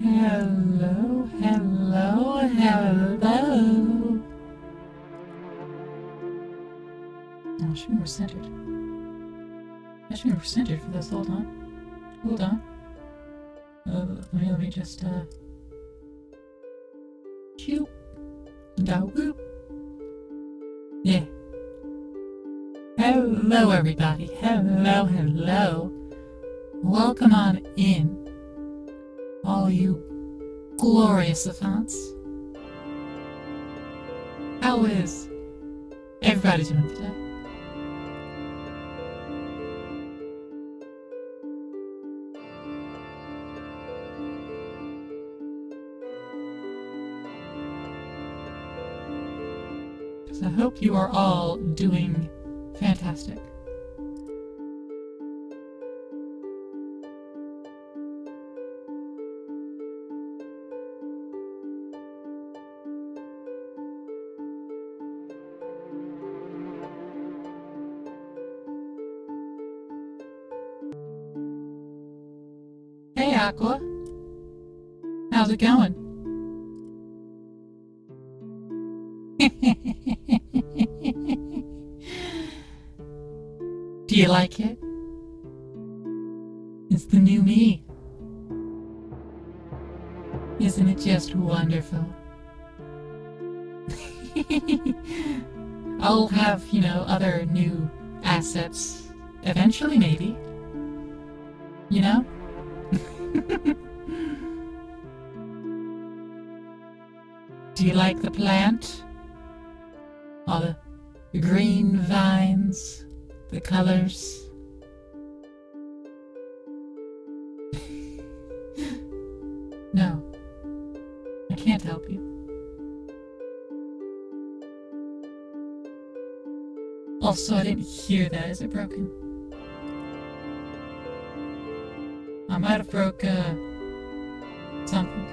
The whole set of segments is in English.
Hello, hello, hello. Oh, I should be more centered. I should be more centered for this. Hold on. Hold on. Let me just, shoot. Dow. Yeah. Hello, everybody. Hello, hello. Welcome on in, all you glorious savants. How is everybody doing today? Because I hope you are all doing fantastic. Hey, Aqua. How's it going? Do you like it? It's the new me. Isn't it just wonderful? I'll have, other new assets eventually, maybe. You know? Do you like the plant? All the green vines, the colors. No, I can't help you. Also, I didn't hear that. Is it broken? I might have broke, something.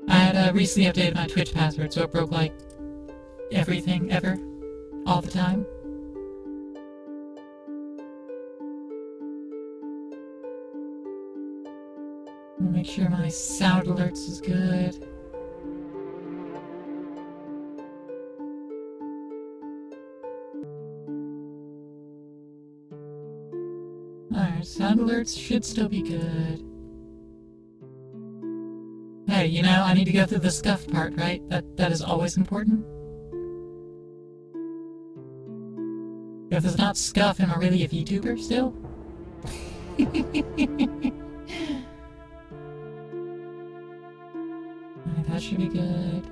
I had recently updated my Twitch password, so it broke, like, everything ever, all the time. I'm gonna make sure my sound alerts is good. Alright, sound alerts should still be good. Hey, I need to go through the scuff part, right? That is always important. If it's not scuff, am I really a VTuber still? Alright, that should be good.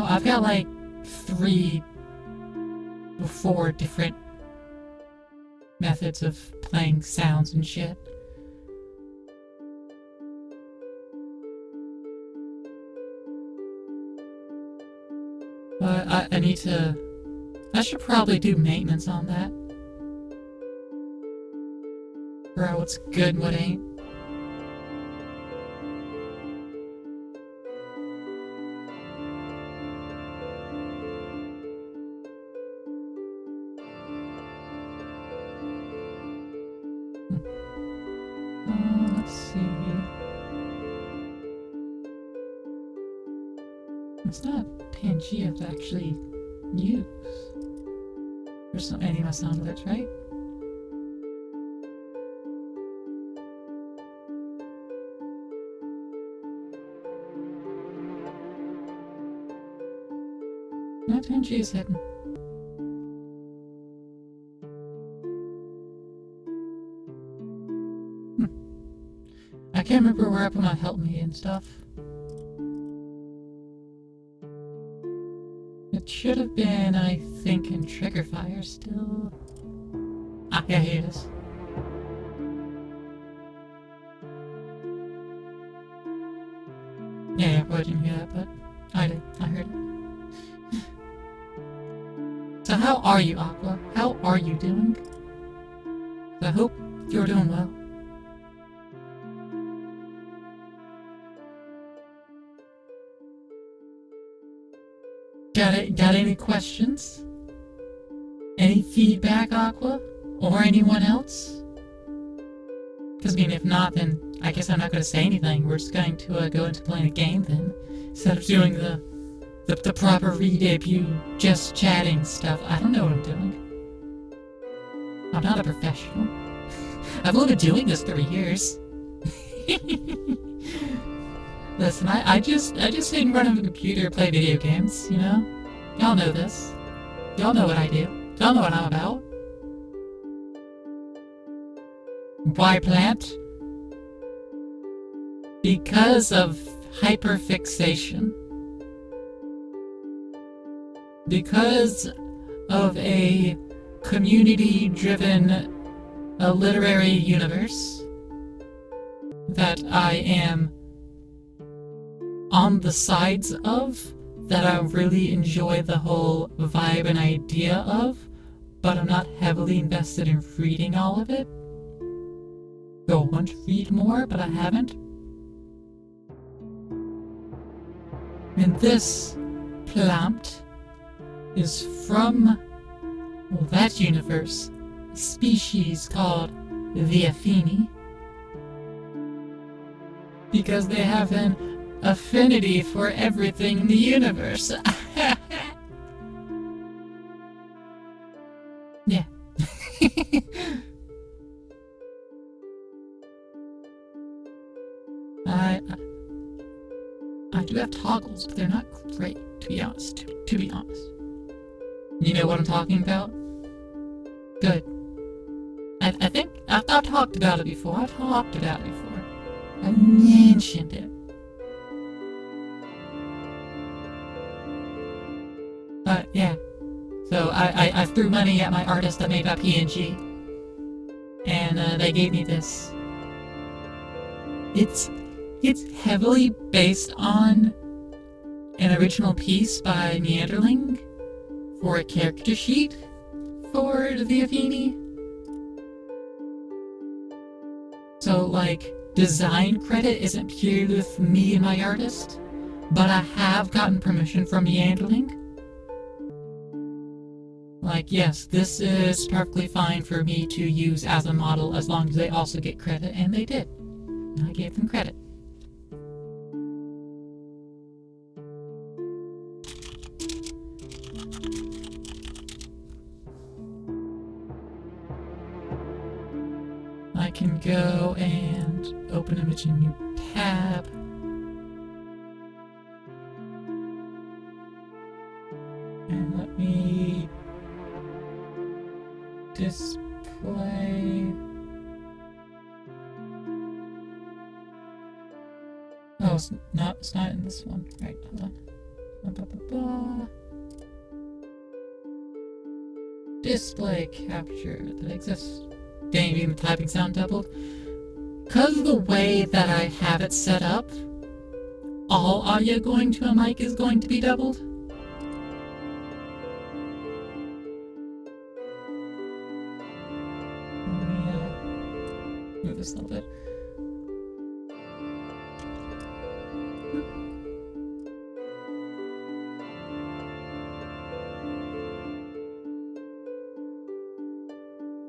I've got like 3 or 4 different methods of playing sounds and shit. But I should probably do maintenance on that. Figure out what's good and what ain't. Let's see. It's not Pangea to actually use for any of my sound alerts, right? No, Pangea is hidden. I can't remember where I put my help me and stuff. It should have been, I think, in Trigger Fire still. Ah, yeah, here it is. Yeah, I probably didn't hear that, but I did. I heard it. So how are you, Aqua? How are you doing? I hope You're doing well. Got any questions? Any feedback, Aqua? Or anyone else? Because, I mean, if not, then I guess I'm not going to say anything. We're just going to go into playing a game then. Instead of doing the proper redebut, just chatting stuff. I don't know what I'm doing. I'm not a professional. I've only been doing this 3 years. Listen, I just sit in front of a computer, play video games, you know? Y'all know this. Y'all know what I do. Y'all know what I'm about. Why plant? Because of hyperfixation. Because of a community-driven literary universe that I am on the sides of, that I really enjoy the whole vibe and idea of, but I'm not heavily invested in reading all of it. Though I want to read more, but I haven't. And this plant is from that universe, a species called the Affini, because they have an affinity for everything in the universe. Yeah. I do have toggles, but they're not great, to be honest. To be honest. You know what I'm talking about? Good. I think I've talked about it before. I mentioned it. Yeah. So I threw money at my artist that made my PNG, and they gave me this. It's heavily based on an original piece by Neanderling for a character sheet for the Affini. So, like, design credit isn't purely with me and my artist, but I have gotten permission from Neanderling. Like, yes, this is perfectly fine for me to use as a model as long as they also get credit, and they did. And I gave them credit. I can go and open image in a new tab. And let me display. Oh, it's not in this one. Right, hold on. Blah, blah, blah. Display capture that exists. Dang, even the typing sound doubled. Because of the way that I have it set up, all audio going to a mic is going to be doubled. Let me move this a little bit.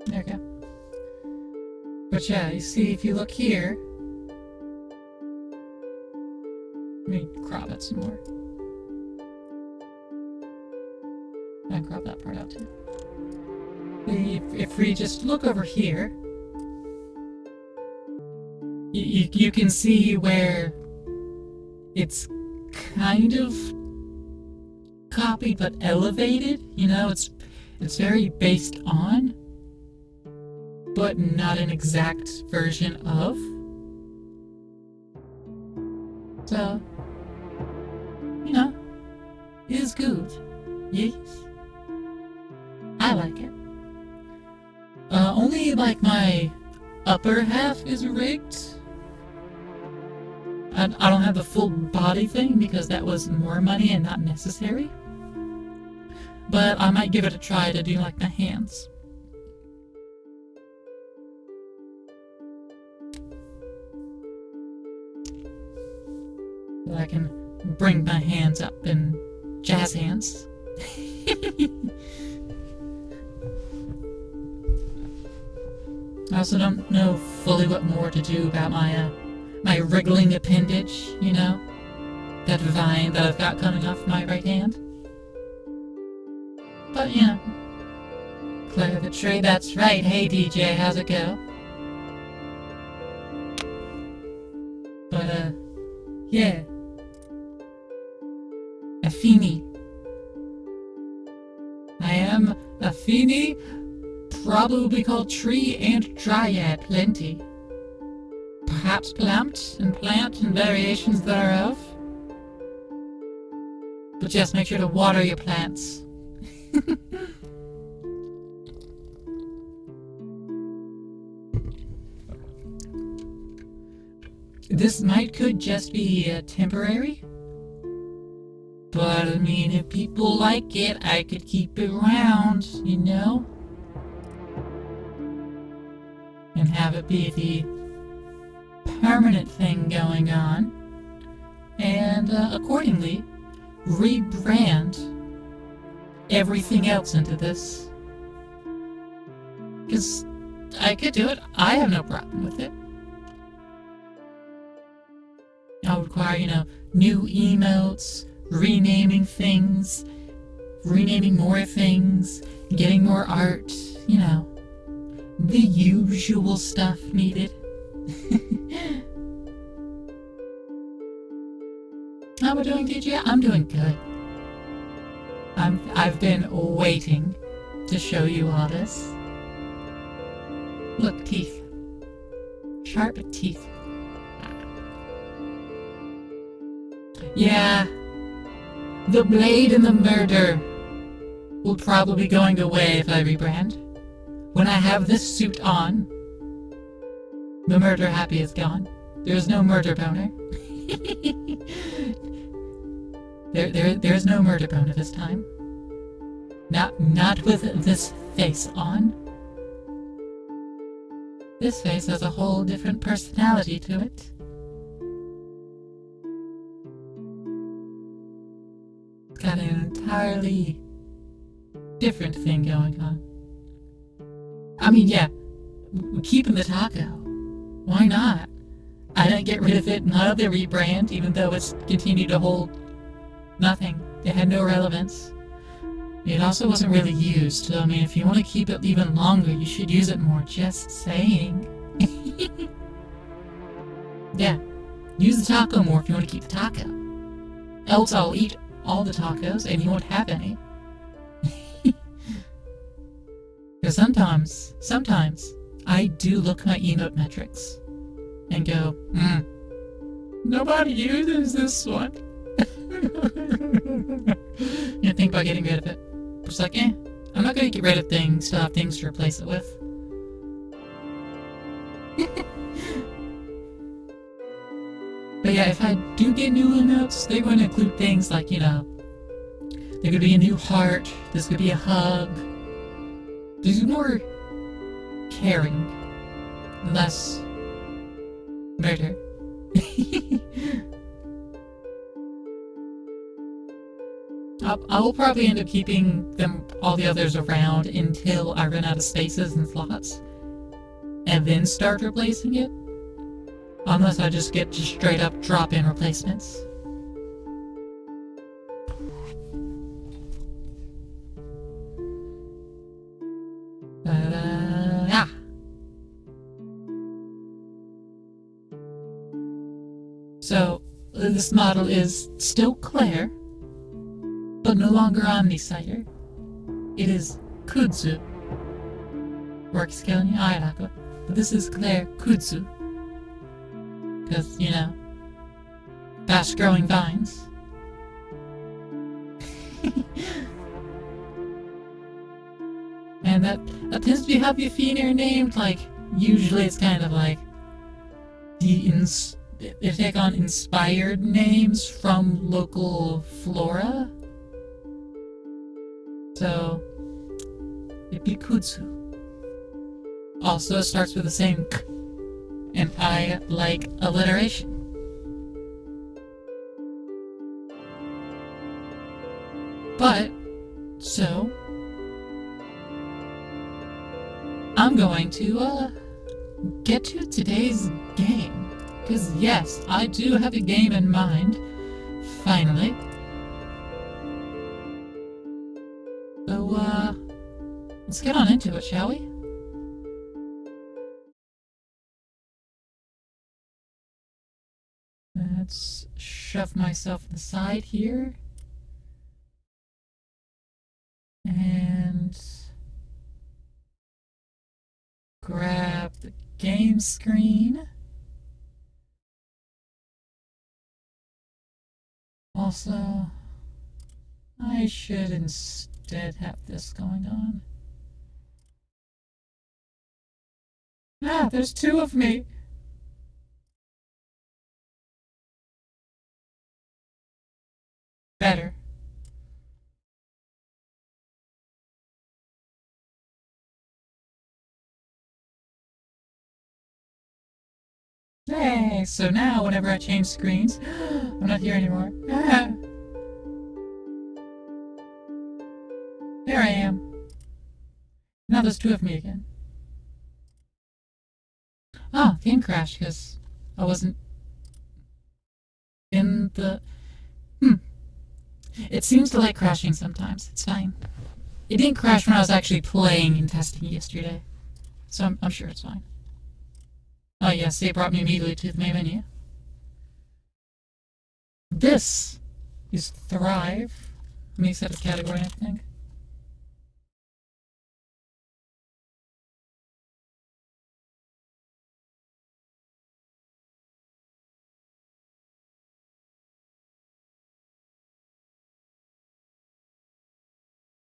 There we go. But yeah, you see, if you look here, let me crop it some more. And crop that part out too. If we just look over here, you can see where it's kind of copied but elevated. You know, it's very based on, but not an exact version of. So, you know, it is good. Yes. I like it. Only like my upper half is rigged. I don't have the full body thing because that was more money and not necessary. But I might give it a try to do like my hands. I can bring my hands up in jazz hands. I also don't know fully what more to do about my wriggling appendage, you know? That vine that I've got coming off my right hand. But, you know, Claire the Tree, that's right. Hey, DJ, how's it go? But, yeah. Affini. I am Affini, probably called Tree and Dryad plenty. Perhaps plant and variations thereof. But just make sure to water your plants. This could just be temporary. But I mean, if people like it, I could keep it around, you know? And have it be the permanent thing going on. And accordingly, rebrand everything else into this. Because I could do it. I have no problem with it. I'll require, you know, new emotes, renaming things, renaming more things, getting more art, you know, the usual stuff needed. How am I doing, DJ? I'm doing good. I've been waiting to show you all this. Look, teeth. Sharp teeth. Yeah. The blade and the murder will probably be going away if I rebrand. When I have this suit on, the murder happy is gone. There's no murder boner. There's no murder boner this time. Not with this face on. This face has a whole different personality to it. It's got an entirely different thing going on. I mean, yeah, keeping the taco. Why not? I didn't get rid of it in the rebrand, even though it's continued to hold nothing. It had no relevance. It also wasn't really used, so I mean, if you want to keep it even longer, you should use it more. Just saying. Yeah, use the taco more if you want to keep the taco. Else I'll eat all the tacos and you won't have any. Because sometimes, I do look at my emote metrics and go, nobody uses this one. You think about getting rid of it. Just like, I'm not going to get rid of things to have things to replace it with. But yeah, if I do get new emotes, they're going to include things like, you know, there could be a new heart, this could be a hug. There's more caring, less murder. I will probably end up keeping all the others around until I run out of spaces and slots, and then start replacing it. Unless I just get straight up drop-in replacements. Yeah. So, this model is still Claire, but no longer Omnisiter. It is Kudzu. Work skill in Ayarako. But this is Claire Kudzu. Because, you know, fast-growing vines. And that tends to be how the Affini are named. Like, usually it's kind of like they take on inspired names from local flora. So, it'd be Kudzu. Also starts with the same k, and I like alliteration. But, so, I'm going to, get to today's game. Because, yes, I do have a game in mind. Finally. So, let's get on into it, shall we? Let's shove myself aside here. And grab the game screen. Also, I should instead have this going on. Ah, there's two of me. Better. Hey, so now whenever I change screens, I'm not here anymore. There I am. Now there's two of me again. Oh, the game crashed because I wasn't in the... It seems to like crashing sometimes. It's fine. It didn't crash when I was actually playing and testing yesterday. So I'm sure it's fine. Oh yes, they brought me immediately to the main menu. This is Thrive. Let me set a category, I think.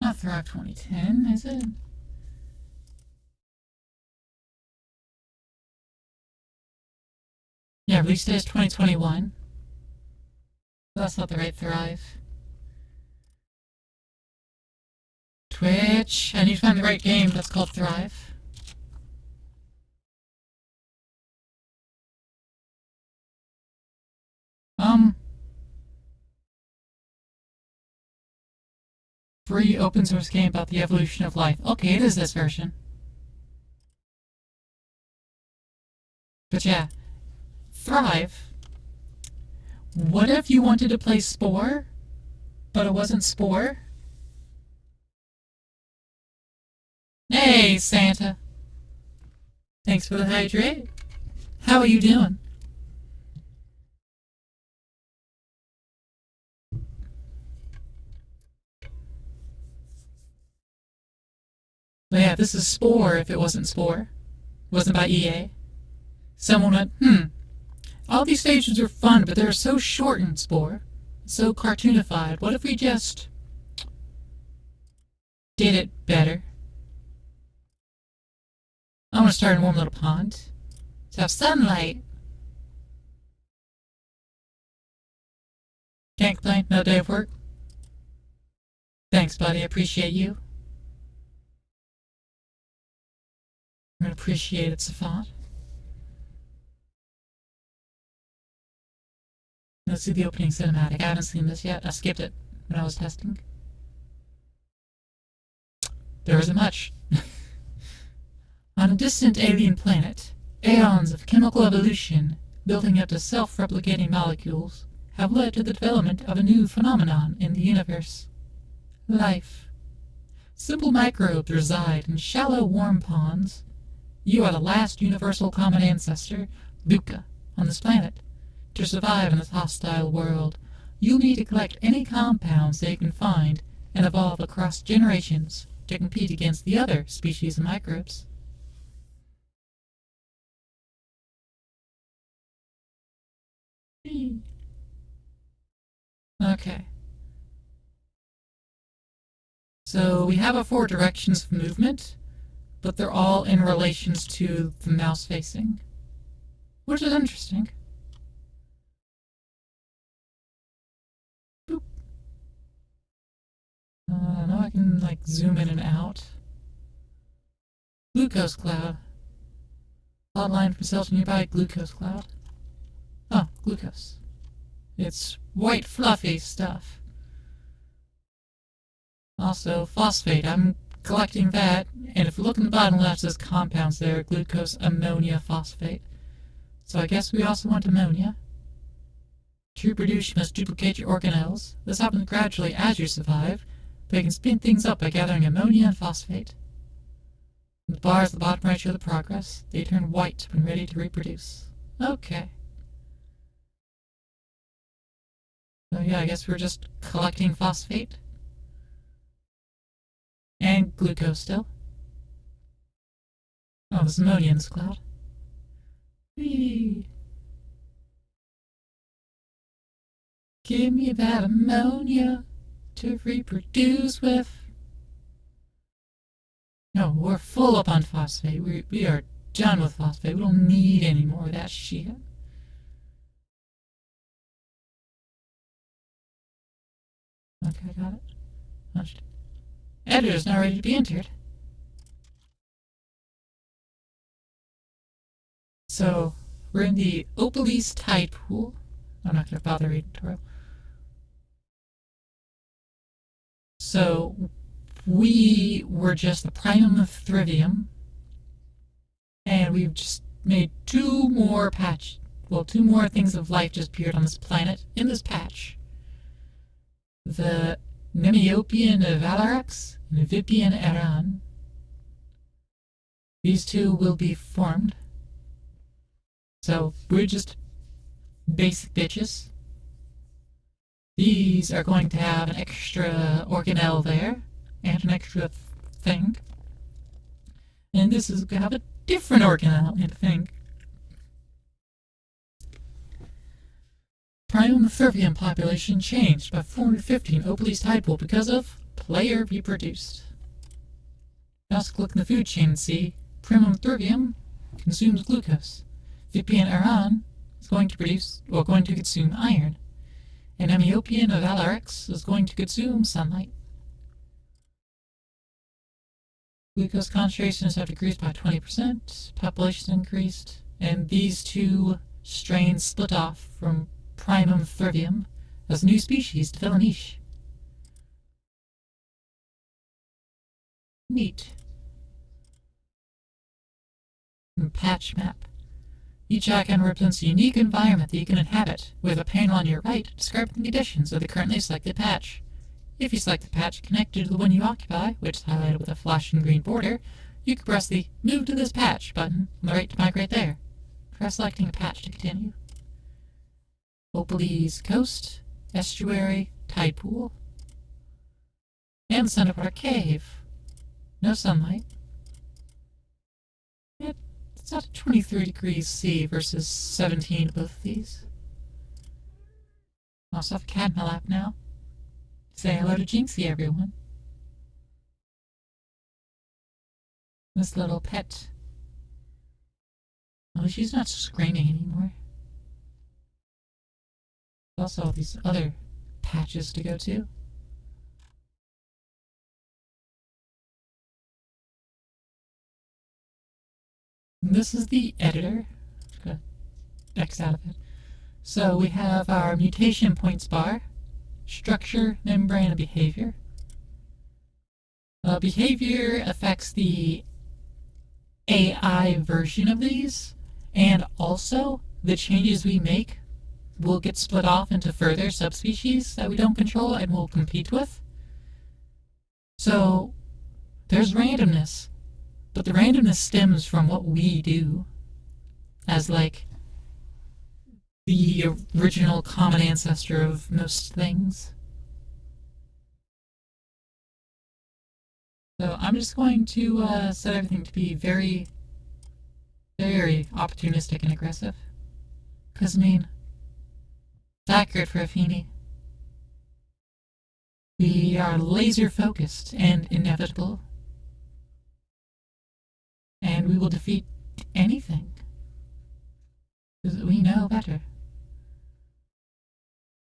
Not Thrive 2010, is it? Yeah, release date is 2021. That's not the right Thrive. Twitch. I need to find the right game that's called Thrive. Free open source game about the evolution of life. Okay, it is this version. But yeah, Thrive. What if you wanted to play Spore, but it wasn't Spore? Hey, Santa. Thanks for the hydrate. How are you doing? But yeah, this is Spore if it wasn't Spore. It wasn't by EA. Someone went, all these stages are fun, but they're so short in Spore. So cartoonified. What if we just did it better? I want to start in a warm little pond. To have sunlight. Can't complain, no day of work. Thanks, buddy, I appreciate you. I appreciate it, Safat. Let's see the opening cinematic. I haven't seen this yet. I skipped it when I was testing. There isn't much. On a distant alien planet, aeons of chemical evolution, building up to self-replicating molecules, have led to the development of a new phenomenon in the universe. Life. Simple microbes reside in shallow warm ponds. You are the last universal common ancestor, Luca, on this planet. To survive in this hostile world, you'll need to collect any compounds that you can find and evolve across generations to compete against the other species of microbes. Okay. So we have 4 directions of movement, but they're all in relations to the mouse facing, which is interesting. Boop. Now I can like zoom in and out. Glucose cloud. Plotline from cells nearby glucose cloud. Oh, glucose. It's white fluffy stuff. Also, phosphate. I'm collecting that, and if you look in the bottom left, it says compounds there, glucose, ammonia, phosphate. So I guess we also want ammonia. To reproduce, you must duplicate your organelles. This happens gradually as you survive, but you can speed things up by gathering ammonia and phosphate. The bars at the bottom right show the progress. They turn white when ready to reproduce. Okay. So yeah, I guess we're just collecting phosphate. And glucose still. Oh, there's ammonia in this cloud. Whee! Give me that ammonia to reproduce with. No, we're full up on phosphate. We are done with phosphate. We don't need any more of that shit. Okay, I got it. Editor's now ready to be entered. So, we're in the Opalese tide pool. I'm not going to bother reading tutorial. So, we were just the primum of thrivium, and we've just made two more things of life just appeared on this planet in this patch. The Nemiopian Valarax and Vipian Eran. These two will be formed. So we're just basic bitches. These are going to have an extra organelle there, and an extra thing. And this is going to have a different organelle and thing. Primum Thrivium population changed by 415 Opalese tide pool because of player reproduced. Now let's click in the food chain and see Primum Thrivium consumes glucose. Vipian Aran is going to consume iron. And Amiopian of Alarix is going to consume sunlight. Glucose concentrations have decreased by 20%, population increased, and these two strains split off from Primum Thrivium as a new species to fill a niche. Neat. And patch map. Each icon represents a unique environment that you can inhabit, with a panel on your right describing the conditions of the currently selected patch. If you select the patch connected to the one you occupy, which is highlighted with a flashing green border, you can press the Move to this patch button on the right to migrate there. Try selecting a patch to continue. Opalese Coast, Estuary, Tide Pool, and the Underwater Cave. No sunlight. It's at 23 degrees C versus 17 both of these. I also have a cat in my lap now. Say hello to Jinxie, everyone. This little pet. Oh, she's not screaming anymore. Also, all these other patches to go to. And this is the editor. X out of it. So we have our mutation points bar, structure, membrane, and behavior. Behavior affects the AI version of these, and also the changes we make will get split off into further subspecies that we don't control and will compete with. So there's randomness, but the randomness stems from what we do as like the original common ancestor of most things. So I'm just going to set everything to be very, very opportunistic and aggressive. Because, I mean, it's accurate for Affini. We are laser focused and inevitable. And we will defeat anything. Because we know better.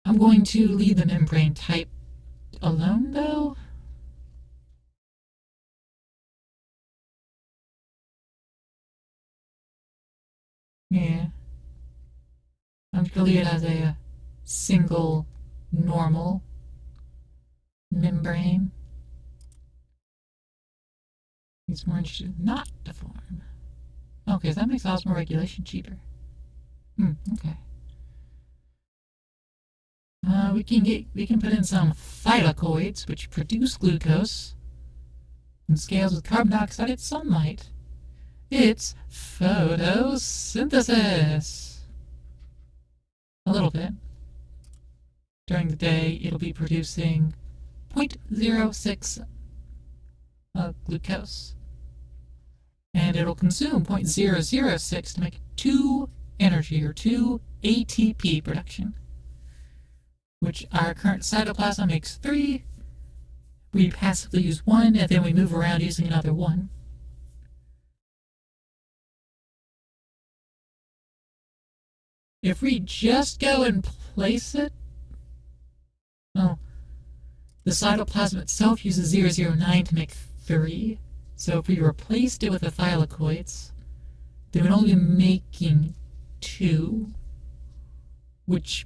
I'm going to leave the membrane type alone, though. Yeah. I'm going to leave it as a single normal membrane. It's more interesting not to form. Okay, so that makes osmoregulation cheaper. Okay. We can put in some thylakoids, which produce glucose, and scales with carbon dioxide at sunlight. It's photosynthesis. A little bit. During the day, it'll be producing 0.06 glucose. And it'll consume 0.006 to make 2 energy, or 2 ATP production, which our current cytoplasm makes 3. We passively use 1, and then we move around using another 1. If we just go and place it, well, the cytoplasm itself uses 009 to make 3. So if we replaced it with the thylakoids, they would only be making 2, which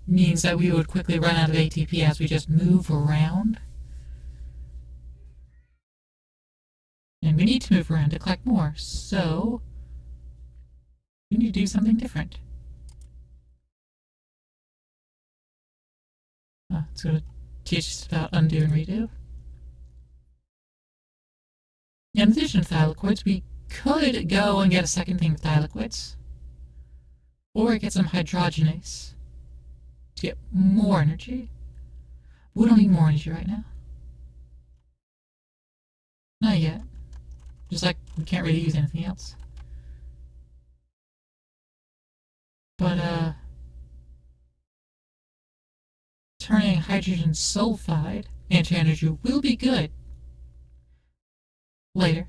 means that we would quickly run out of ATP as we just move around. And we need to move around to collect more, so we need to do something different. It's going to teach us about undo and redo. In addition to thylakoids, we could go and get a second thing of thylakoids, or get some hydrogenase to get more energy. We don't need more energy right now. Not yet. Just like we can't really use anything else. But, turning hydrogen sulfide into energy will be good later.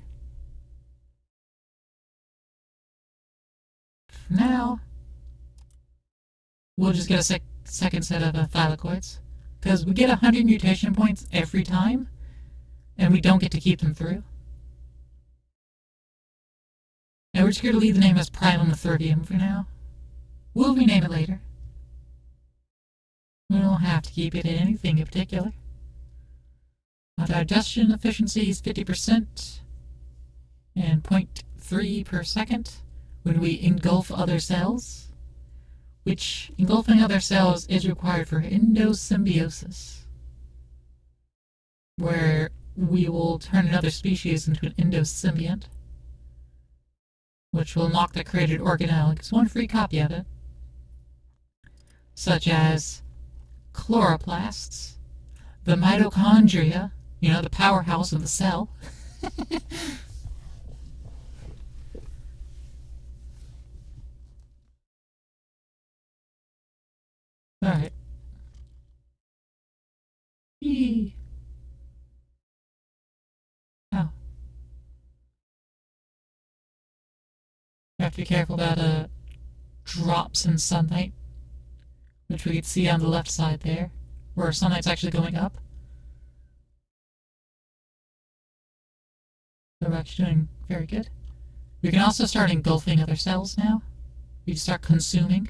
For now, we'll just get a second set of thylakoids, because we get 100 mutation points every time, and we don't get to keep them through. And we're just going to leave the name as primum lithium for now. We'll rename it later. We don't have to keep it in anything in particular. Our digestion efficiency is 50% and 0.3 per second when we engulf other cells, which engulfing other cells is required for endosymbiosis, where we will turn another species into an endosymbiont, which will unlock the created organelle. It's one free copy of it, such as chloroplasts, the mitochondria, the powerhouse of the cell. Alright. Oh. You have to be careful about drops in sunlight, which we could see on the left side there, where sunlight's actually going up. So we're actually doing very good. We can also start engulfing other cells now. We can start consuming.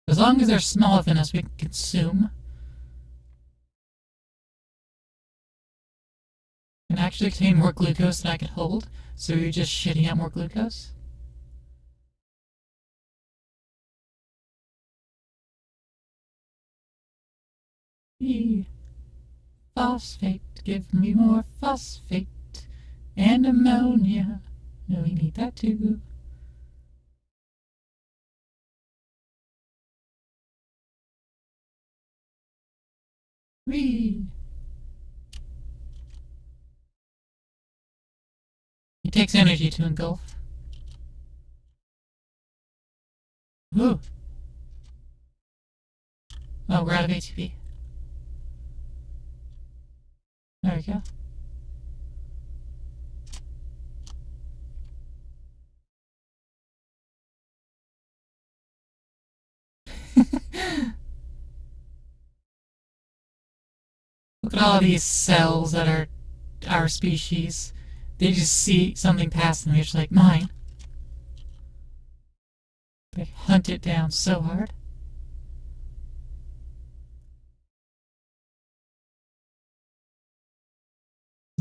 As long as they're smaller than us, we can consume. And actually contain more glucose than I can hold, so you're just shitting out more glucose. Phosphate, give me more phosphate. And ammonia. No, we need that too. Whee! It takes energy to engulf. Ooh. Oh, we're out of ATP. There we go. Look at all these cells that are our species. They just see something pass them, they're just like, mine. They hunt it down so hard.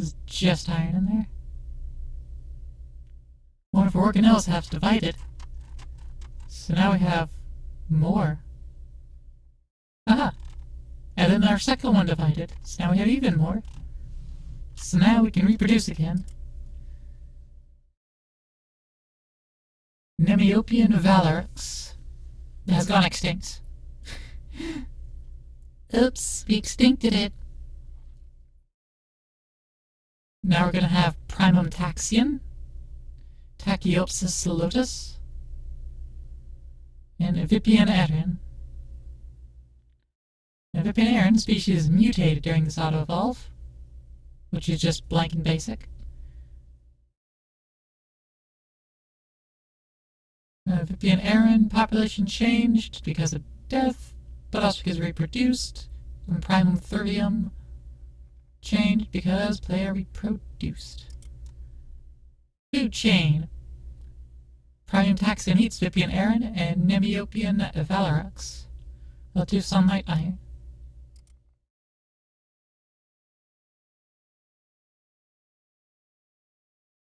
is just iron in there. One of our organelles have divided. So now we have more. Aha! And then our second one divided. So now we have even more. So now we can reproduce again. Nemiopian Valorix has gone extinct. Oops, we extincted it. Now we're going to have Primum Taxion, Tachyopsis Solotus, and Evipian Erin. Evipian Erin species mutated during this auto-evolve, which is just blank and basic. Evipian Erin population changed because of death, but also because reproduced. And Primum Thurium changed because player reproduced. Food chain. Primum Taxion eats Evipian Erin and Nemiopian Valorix. They'll do sunlight iron.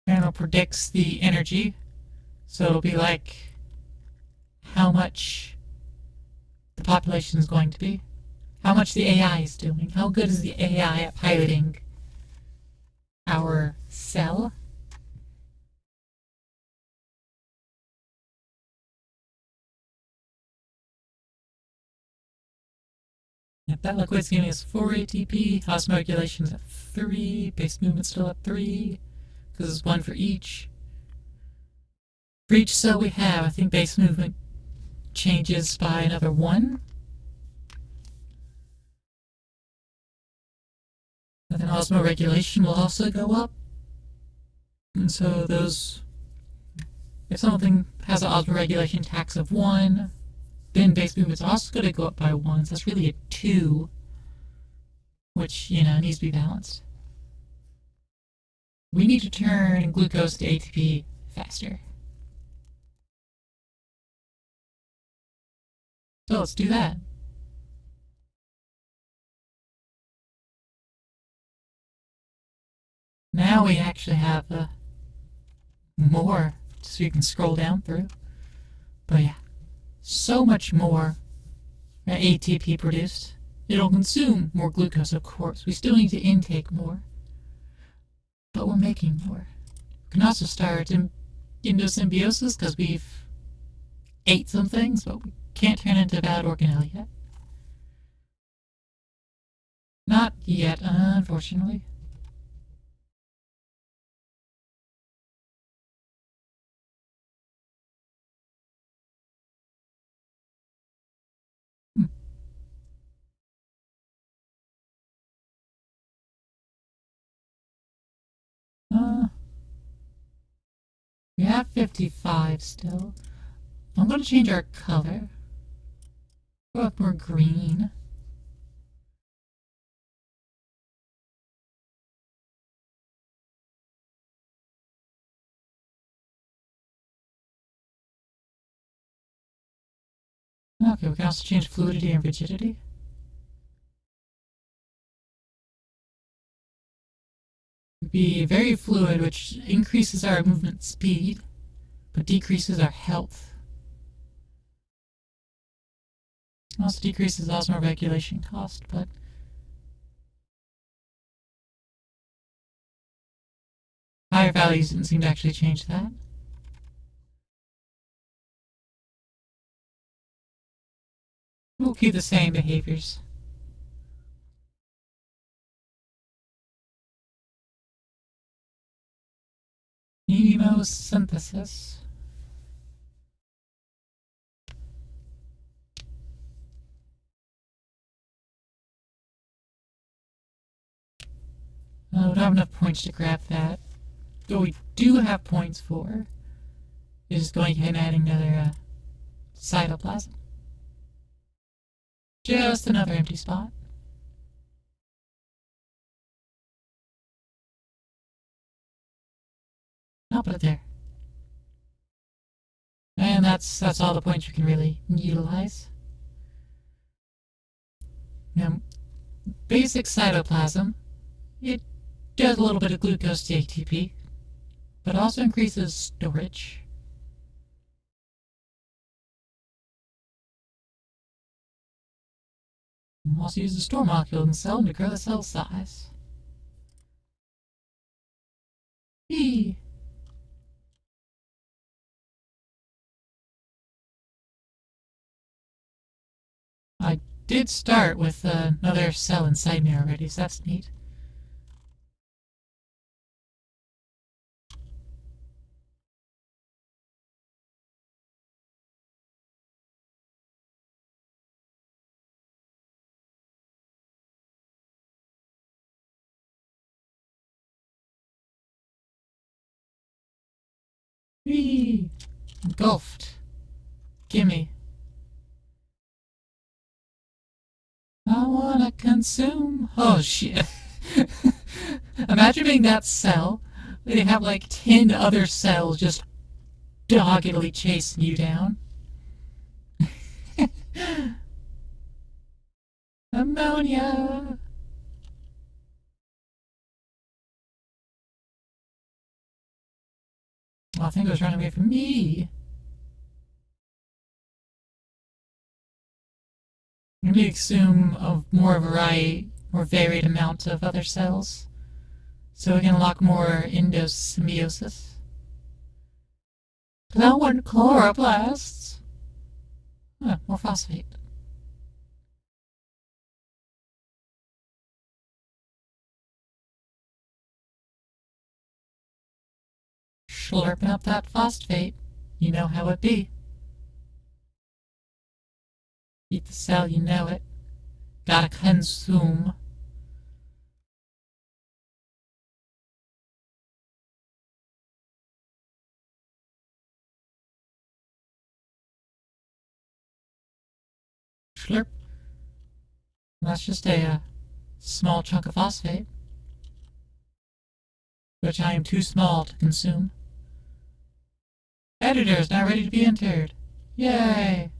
Panel predicts the energy, so it'll be like how much the population is going to be, how much the AI is doing, how good is the AI at piloting our cell. Yep, that liquid's giving us 4 ATP, osmoregulation's at 3, base movement's still at 3, because it's 1 for each. For each cell we have, I think base movement changes by another 1. And then osmoregulation will also go up. And so those, if something has an osmoregulation tax of 1, then base movement's also going to go up by 1, so that's really a 2, which, needs to be balanced. We need to turn glucose to ATP faster. So let's do that. Now we actually have more, so you can scroll down through. But yeah, so much more ATP produced. It'll consume more glucose, of course. We still need to intake more. But we're making more. We can also start endosymbiosis because we've ate some things, but we can't turn into a bad organelle yet. Not yet, unfortunately. We have 55 still. I'm going to change our color. Go with more green. Okay, we can also change fluidity and rigidity. Be very fluid, which increases our movement speed, but decreases our health. Also decreases osmoregulation cost, but higher values didn't seem to actually change that. We'll keep the same behaviors. Chemosynthesis. We don't have enough points to grab that. What we do have points for is going ahead and adding another cytoplasm. Just another empty spot. I'll put it there. And that's all the points you can really utilize. Now, basic cytoplasm, it does a little bit of glucose to ATP, but also increases storage. And also uses a store molecule in the cell to grow the cell size. Eee. I did start with another cell inside me already, so that's neat. Whee! Engulfed. Gimme. I wanna consume. Oh shit. Imagine being that cell. They have like 10 other cells just doggedly chasing you down. Ammonia! Oh, I think it was running away from me. Maybe consume a more varied amount of other cells, so we can unlock more endosymbiosis. That one chloroplasts. Oh, more phosphate. Slurping up that phosphate. You know how it be. Eat the cell, you know it. Gotta consume. Slurp. That's just a small chunk of phosphate, which I am too small to consume. Editor is now ready to be entered. Yay!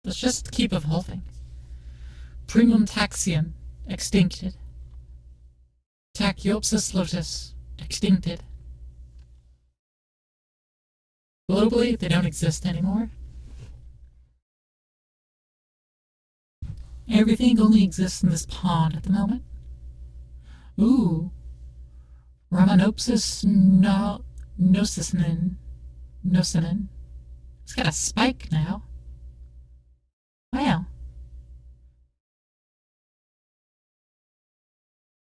Let's just keep evolving. Primum taxion, extincted. Tachyopsis lotus, extincted. Globally, they don't exist anymore. Everything only exists in this pond at the moment. Ooh. Ramonopsis nocinin. It's got a spike now. Wow.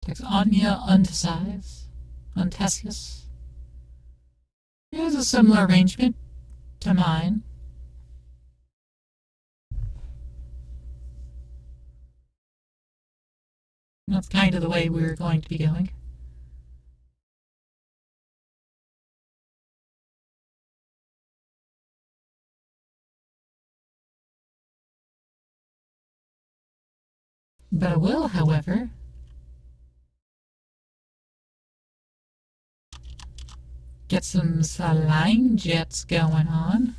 Taxonia untesius. It has a similar arrangement to mine. That's kind of the way we're going to be going. But I will, however, get some slime jets going on.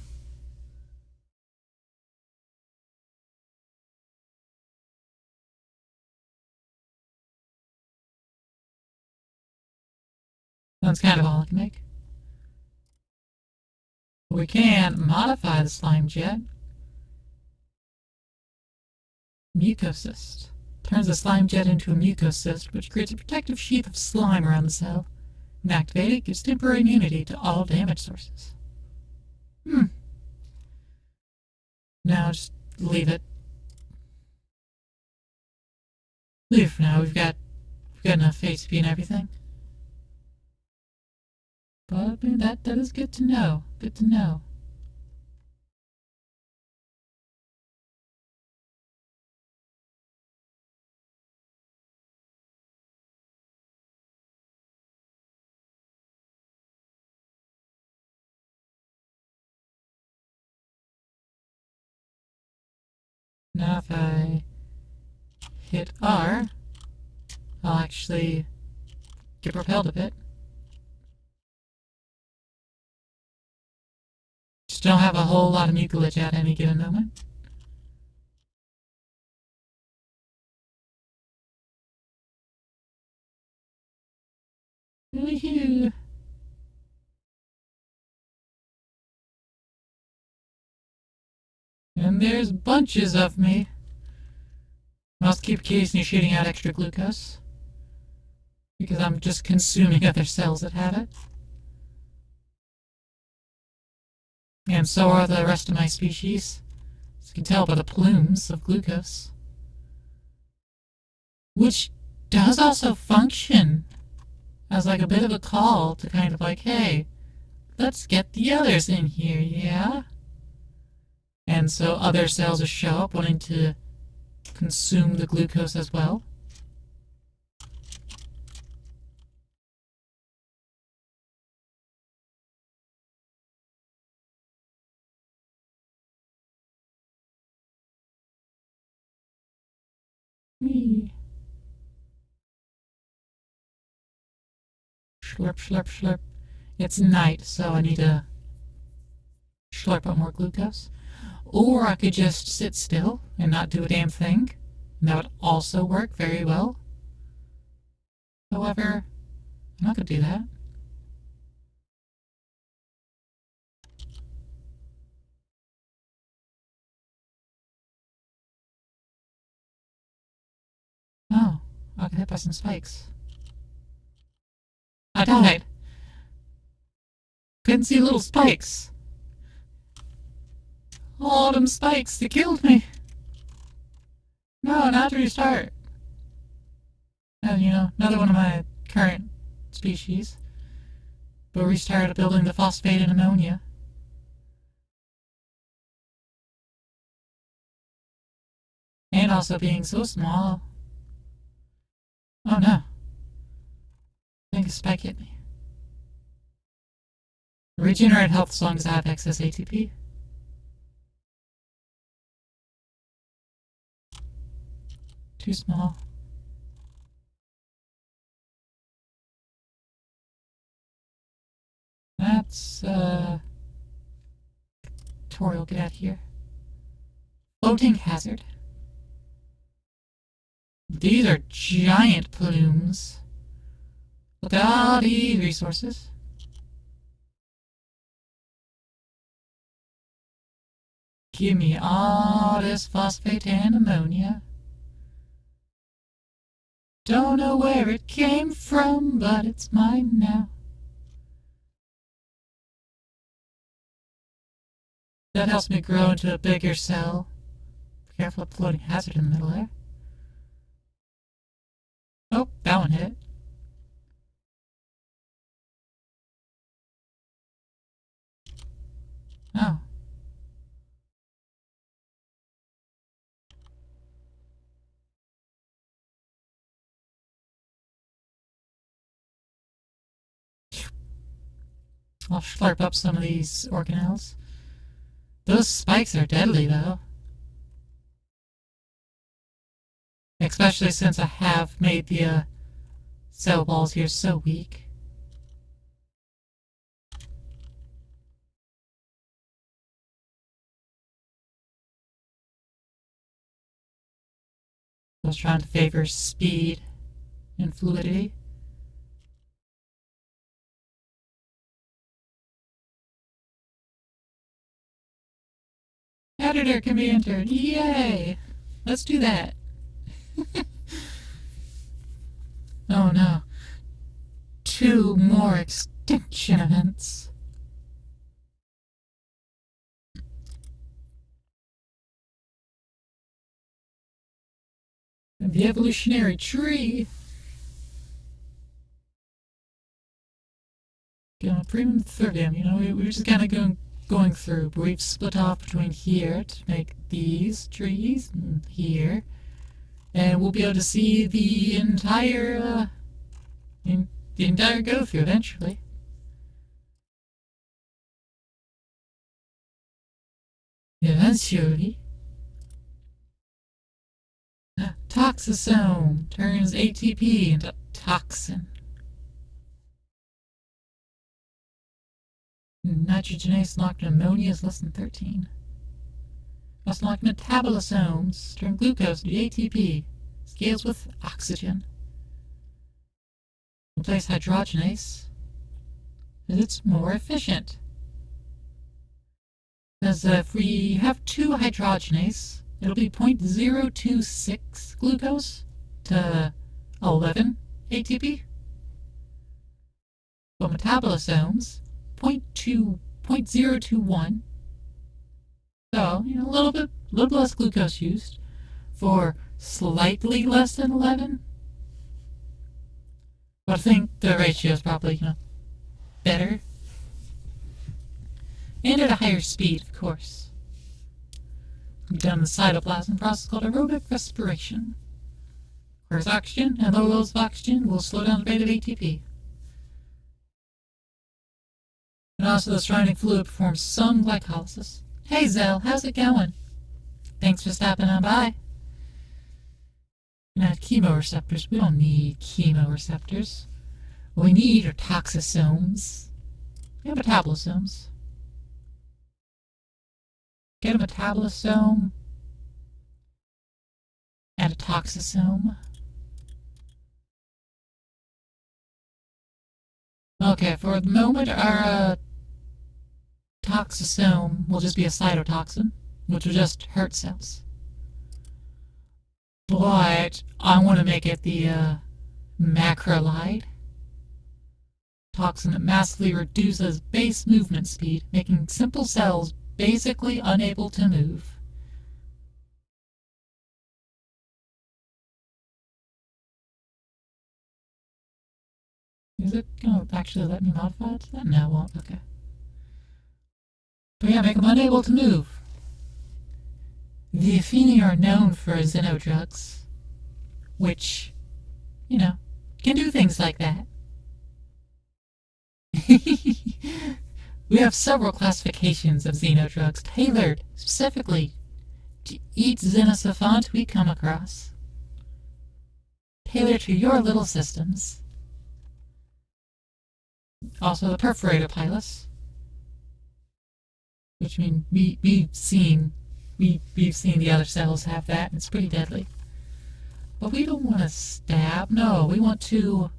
That's kind of all I can make. We can modify the slime jet. Mucocyst. Turns the slime jet into a mucocyst, which creates a protective sheath of slime around the cell. And activated, it gives temporary immunity to all damage sources. Now just leave it. Leave it for now. We've got enough ATP and everything. But that is good to know. Good to know. Now if I hit R, I'll actually get propelled a bit. Just don't have a whole lot of mucilage at any given moment. Woohoo! And there's bunches of me. Must keep occasionally shooting out extra glucose. Because I'm just consuming other cells that have it. And so are the rest of my species. As you can tell by the plumes of glucose. Which does also function as like a bit of a call to kind of like, hey, let's get the others in here, yeah? And so other cells will show up wanting to consume the glucose as well. Whee. Slurp, slurp, slurp. It's night, so I need to slurp up more glucose. Or I could just sit still and not do a damn thing. And that would also work very well. However, I'm not going to do that. Oh, I got hit by some spikes. I died. Couldn't see little spikes. All them spikes, they killed me. No, not to restart. And, you know, another one of my current species. But restarted building the phosphate and ammonia. And also being so small. Oh no. I think a spike hit me. Regenerate health as long as I have excess ATP. Too small. That's, tutorial, get out of here. Floating hazard. These are giant plumes. Look at all these resources. Give me all this phosphate and ammonia. Don't know where it came from, but it's mine now. That helps me grow into a bigger cell. Be careful of the floating hazard in the middle there. Oh, that one hit. Oh. I'll slurp up some of these organelles. Those spikes are deadly, though. Especially since I have made the cell balls here so weak. I was trying to favor speed and fluidity. Editor can be entered. Yay! Let's do that. Oh no. 2 more extinction events. And the evolutionary tree. Premium thirdium, you know, we're just kind of going through, but we've split off between here to make these trees and here, and we'll be able to see the entire go through eventually. Eventually. Toxisome turns ATP into toxin. Nitrogenase locked ammonia is less than 13. Must lock metabolosomes turn glucose into ATP. Scales with oxygen. replace hydrogenase, because it's more efficient. Because if we have 2 hydrogenase, it'll be 0.026 glucose to 11 ATP. But metabolosomes, 0.021. So, a little less glucose used for slightly less than 11. But I think the ratio is probably, better. And at a higher speed, of course. We've done the cytoplasm process called aerobic respiration. Requires oxygen, and low levels of oxygen will slow down the rate of ATP. And also the surrounding fluid performs some glycolysis. Hey Zell, how's it going? Thanks for stopping on by. Chemoreceptors. We don't need chemoreceptors. What we need are toxosomes and metabolosomes. Get a metabolosome and a toxosome. Okay, for the moment, our toxosome will just be a cytotoxin, which will just hurt cells. But I want to make it the macrolide toxin that massively reduces base movement speed, making simple cells basically unable to move. Is it going to actually let me modify it to that? No, it won't. Okay. But yeah, make them unable to move. The Affini are known for xenodrugs, which, can do things like that. We have several classifications of xenodrugs tailored specifically to each xenosuffant we come across. Tailored to your little systems. Also the perforated pilus, which we've seen the other cells have that, and it's pretty deadly. But we don't want to stab. No, we want to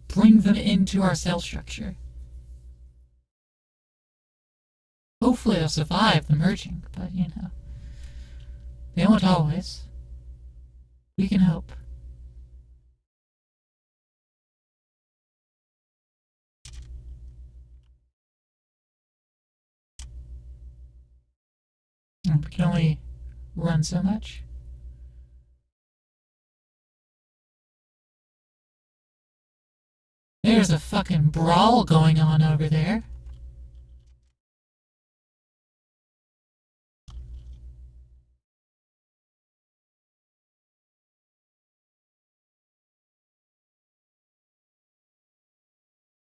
bring them into our cell structure. Hopefully they'll survive the merging, but they won't always. We can hope. We can only run so much. There's a fucking brawl going on over there.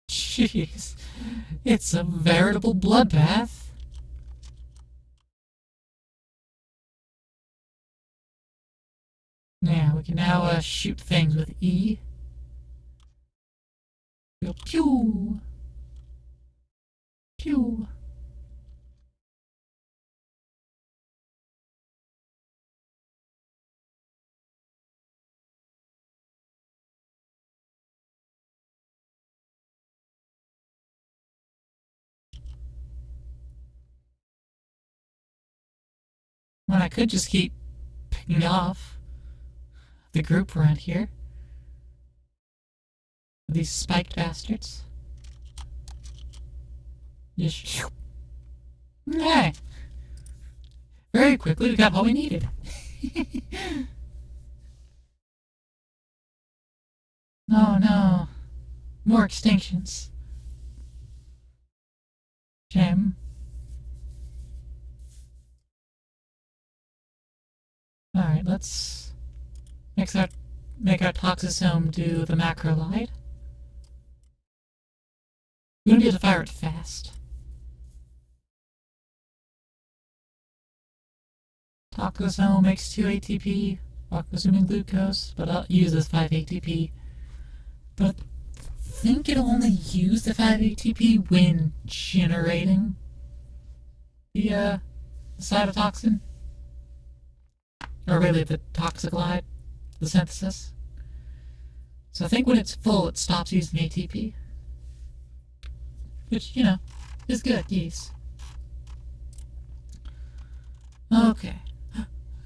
Jeez, it's a veritable bloodbath. Yeah, we can now shoot things with E. Go pew! Pew! Well, I could just keep picking off the group around here. These spiked bastards. Just hey! Very quickly we got all we needed. No. More extinctions. Shame. Alright, let's make our toxosome do the macrolide. We're gonna be able to fire it fast. Toxosome makes 2 ATP while consuming glucose, but I'll use this 5 ATP. But I think it'll only use the 5 ATP when generating the cytotoxin. Or really the toxicolide, the synthesis. So I think when it's full, it stops using ATP. Which, is good, yes. Okay.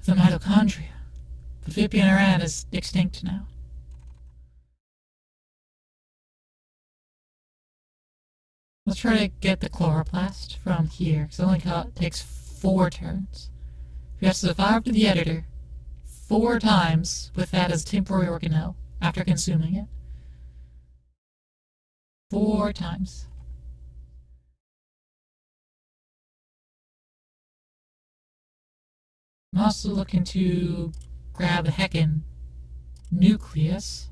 The mitochondria. The Vipianeran is extinct now. Let's try to get the chloroplast from here, because it only takes 4 turns. We have to survive to the editor 4 times with that as temporary organelle after consuming it. 4 times. I'm also looking to grab the heckin' nucleus,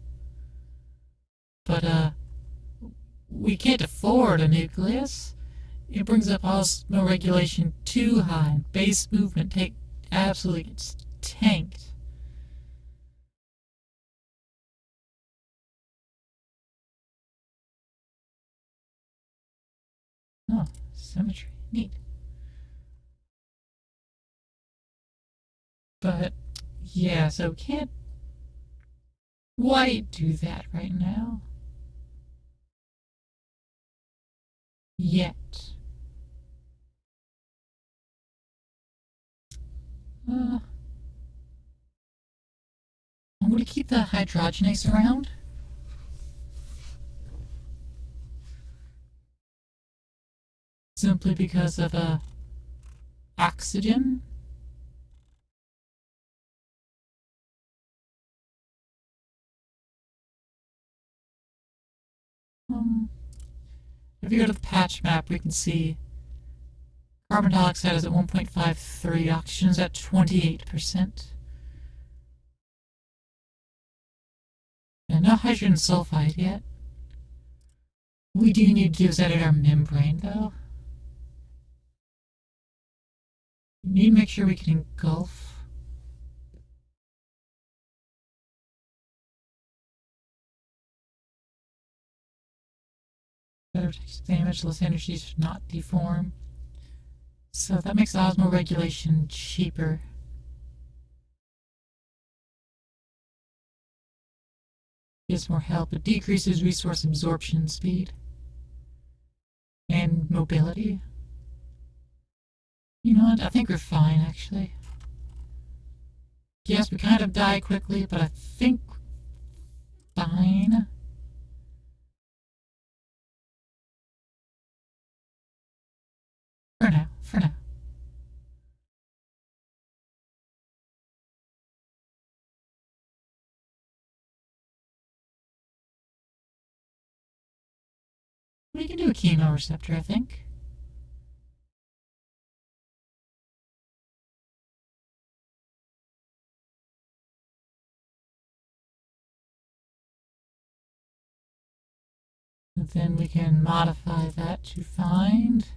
but we can't afford a nucleus. It brings up osmoregulation too high. Base movement absolutely gets tanked. Oh, symmetry. Neat. But, yeah, so we can't quite do that right now. Yet. I'm going to keep the hydrogenase around. Simply because of oxygen. If you go to the patch map, we can see carbon dioxide is at 1.53, oxygen is at 28%. And no hydrogen sulfide yet. What we do need to do is edit our membrane, though. We need to make sure we can engulf. Better damage, less energy should not deform. So that makes osmoregulation cheaper. Gives more help. It decreases resource absorption speed and mobility. You know what? I think we're fine, actually. Yes, we kind of die quickly, but I think fine. For now, for now. We can do a chemoreceptor, I think. And then we can modify that to find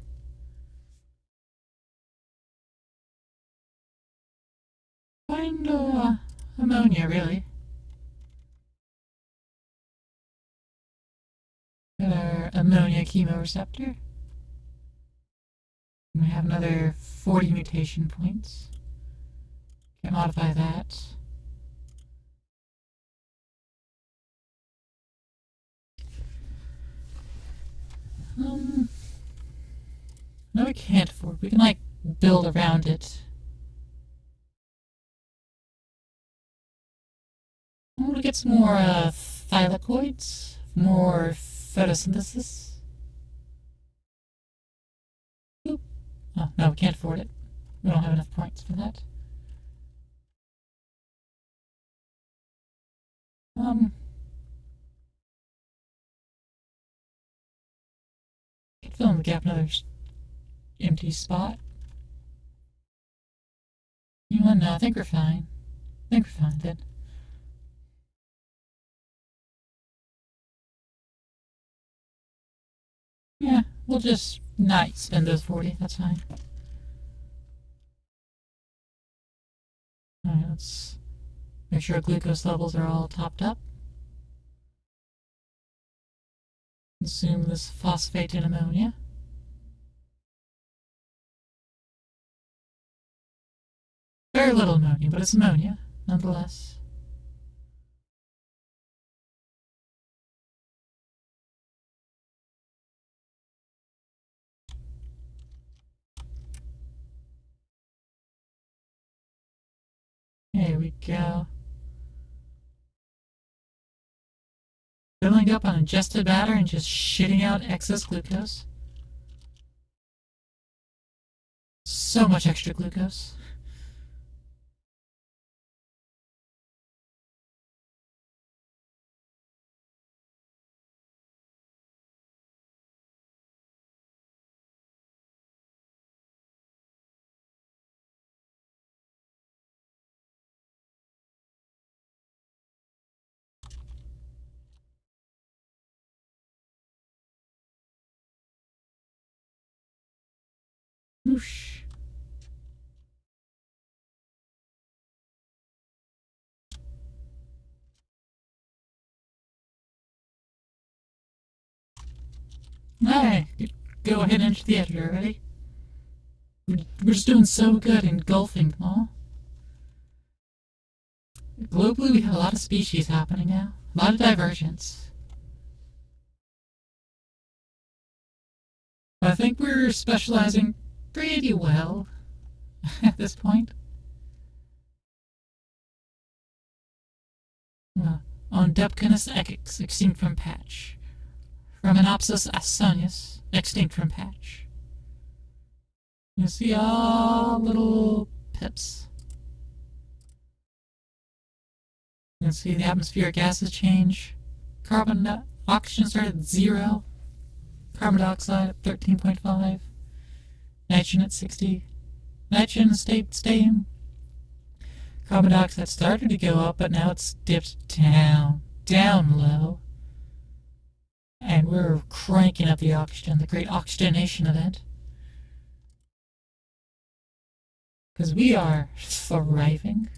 ammonia, really. Got our ammonia chemoreceptor. And we have another 40 mutation points. Can modify that. No, we can't afford. We can, build around it. I want to get some more thylakoids, more photosynthesis. Oop. Oh, no, we can't afford it. We don't have enough points for that. Fill in the gap, another empty spot. You know what? No, I think we're fine. I think we're fine then. Yeah, we'll just not spend those 40. That's fine. Alright, let's make sure glucose levels are all topped up. Consume this phosphate in ammonia. Very little ammonia, but it's ammonia, nonetheless. Here we go. Filling up on ingested matter and just shitting out excess glucose. So much extra glucose. Whoosh. Hey, go ahead and enter the editor, ready? We're just doing so good engulfing them all. Globally, we have a lot of species happening now. A lot of divergence. I think we're specializing pretty well at this point. On Depkinus ex, extinct from patch. Phremonopsis asonius, extinct from patch. You see all little pips. You can see the atmospheric gases change. Oxygen started at 0. Carbon dioxide at 13.5. Nitrogen at 60. Nitrogen stayed staying. Carbon dioxide started to go up, but now it's dipped down low. And we're cranking up the oxygen, the great oxygenation event. Because we are thriving.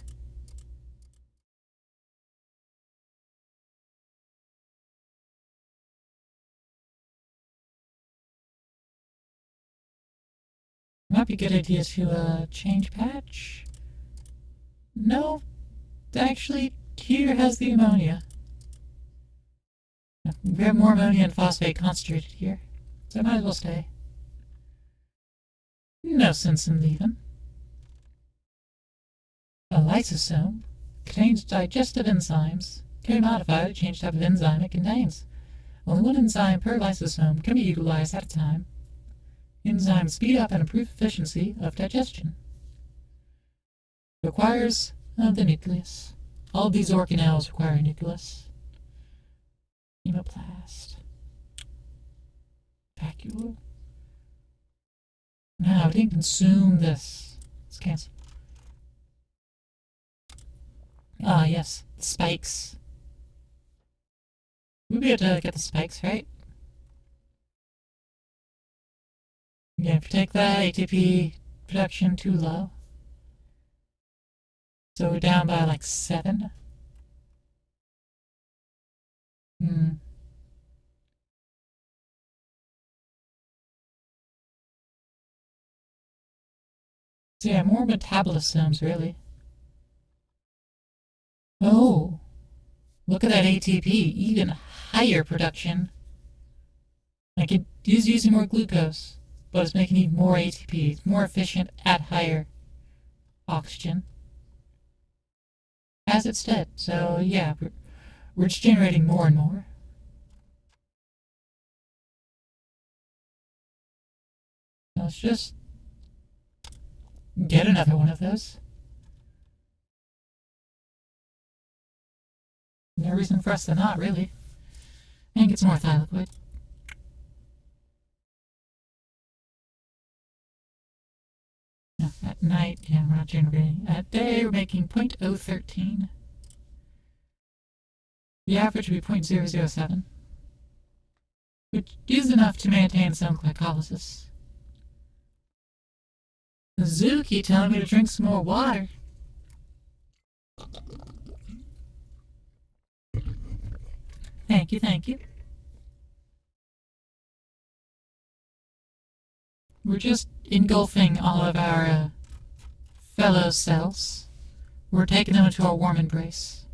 Might be a good idea to change patch. No, actually, here has the ammonia. We have more ammonia and phosphate concentrated here, so I might as well stay. No sense in leaving. A lysosome contains digestive enzymes. Can be modified to change the type of enzyme it contains. Only one enzyme per lysosome can be utilized at a time. Enzymes speed up and improve efficiency of digestion. Requires the nucleus. All of these organelles require a nucleus. Hemoplast. Vacuole. No, we didn't consume this. Let's cancel. Ah, yes. The spikes. We'll be able to get the spikes, right? Yeah, if you take that, ATP production too low. So we're down by like 7. So yeah, more metabolisms, really. Oh, look at that ATP, even higher production. Like it is using more glucose, but it's making even more ATP. It's more efficient at higher oxygen. As it's dead. So yeah, we're just generating more and more. Now let's just get another one of those. No reason for us to not, really. And get some more thyliquid. At night, yeah, we're not generating. At day, we're making 0.013. The average would be 0.007, which is enough to maintain some glycolysis. Zuki telling me to drink some more water. Thank you, thank you. We're just engulfing all of our fellow cells. We're taking them into our warm embrace.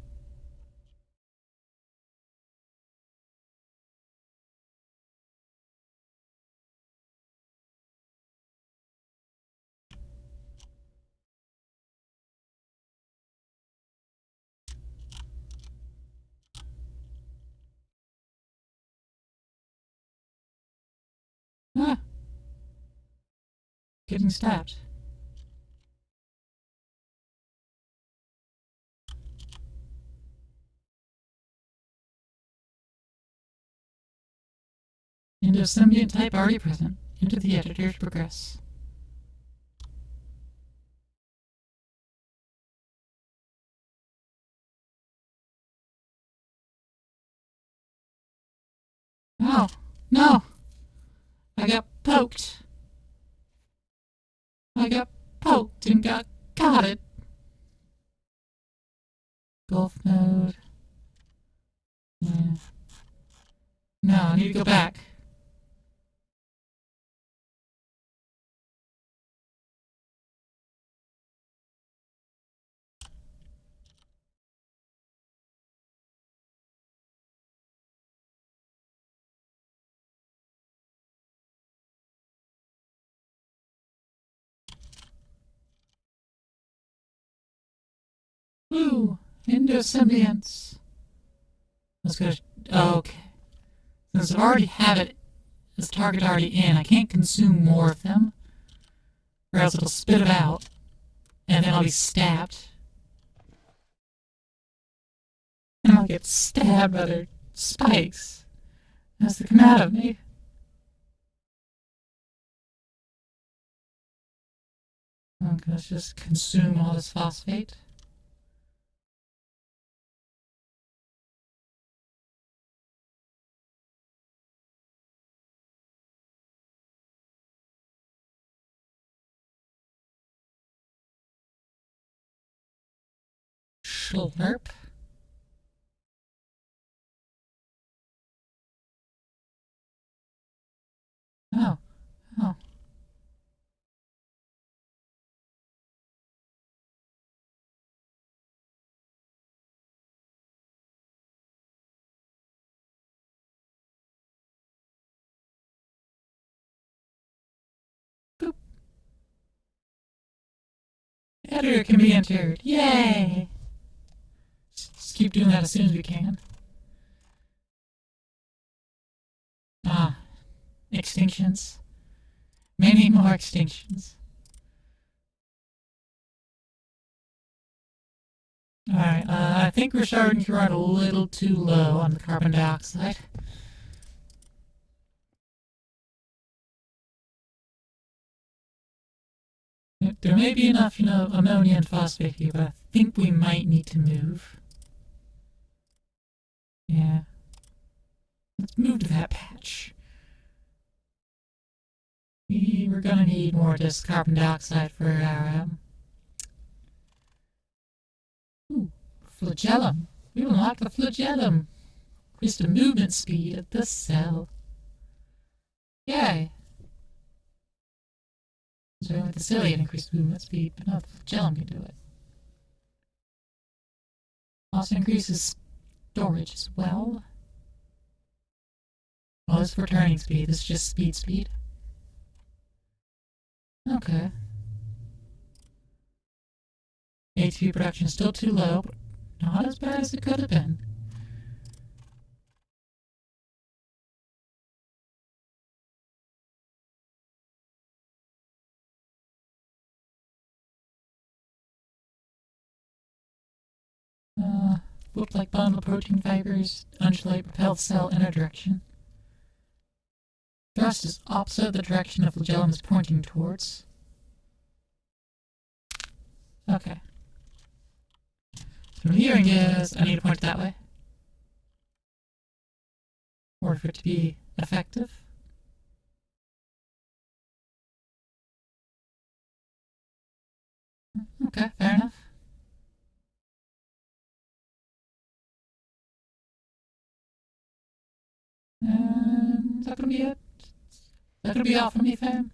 Ah, getting stabbed. Endosymbiont type already present. Enter the editor to progress. Oh, no! I got poked. I got poked and got it. Golf mode. Yeah. No, I need to go back. Ooh, endosymbionts. Let's go. Okay. Since I already have it as target already in, I can't consume more of them, or else it'll spit it out, and then I'll be stabbed. And I'll get stabbed by their spikes as they come out of me. Okay, let's just consume all this phosphate. Slurp. Oh, oh. Boop. Editor can be entered. Yay! Just keep doing that as soon as we can. Ah, extinctions. Many more extinctions. Alright, I think we're starting to run a little too low on the carbon dioxide. There may be enough, ammonia and phosphate here, but I think we might need to move. Yeah. Let's move to that patch. We're gonna need more of this carbon dioxide for our, Ooh, flagellum. We will unlock the flagellum. Increase the movement speed of this cell. Yay! So with the cilia increased movement speed, but not the flagellum can do it. Also increases storage as well. Well, this is for turning speed. This is just speed. Okay. ATP production is still too low, but not as bad as it could have been. Look like bundle protein fibers, undulate propelled cell in a direction. Thrust is opposite the direction the flagellum is pointing towards. Okay. So what I'm hearing is I need to point it that way. In order for it to be effective. Okay, fair enough. Is that gonna be it? Is that gonna be all from me, fam?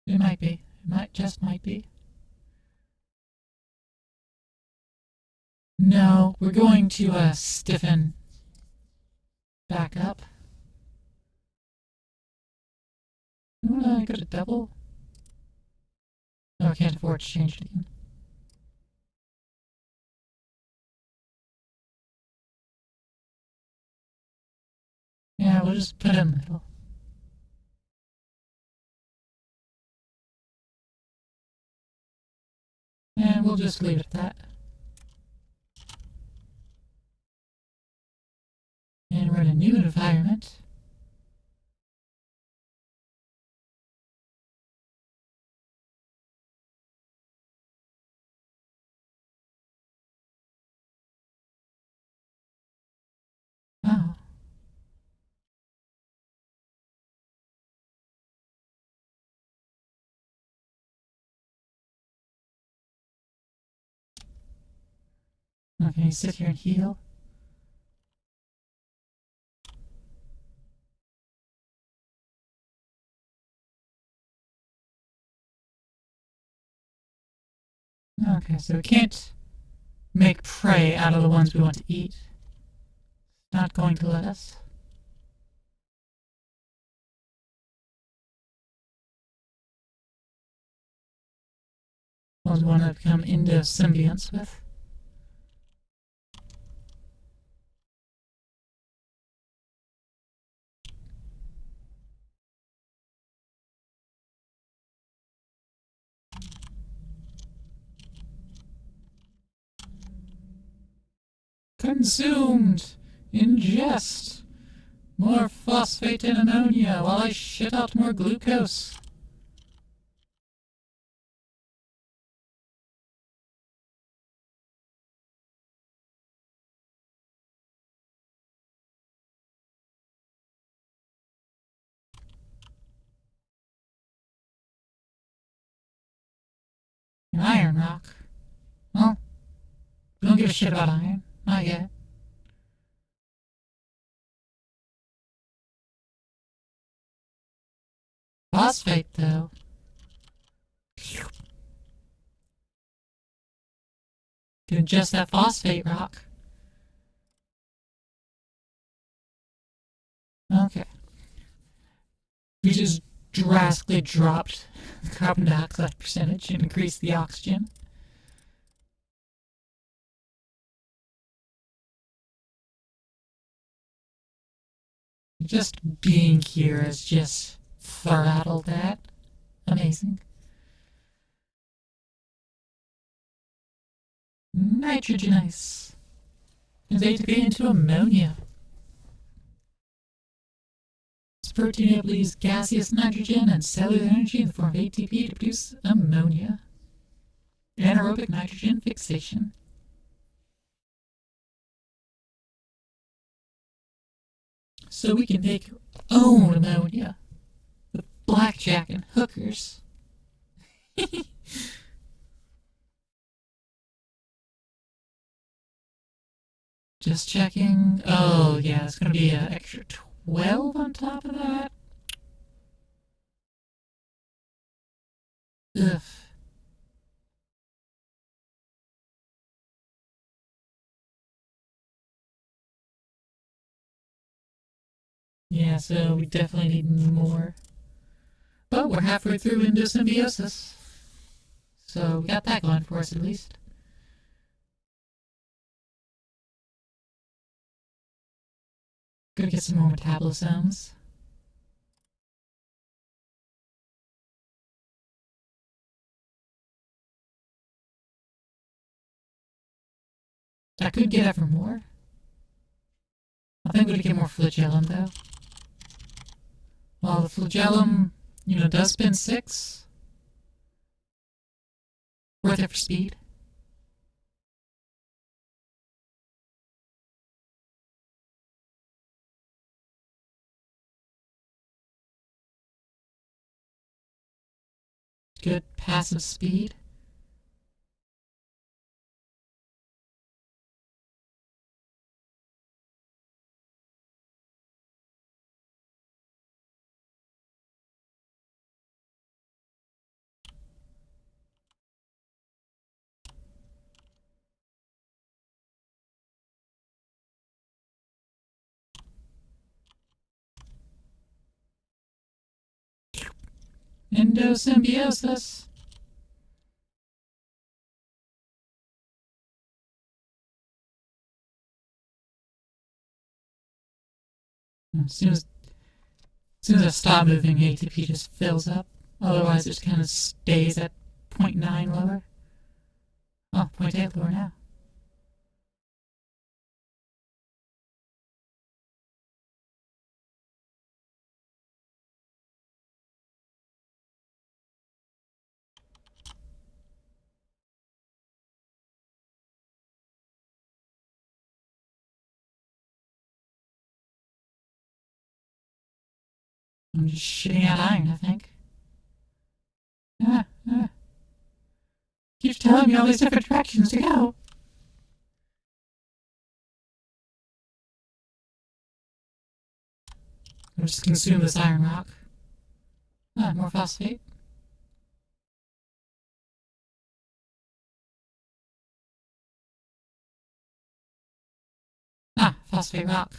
It might be. Just might be. No, we're going to stiffen back up. I go to double. No, I can't afford to change it again. Yeah, we'll just put it in the middle. And we'll just leave it at that. And we're in a new environment. Oh. Okay, sit here and heal. Okay, so we can't make prey out of the ones we want to eat. Not going to let us. Ones we want to become into symbionts with. Consumed! Ingest! More phosphate and ammonia while I shit out more glucose. Iron rock. Well, we don't give a shit about iron. Not yet. Phosphate, though. Can ingest that phosphate rock. Okay. We just drastically dropped the carbon dioxide percentage and increased the oxygen. Just being here has just throttled that. Amazing. Nitrogen ice. Is ATP into ammonia. This protein able to use gaseous nitrogen and cellular energy in the form of ATP to produce ammonia. Anaerobic nitrogen fixation. So we can make our own ammonia with blackjack and hookers. Just checking. Oh, yeah, it's going to be an extra 12 on top of that. Ugh. Yeah, so we definitely need more. But we're halfway through into symbiosis. So we got that going for us at least. Gonna get some more metabolisms. I could get it for more. I think we're gonna get more flagellum though. Well, the flagellum, does spin 6. Worth it for speed. Good passive speed. Endosymbiosis. As soon as I stop moving, ATP just fills up. Otherwise, it just kind of stays at 0.9 lower. Oh, 0.8 lower now. I'm just shitting out iron, I think. Ah, ah. Keeps telling me all these different directions to go. I'll just consume this iron rock. Ah, more phosphate. Ah, phosphate rock.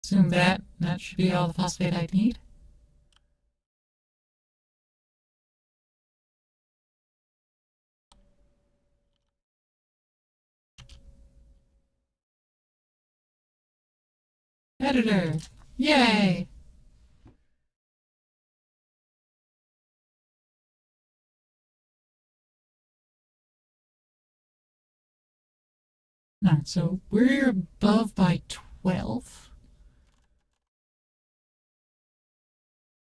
Consume that. That should be all the phosphate I need. Editor! Yay! Alright, so we're above by 12.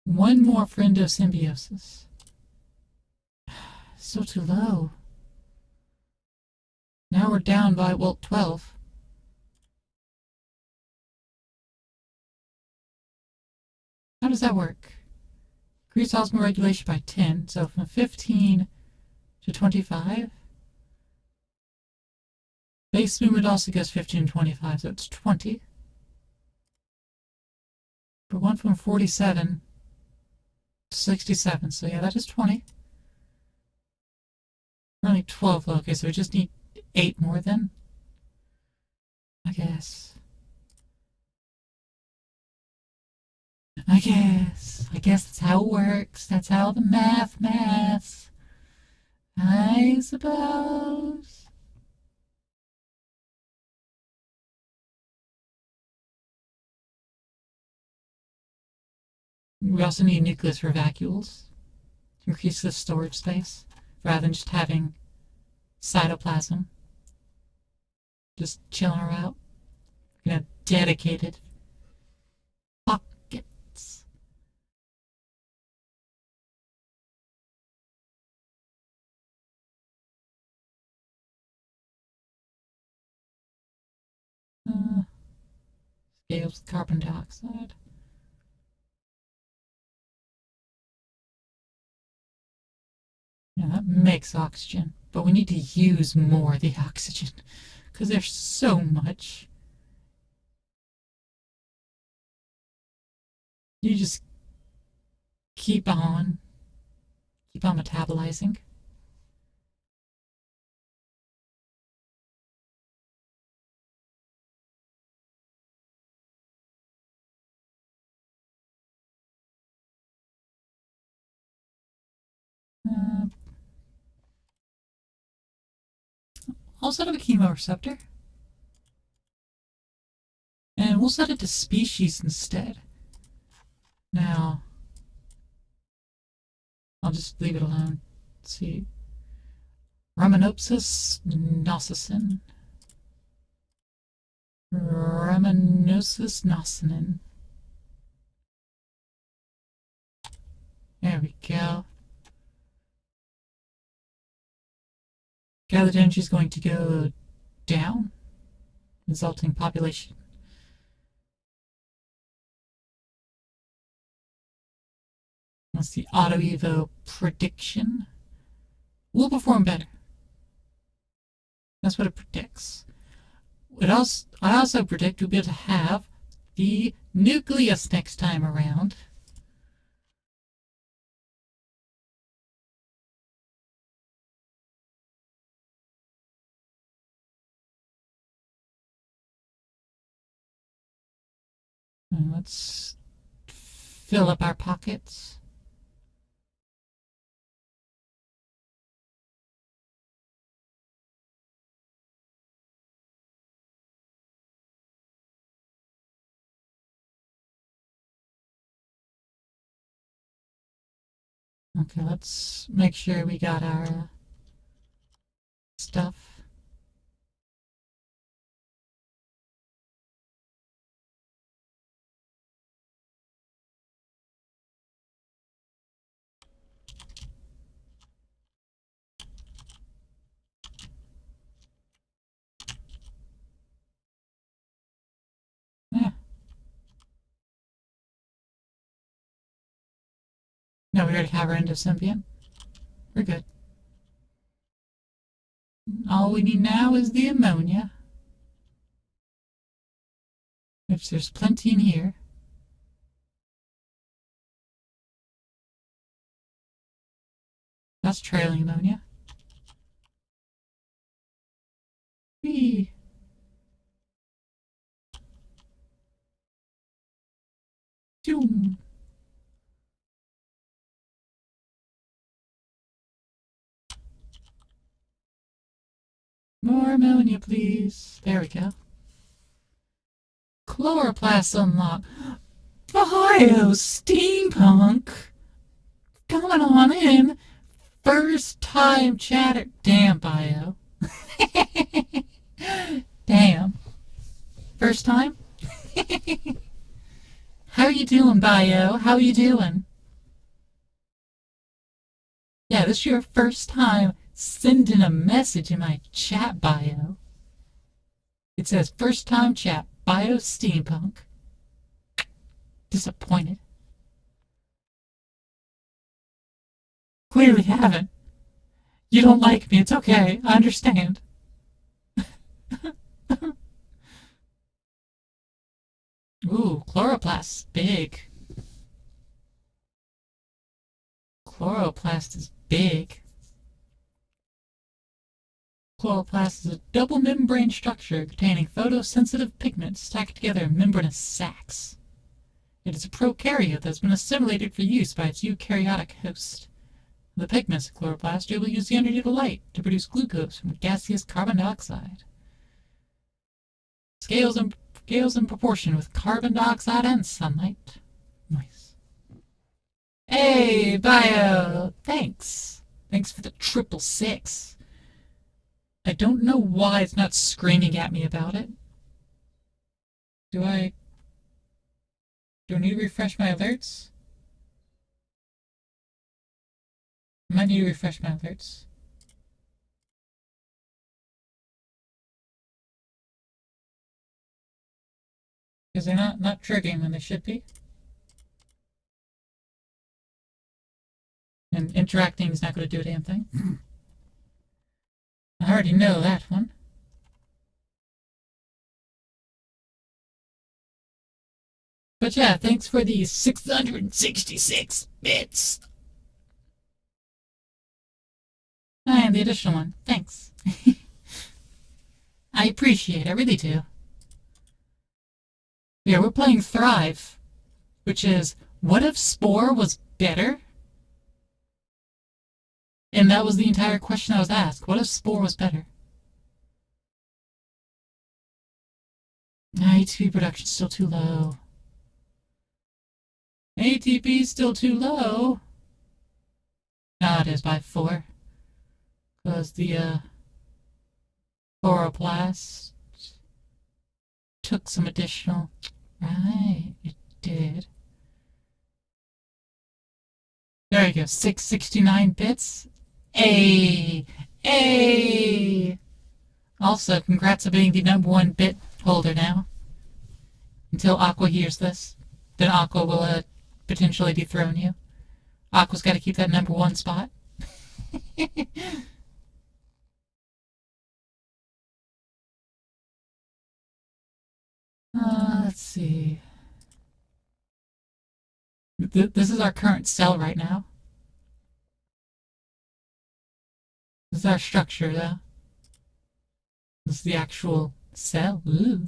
One more for endosymbiosis. Still too low. Now we're down by, well, 12. How does that work? Increase osmolar regulation by 10, so from 15 to 25. Base movement also goes 15 to 25, so it's 20. But one from 47 to 67, so yeah, that is 20. We're only 12, okay, so we just need 8 more then. I guess. I guess that's how it works. That's how the maths. I suppose. We also need nucleus for vacuoles to increase the storage space rather than just having cytoplasm just chilling around in a dedicated pockets. Scales with carbon dioxide. Yeah, that makes oxygen, but we need to use more of the oxygen because there's so much. You just keep on metabolizing. Uh, I'll set up a chemoreceptor, and we'll set it to species instead. Now, I'll just leave it alone. Let's see. Rhamnopsis noscin. Rhamnosus noscinin. There we go. Gathered energy is going to go down, resulting population. That's the auto-evo prediction. Will perform better. That's what it predicts. I also predict we'll be able to have the nucleus next time around. And let's fill up our pockets. Okay, let's make sure we got our stuff. Yeah. No, we already have our endosymbiont. We're good. All we need now is the ammonia, which there's plenty in here. That's trailing ammonia. Whee! Zoom! More ammonia, please. There we go. Chloroplast unlock. Bio steampunk. Coming on in. First time chatter. Damn, Bio. Damn. First time? How you doing, Bio? How you doing? Yeah, this is your first time sending a message in my chat bio. It says first time chat, bio steampunk. Disappointed. Clearly haven't. You don't like me, it's okay, I understand. Ooh, chloroplast's big. Chloroplast is big. Chloroplast is a double membrane structure containing photosensitive pigments stacked together in membranous sacs. It is a prokaryote that has been assimilated for use by its eukaryotic host. The pigments of chloroplast are able to use the energy of light to produce glucose from gaseous carbon dioxide. Scales in proportion with carbon dioxide and sunlight. Nice. Hey, Bio! Thanks! Thanks for the 666. I don't know why it's not screaming at me about it. Do I need to refresh my alerts? I might need to refresh my alerts. Because they're not triggering when they should be. And interacting is not going to do a damn thing. I already know that one. But yeah, thanks for the 666 bits. And the additional one. Thanks. I appreciate it. I really do. Yeah, we're playing Thrive, which is, what if Spore was better? And that was the entire question I was asked. What if Spore was better? ATP production's still too low. ATP's still too low. No, it is by 4. Because the chloroplast took some additional. Right, it did. There you go, 669 bits. A. Also, congrats on being the #1 bit holder now. Until Aqua hears this, then Aqua will potentially dethrone you. Aqua's got to keep that #1 spot. Let's see. This is our current cell right now. This is our structure, though. This is the actual cell. Ooh.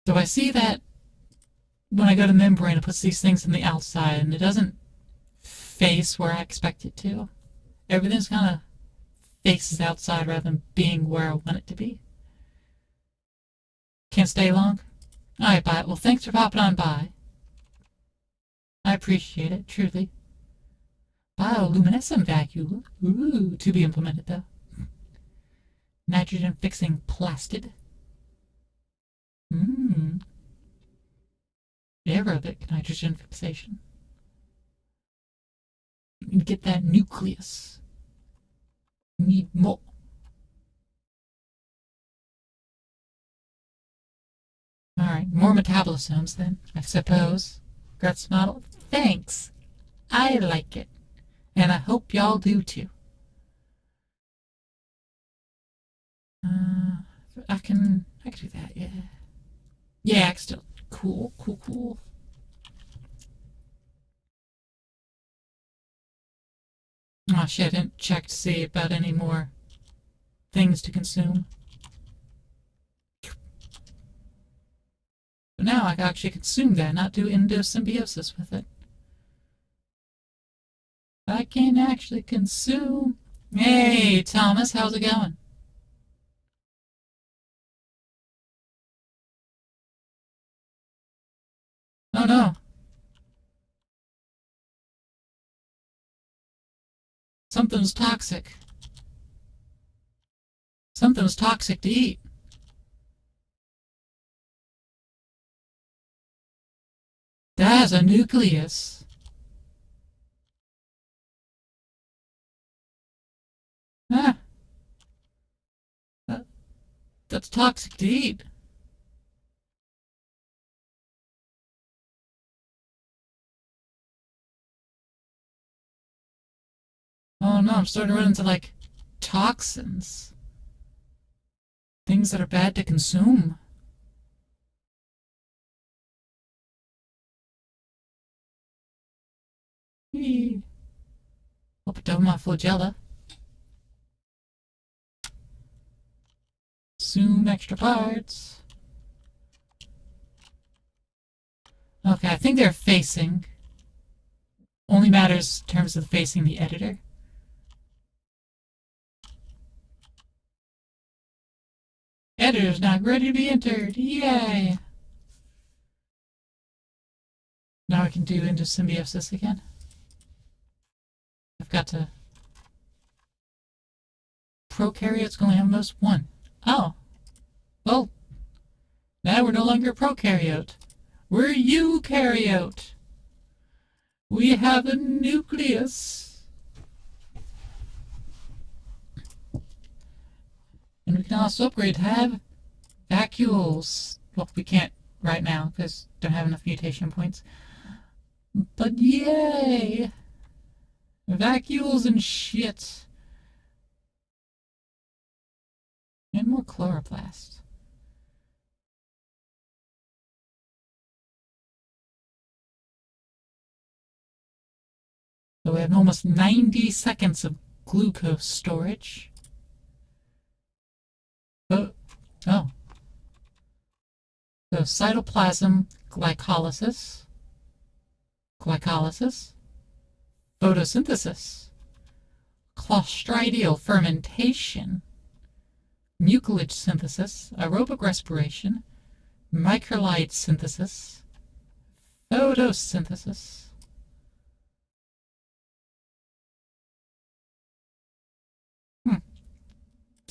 So I see that when I go to membrane, it puts these things on the outside, and it doesn't face where I expect it to. Everything's kind of faces outside rather than being where I want it to be. Can't stay long? Alright, bye. Well, thanks for popping on by. I appreciate it, truly. Bioluminescent vacuole. Ooh, to be implemented, though. Nitrogen-fixing plastid. Aerobic nitrogen fixation. Get that nucleus. Need more. Alright, more metabolisms then, I suppose. Guts model. Thanks. I like it. And I hope y'all do too. I can do that, yeah. Yeah, I can still. Cool. Oh shit, I didn't check to see about any more things to consume. But now I can actually consume that, not do endosymbiosis with it. I can actually consume. Hey, Thomas, how's it going? Oh no. Something's toxic. Something's toxic to eat. That has a nucleus. Ah. That's toxic to eat. Oh no, I'm starting to run into, like, toxins. Things that are bad to consume. Hope it don't my flagella. Consume extra parts. Okay, I think they're facing. Only matters in terms of facing the editor. Editor's not ready to be entered. Yay! Now I can do endosymbiosis again. I've got to. Prokaryotes can only have most one. Oh. Well, now we're no longer prokaryote. We're eukaryote. We have a nucleus. And we can also upgrade to have vacuoles. Well, we can't right now because don't have enough mutation points. But yay! Vacuoles and shit. And more chloroplasts. So we have almost 90 seconds of glucose storage. Oh. So cytoplasm glycolysis, photosynthesis, clostridial fermentation, mucilage synthesis, aerobic respiration, microlide synthesis, photosynthesis.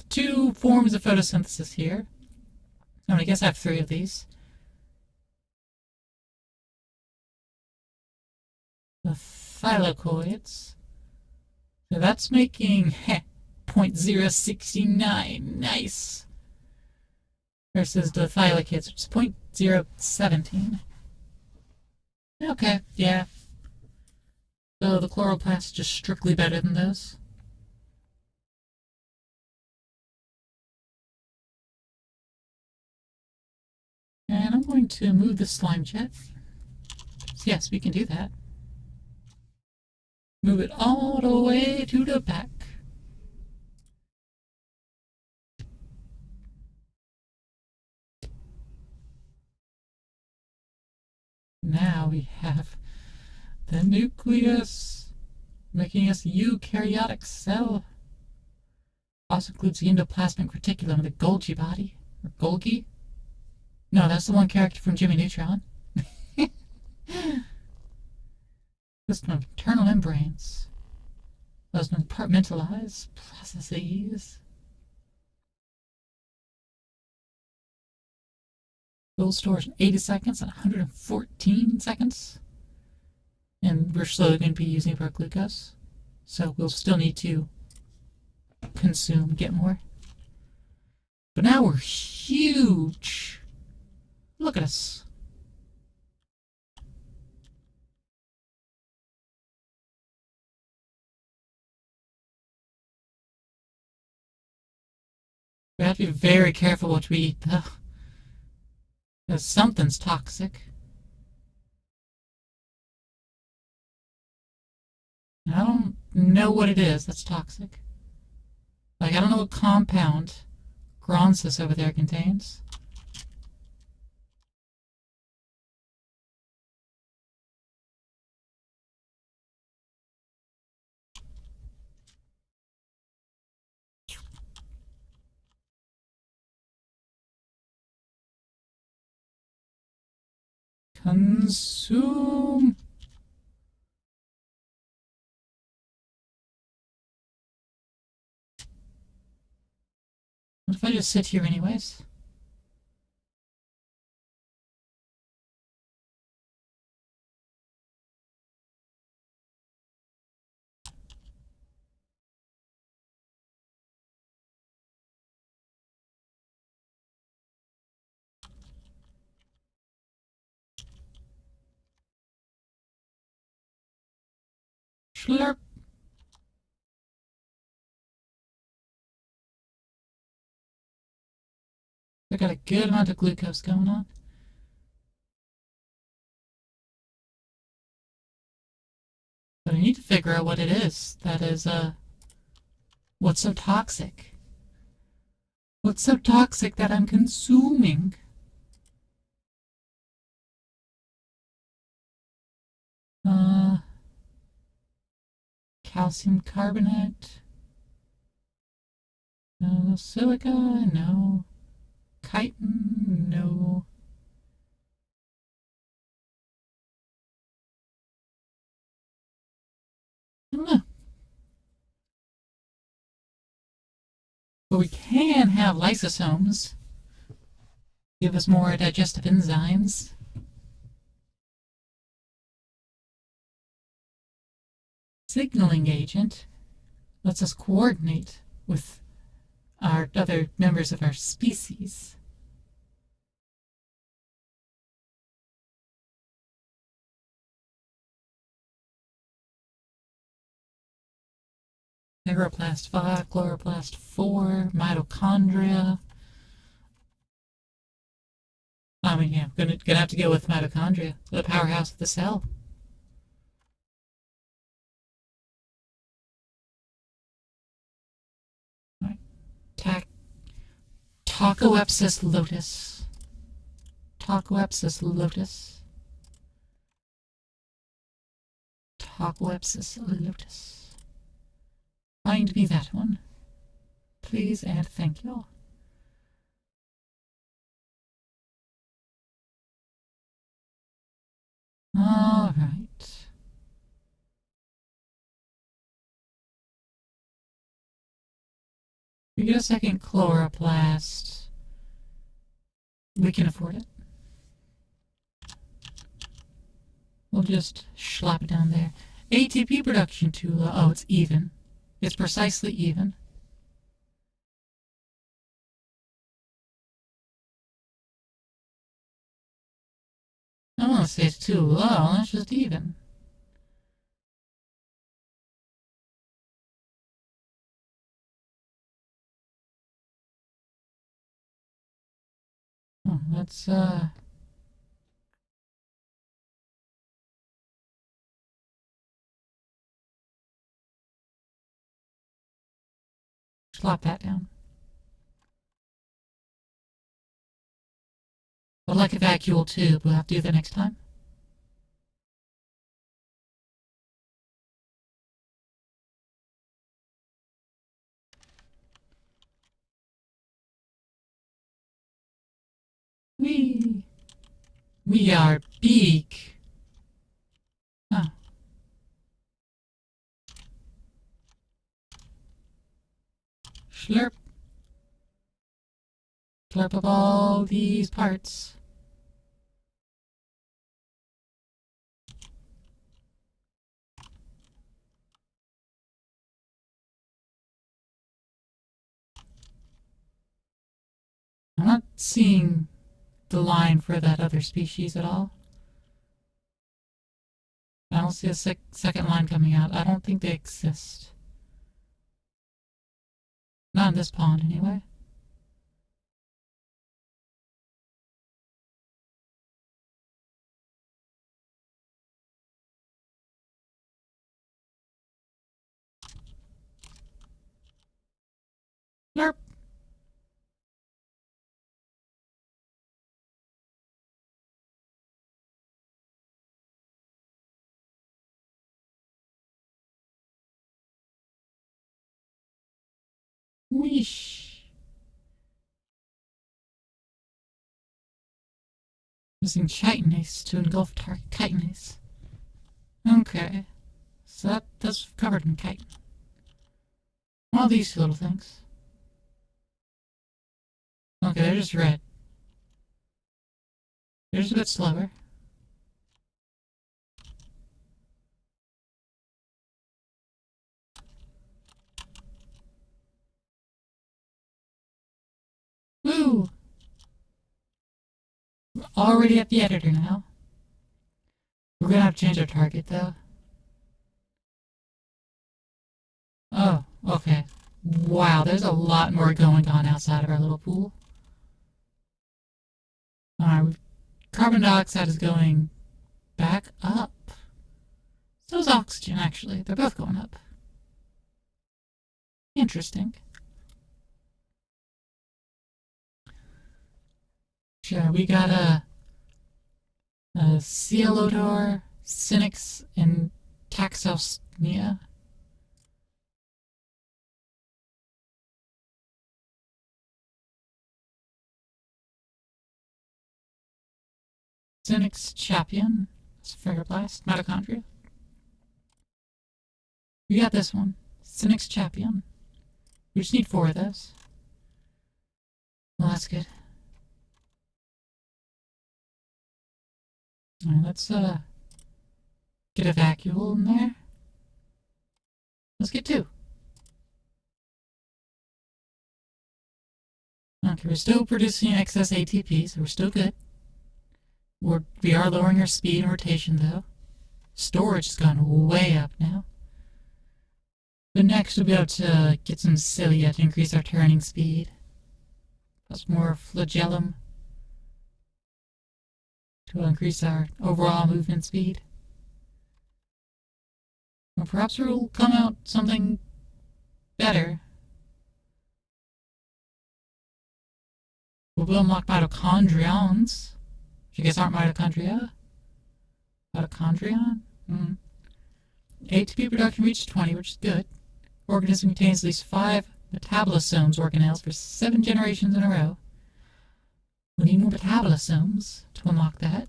Two forms of photosynthesis here. I guess I have 3 of these. The thylakoids. So that's making 0.069. Nice. Versus the thylakids, which is 0.017. Okay, yeah. So the chloroplast is just strictly better than those. And I'm going to move the slime jet. Yes, we can do that. Move it all the way to the back. Now we have the nucleus, making us a eukaryotic cell. Also includes the endoplasmic reticulum, the Golgi body, or Golgi. No, that's the one character from Jimmy Neutron. System of internal membranes. Those compartmentalize processes. Fuel storage in 80 seconds and 114 seconds. And we're slowly going to be using our glucose. So we'll still need to consume, get more. But now we're huge. Look at us. We have to be very careful what we eat, though. Because something's toxic. And I don't know what it is that's toxic. Like, I don't know what compound Gronsis over there contains. Consume. What if I just sit here anyways? Slurp. I got a good amount of glucose going on. But I need to figure out what it is. That is, what's so toxic? What's so toxic that I'm consuming? Calcium carbonate. No silica, no. Chitin, no. I don't know. But we can have lysosomes. Give us more digestive enzymes. Signaling agent lets us coordinate with our other members of our species. Chloroplast 5, chloroplast 4, mitochondria. I mean, yeah, gonna have to go with mitochondria, the powerhouse of the cell. Right. Tacoepsis lotus. Tacoepsis lotus. Tacoepsis lotus. Find me that one, please and thank you. All right. We get a second chloroplast. We can afford it. We'll just slap it down there. ATP production tool. Oh, it's even. It's precisely even. I don't want to say it's too low. That's just even. Oh, let's slap that down. But like a vacuole tube, we'll have to do that next time. We are big. Oh. Slurp. Slurp up all these parts. I'm not seeing the line for that other species at all. I don't see a second line coming out. I don't think they exist. Not in this pond, anyway. Slurp. Whoosh. Using chitinase to engulf target chitinase. Okay. So that's covered in chitin. All these little things. Okay, they're just red. They're just a bit slower. Woo! We're already at the editor now. We're gonna have to change our target, though. Oh, okay. Wow, there's a lot more going on outside of our little pool. Alright, carbon dioxide is going back up. So is oxygen, actually. They're both going up. Interesting. Sure, we got a Coelodor, Cynyx, and Taxosmia. Cynyx Champion, Spheroblast, Mitochondria. We got this one, Cynyx Champion. We just need 4 of those. Well, that's good. Alright, let's get a vacuole in there. Let's get 2. Okay, we're still producing excess ATP, so we're still good. We are lowering our speed and rotation, though. Storage has gone way up now. But next we'll be able to get some cilia to increase our turning speed. Plus more flagellum to increase our overall movement speed. Or perhaps will come out something better. We'll unlock mitochondrions. Which I guess aren't mitochondria. Mitochondrion? ATP production reached 20, which is good. Organism contains at least 5 metabolosomes organelles for 7 generations in a row. We need more metabolosomes to unlock that.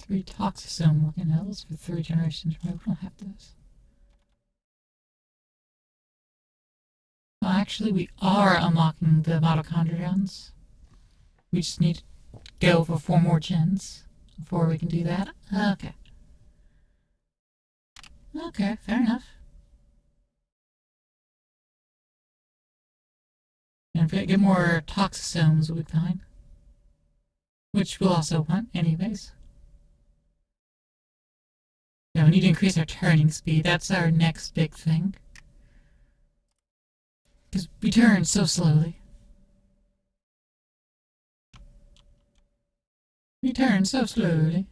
Three toxosome organelles for 3 generations in a row. We don't have those. Well, actually, we are unlocking the mitochondrions. We just need to go for 4 more gens before we can do that. Okay. Okay, fair enough. And if we get more toxosomes, we'll be fine. Which we'll also want, anyways. Yeah, we need to increase our turning speed. That's our next big thing. Because we turn so slowly. We turn so slowly.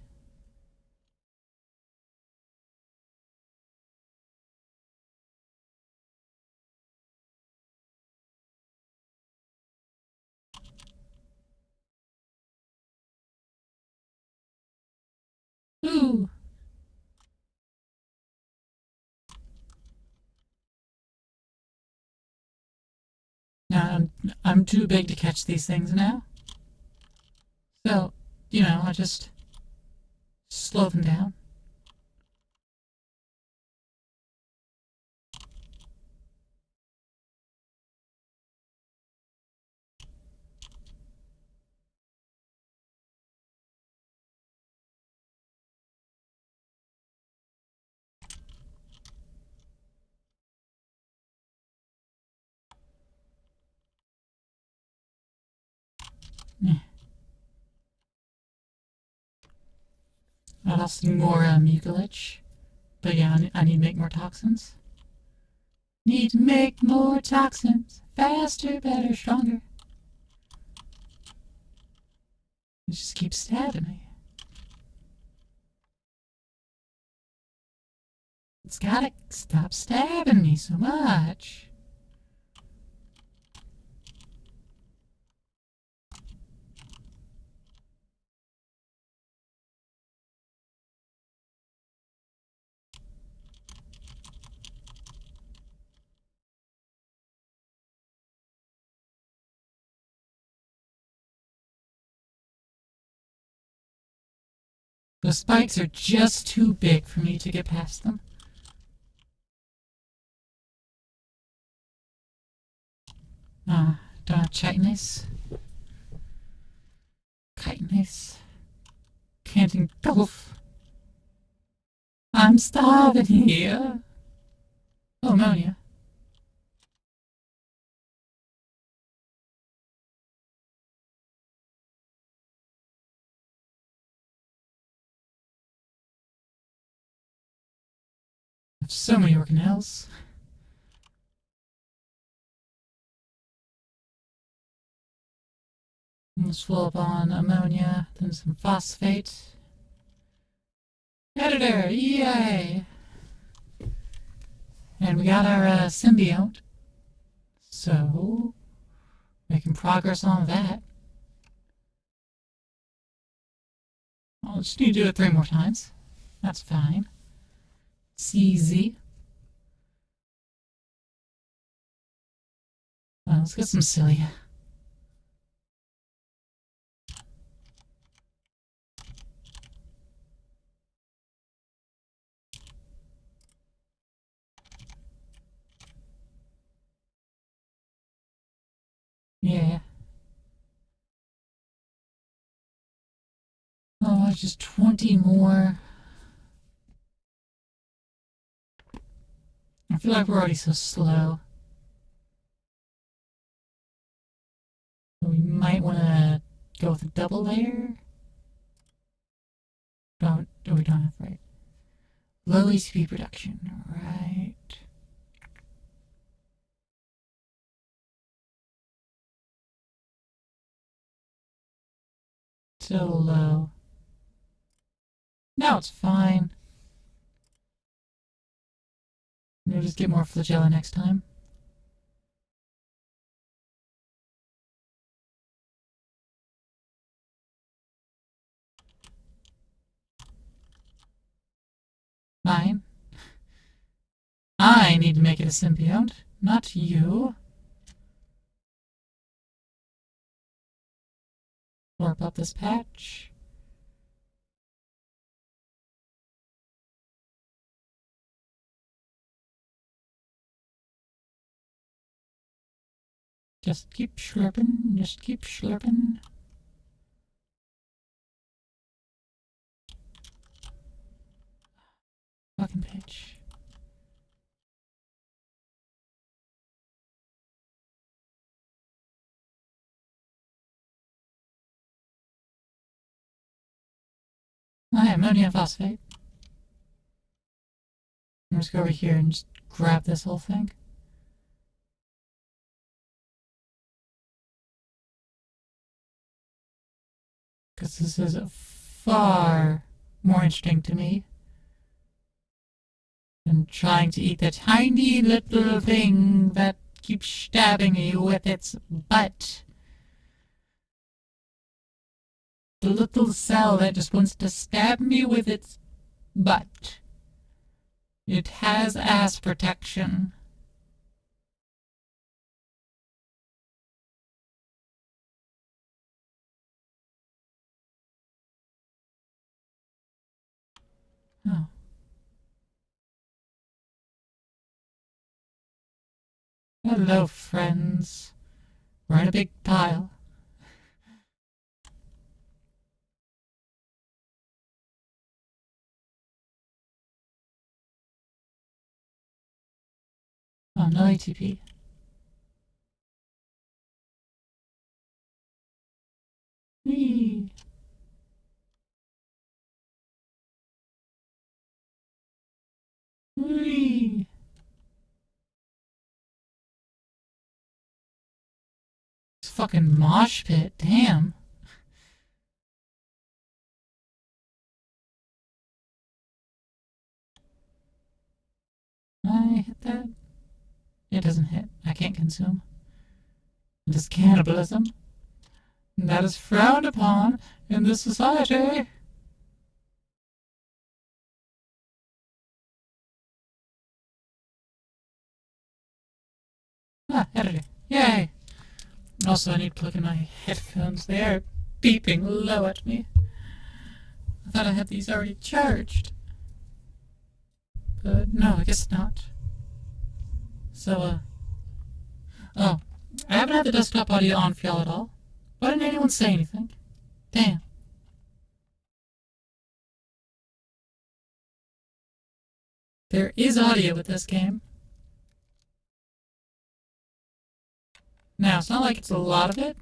Ooh. Now, I'm too big to catch these things now. So, I just slow them down. I'll also do more mucilage. But yeah, I need to make more toxins. Need to make more toxins. Faster, better, stronger. It just keeps stabbing me. It's gotta stop stabbing me so much. The spikes are just too big for me to get past them. Don't have chitinous. Chitinous. Can't engulf. I'm starving here. Oh, ammonia. I have so many organelles. Let's fill up on ammonia, then some phosphate. Editor, yay! And we got our symbiote. So, making progress on that. I'll just need to do it 3 more times. That's fine. It's easy. Let's get some cilia. Yeah. Oh, it's just 20 more. I feel like we're already so slow. We might want to go with a double layer. We don't have, right? Low HP production, right. Still low. Now it's fine. We'll just get more flagella next time. Fine. I need to make it a symbiote, not you. Warp up this patch. Just keep slurping, just keep slurping. Fucking bitch. I have ammonium phosphate. I'm just go over here and just grab this whole thing. Because this is far more interesting to me than trying to eat the tiny little thing that keeps stabbing me with its butt. The little cell that just wants to stab me with its butt. It has ass protection. Oh. Hello, friends. We're in a big pile. Oh, no ATP. Whee! This fucking mosh pit, damn. I hit that? It doesn't hit. I can't consume. It is cannibalism. That is frowned upon in this society. Ah, editor. Yay! Also, I need to plug in my headphones. They are beeping low at me. I thought I had these already charged. But no, I guess not. So, oh, I haven't had the desktop audio on for y'all at all. Why didn't anyone say anything? Damn. There is audio with this game. Now, it's not like it's a lot of it.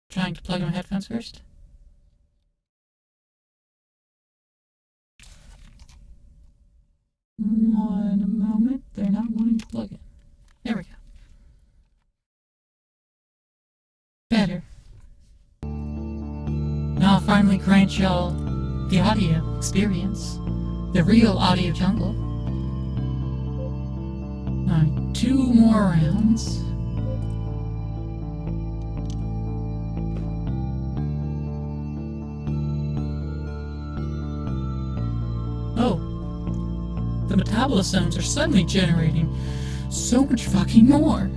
Trying to plug in my headphones first. One moment. They're not wanting to plug in. There we go. Better. Now I'll finally grant y'all the audio experience. The real audio jungle. Alright, 2 more rounds. Oh. The metabolosomes are suddenly generating so much fucking more.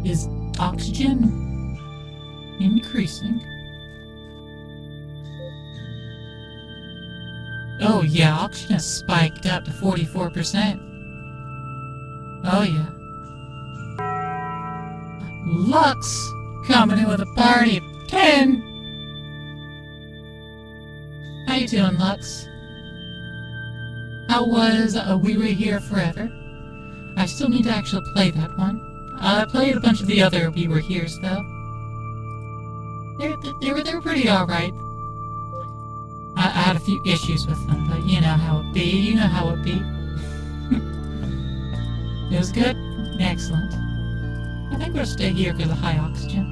Is oxygen increasing? Oh yeah, oxygen has spiked up to 44%. Oh yeah. Lux coming in with a party of 10. How you doing, Lux? How was We Were Here Forever? I still need to actually play that one. I played a bunch of the other We Were Here's though. They were pretty alright. I had a few issues with them, but you know how it be. You know how it be. It was good? Excellent. I think we'll stay here because of high oxygen.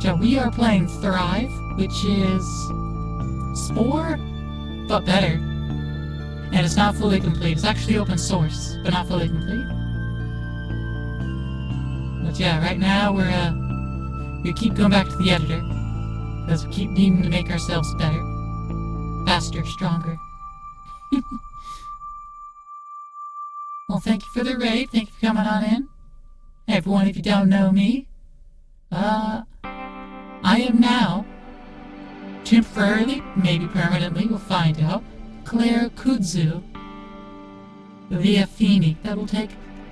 So we are playing Thrive, which is Spore, but better. And it's not fully complete. It's actually open source, but not fully complete. But yeah, right now we keep going back to the editor. Because we keep needing to make ourselves better. Faster, stronger. Well, thank you for the raid. Thank you for coming on in. Hey, everyone, if you don't know me, I am now, temporarily, maybe permanently, we'll find out, Claire Kudzu, the Affini that will take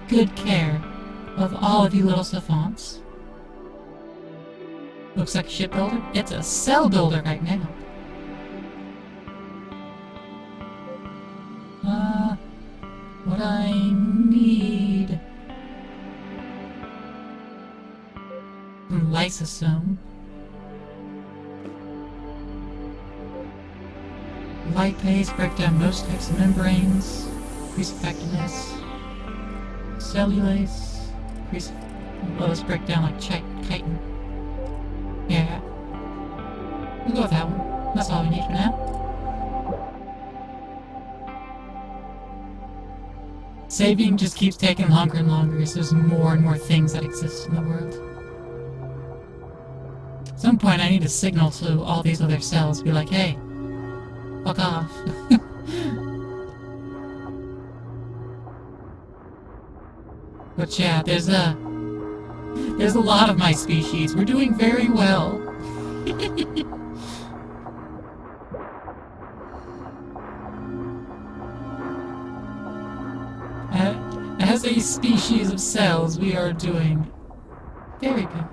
good care of all of you little savants. Looks like a shipbuilder. It's a cell builder right now. What I need... lysosome. Lipase, break down most types of membranes. Increase effectiveness. Cellulase. Increase... well, let's break down like chitin. Yeah. We'll go with that one. That's all we need for now. Saving just keeps taking longer and longer as there's more and more things that exist in the world. At some point I need to signal to all these other cells, be like, hey, fuck off. But yeah, there's a lot of my species. We're doing very well. As a species of cells, we are doing very good.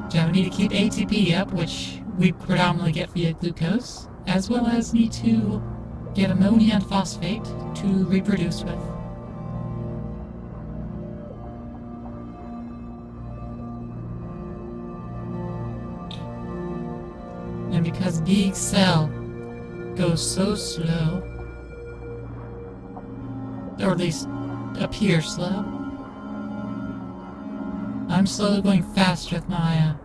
So we need to keep ATP up, which we predominantly get via glucose, as well as need to get ammonia and phosphate to reproduce with. big cell goes so slow, or at least appears slow. I'm slowly going faster with my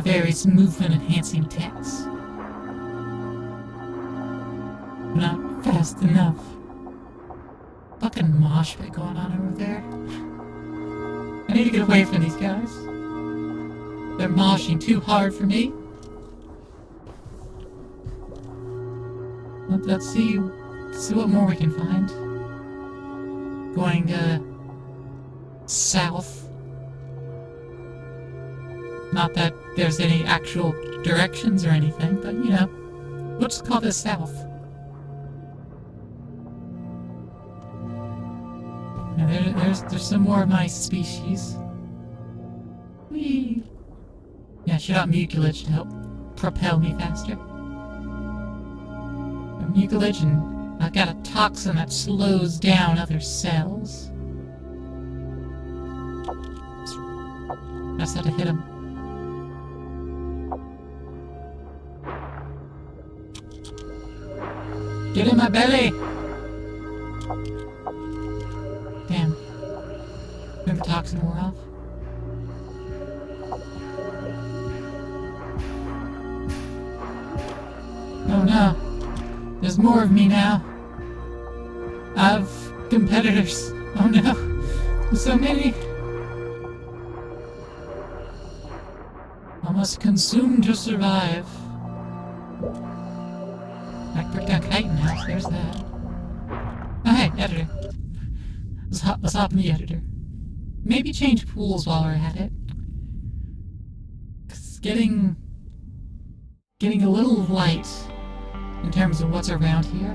various movement-enhancing attacks. Not fast enough. Fucking mosh pit going on over there. I need to get away from these guys. They're moshing too hard for me. Let's see what more we can find. Going south. Not that there's any actual directions or anything, but you know, we'll just call this south. Now there's some more of my species. Whee! Yeah, shut out mucilage to help propel me faster. Mucilage, and I've got a toxin that slows down other cells. I just had to hit him. Get in my belly! Damn. Maybe the toxin wore off. Oh no. There's more of me now. I've competitors. Oh no. There's so many. I must consume to survive. I can break down chitin house. There's that. Oh hey, editor. Let's hop in the editor. Maybe change pools while we're at it. 'Cause it's getting a little light in terms of what's around here.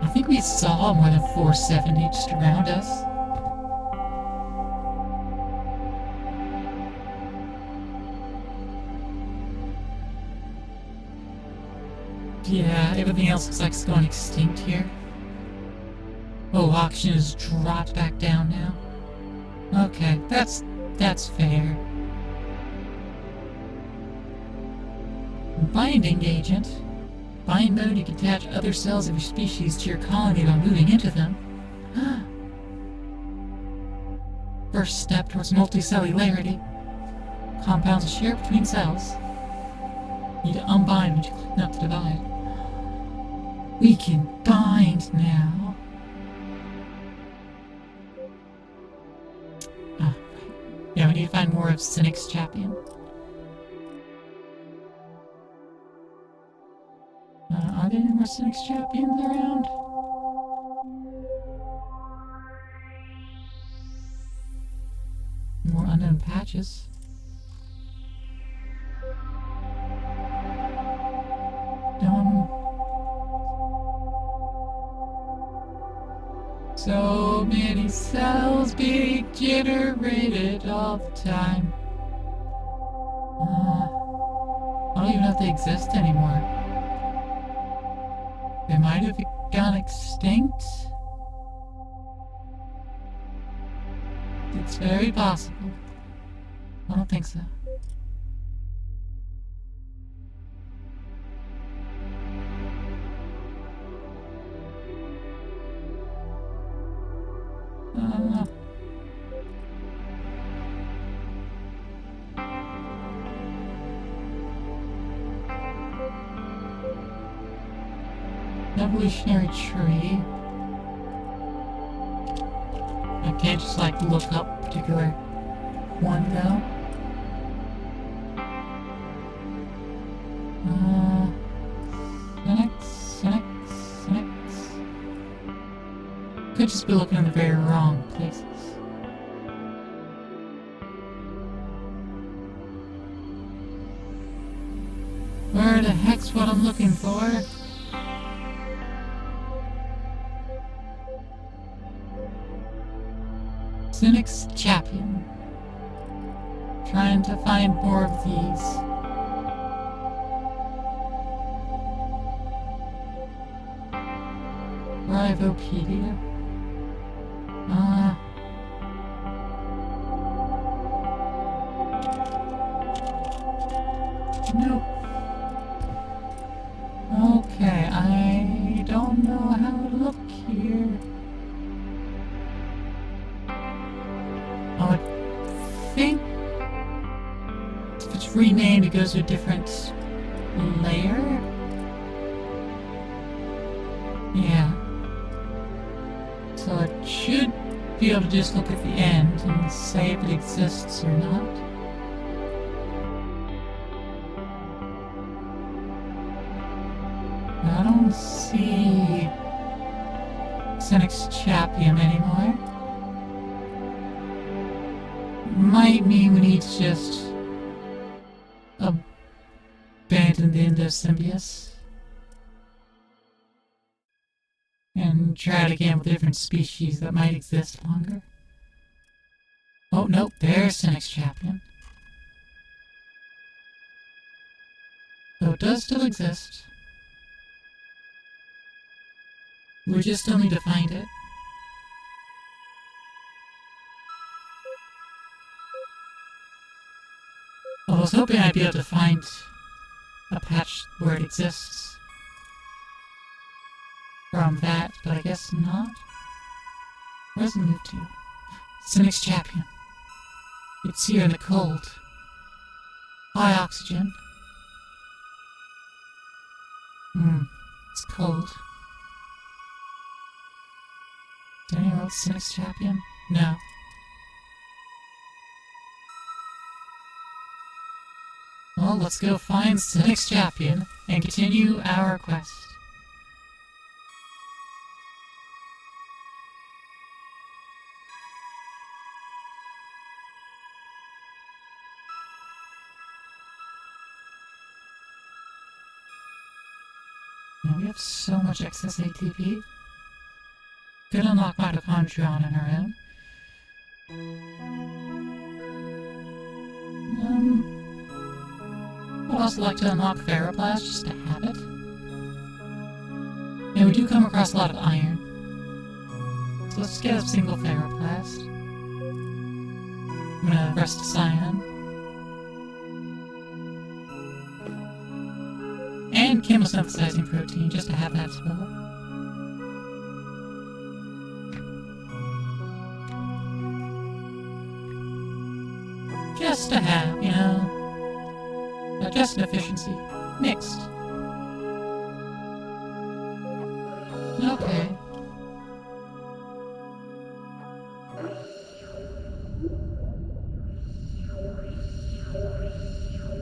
I think we saw more than 470 just around us. Yeah, everything else looks like it's going extinct here. Oh, oxygen has dropped back down now. Okay, that's fair. Binding agent. Bind mode, you can attach other cells of your species to your colony by moving into them. First step towards multicellularity. Compounds are shared between cells. You need to unbind when you click up to divide. We can bind now. Oh, right. Yeah, we need to find more of Cynic's champion. Are there any more Cynic's champions around? More unknown patches. So many cells being generated all the time. I don't even know if they exist anymore. They might have gone extinct. It's very possible. I don't think so. Evolutionary tree. I can't just like look up a particular one though. Cynics. Could just be looking in the very wrong places. Where the heck's what I'm looking for? Cynic's champion. Trying to find more of these. Rivopedia. No. here. I would think if it's renamed, it goes to a different layer. Yeah. So it should be able to just look at the end and say if it exists or not. I don't see Cynic's Chapium anymore. Might mean we need to just abandon the Endosymbius and try it again with different species that might exist longer. Oh, nope, there's Cynic's Chapium. So it does still exist. We just still need to find it. I was hoping I'd be able to find a patch where it exists from that, but I guess not. Where's it moved to? Cynic's Chapium. It's here in the cold. High oxygen. It's cold. Is there anyone else Cynic's Chapium? No. Well, let's go find Cynic's Chapium and continue our quest. Yeah, we have so much excess ATP. Could unlock mitochondria on our own. I'd also like to unlock Ferroplast just to have it. And we do come across a lot of iron. So let's get a single Ferroplast. I'm gonna rest a Cyan. And chemosynthesizing protein just to have that as well. Just to have, you know. Just an efficiency. Mixed. Okay.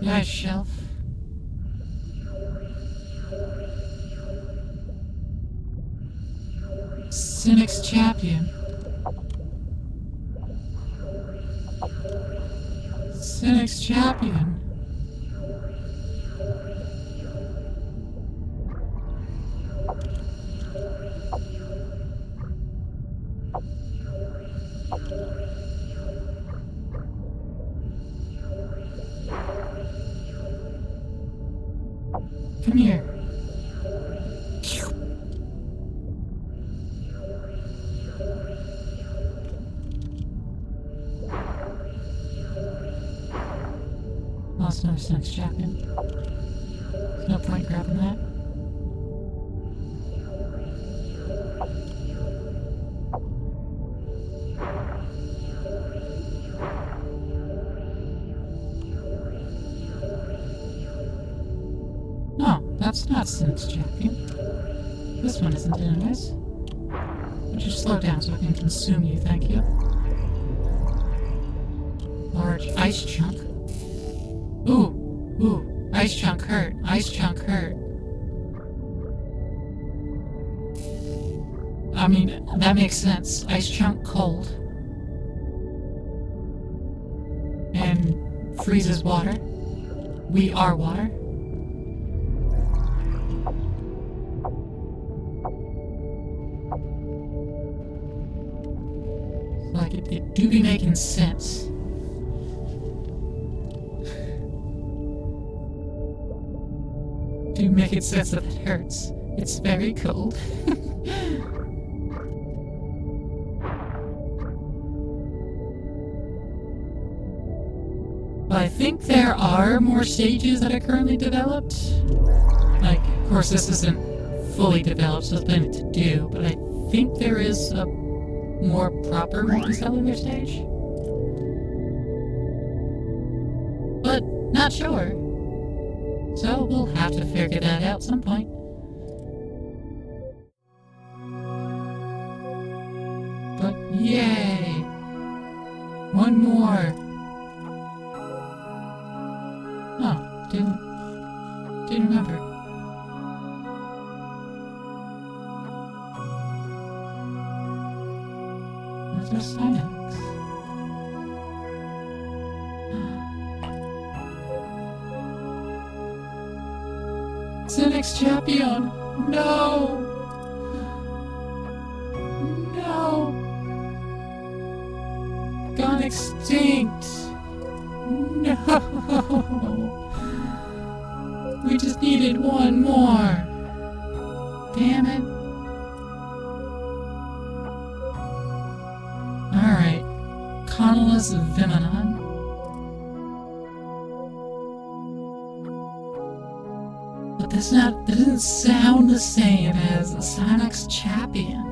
The ice shelf. Cynic's Chapium. Cynic's Chapium. Come here. Lost another Cynic's Chapium. There's no point grabbing that. That's not Cynic's Chapium. This one isn't anyways. Would you slow down so I can consume you, thank you. Large ice chunk. Ooh, ice chunk hurt, ice chunk hurt. I mean, that makes sense. Ice chunk cold. And freezes water. We are water. Like, it do be making sense. Do make it sense that it hurts. It's very cold. I think there are more stages that are currently developed. Like, of course this isn't fully developed, so there's plenty to do, but I think there is a more proper multicellular stage, but not sure. So we'll have to figure that out some point. But yay! One more! Oh, didn't remember. Where's our Sinex? Sinex champion! No! No! Gone extinct! No! We just needed one more! Damn it! Alright. Connellus Vimonon. But that doesn't sound the same as Sinex champion.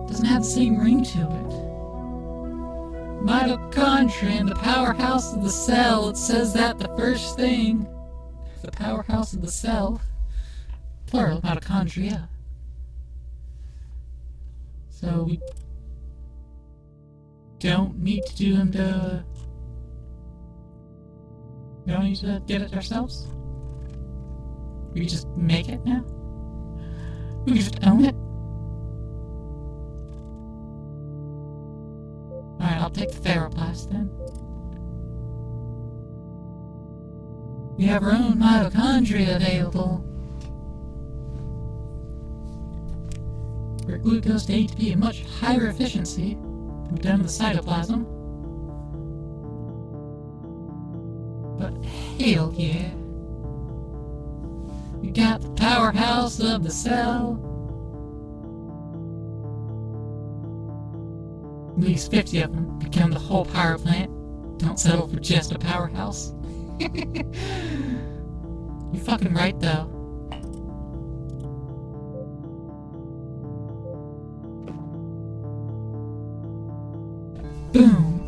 Doesn't have the same ring to it. Mitochondria in the powerhouse of the cell. It says that the first thing. The powerhouse of the cell. Plural, mitochondria. So we don't need to do them to... We don't need to get it ourselves? We can just make it now? We can just own it? Alright, I'll take the Ferroplast then. We have our own mitochondria available. For glucose to ATP at much higher efficiency than done in the cytoplasm. But hell yeah. We got the powerhouse of the cell. At least 50 of them become the whole power plant. Don't settle for just a powerhouse. You're fucking right, though. Boom!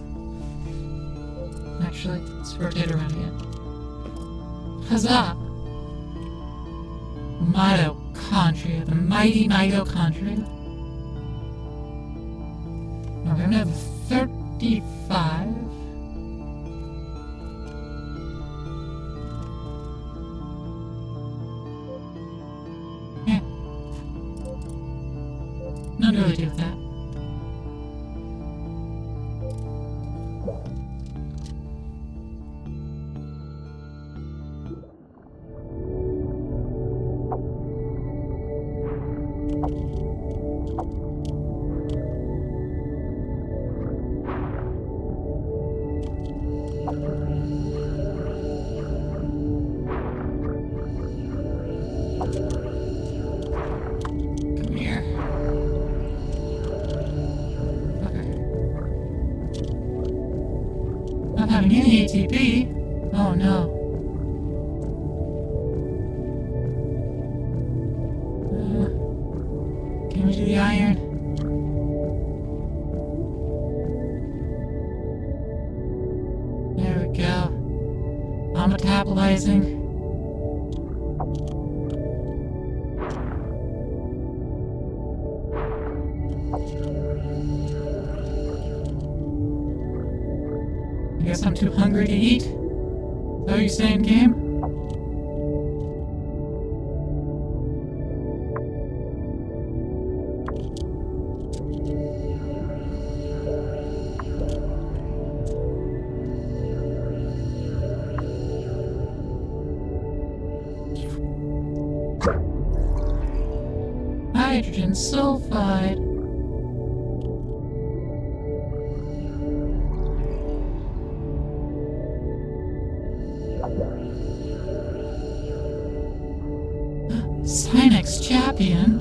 Actually, let's rotate around again. Huzzah! Mitochondria, the mighty mitochondria. Now we're gonna have 35. Yeah. Nothing to really do with that. Come here. Okay. Not having any ATP? Oh no. Can we do the iron? There we go. I'm metabolizing. I guess I'm too hungry to eat? Is that what you're saying, game? Hydrogen sulfide. Sinex champion?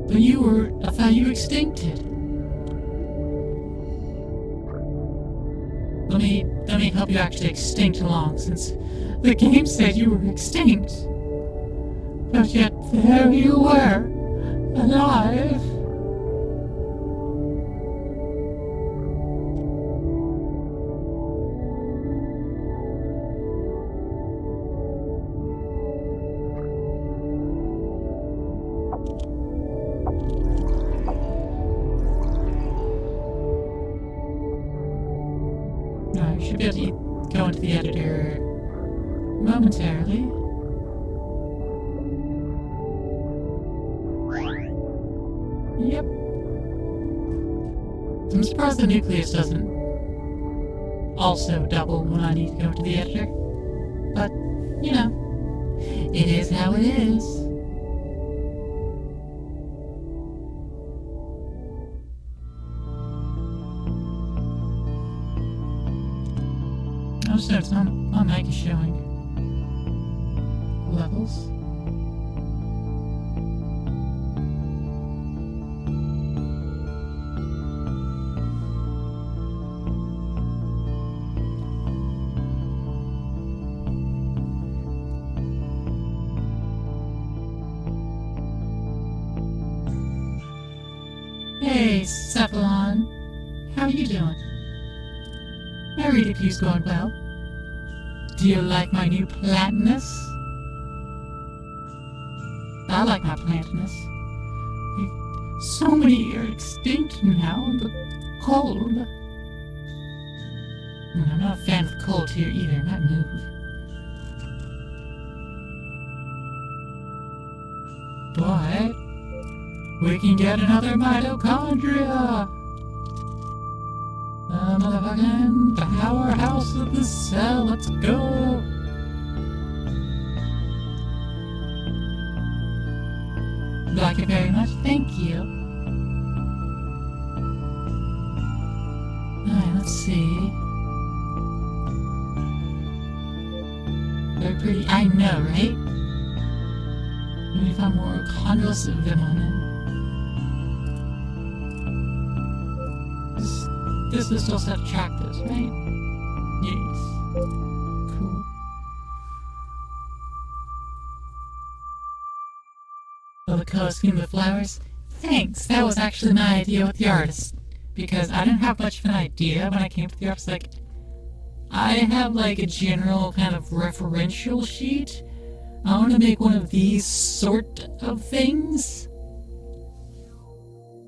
But I thought you were extincted. Let me help you actually extinct along, since The game said you were extinct. But yet there you were, alive. I should be able to go into the editor momentarily. Yep. I'm surprised the nucleus doesn't also double when I need to go into the editor. But, you know, it is how it is. I just noticed my mic is showing levels. Hey, Cephalon. How are you doing? My redebut's going well. Do you like my new plantiness? I like my plantiness. So many are extinct now in the cold. I'm not a fan of the cold here either. It might move. But we can get another mitochondria. The motherfucking powerhouse of the cell. Let's go. Like it very much. Thank you. Alright, let's see. They're pretty. I know, right? Maybe if I'm more convulsive Vimonin. This is just how to track this, right? Yes. Cool. Oh, the color scheme of the flowers? Thanks! That was actually my idea with the artist. Because I didn't have much of an idea when I came to the artist. Like, I have like a general kind of referential sheet. I want to make one of these sort of things.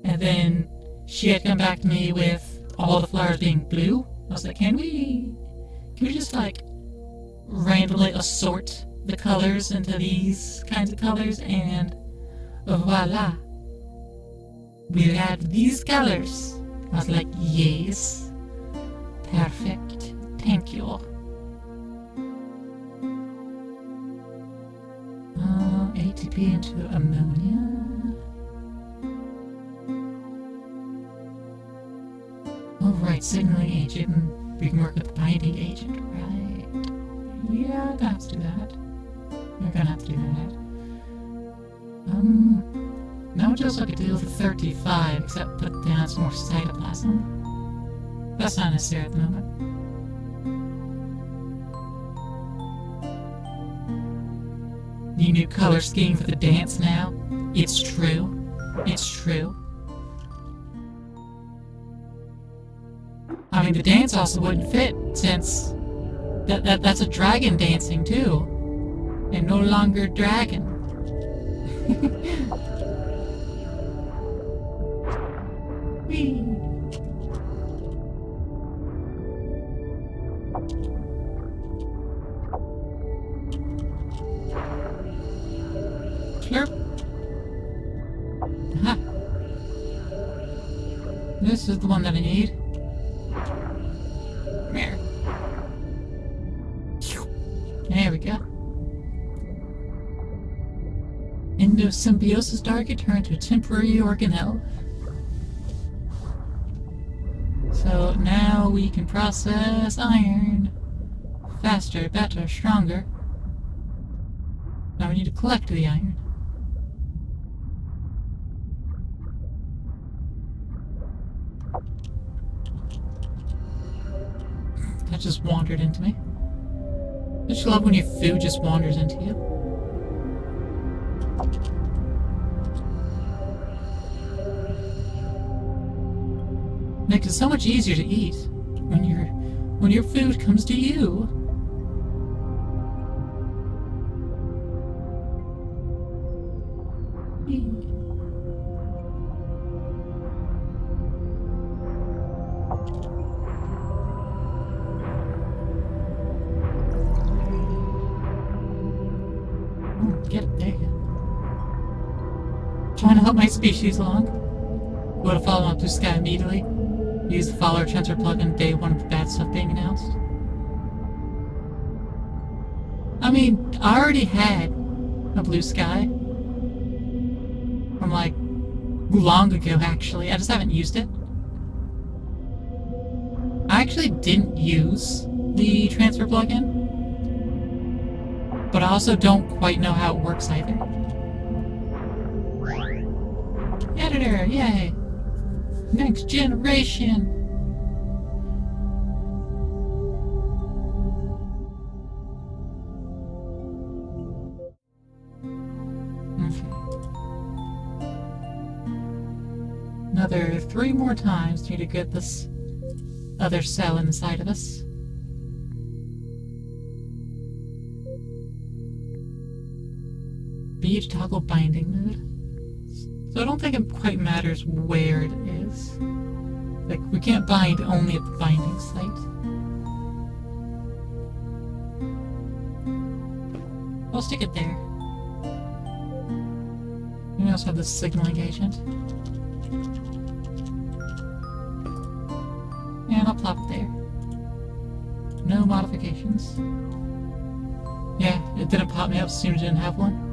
And then she had come back to me with all the flowers being blue. I was like, can we just like randomly assort the colors into these kinds of colors, and voila, we had these colors. I was like, yes, perfect, thank you. ATP into ammonia. Oh, right, signaling agent, and we can work with the binding agent, right? Yeah, I'm gonna have to do that. We're gonna have to do that. Now just like a deal for 35, except put down some more cytoplasm. That's not necessary at the moment. The new color scheme for the dance now. It's true. It's true. I mean, the dance also wouldn't fit, since that's a dragon dancing too, and no longer dragon. Whee! Slurp. Aha. This is the one that I need. There we go. Endosymbiosis target turned to a temporary organelle. So now we can process iron. Faster, better, stronger. Now we need to collect the iron. That just wandered into me. just love when your food just wanders into you. Makes it so much easier to eat when your food comes to you. Get it there. Trying to help my species along. Go to follow up Blue Sky immediately. Use the follower transfer plugin day one of the bad stuff being announced. I mean, I already had a Blue Sky from like long ago actually. I just haven't used it. I actually didn't use the transfer plugin, but I also don't quite know how it works either. Editor, yay! Next generation! Another 3 more times need to get this other cell inside of us. B to toggle binding mode. So I don't think it quite matters where it is. Like, we can't bind only at the binding site. I'll stick it there. And we also have the signaling agent. And I'll plop it there. No modifications. Yeah, it didn't pop me up as soon as I didn't have one.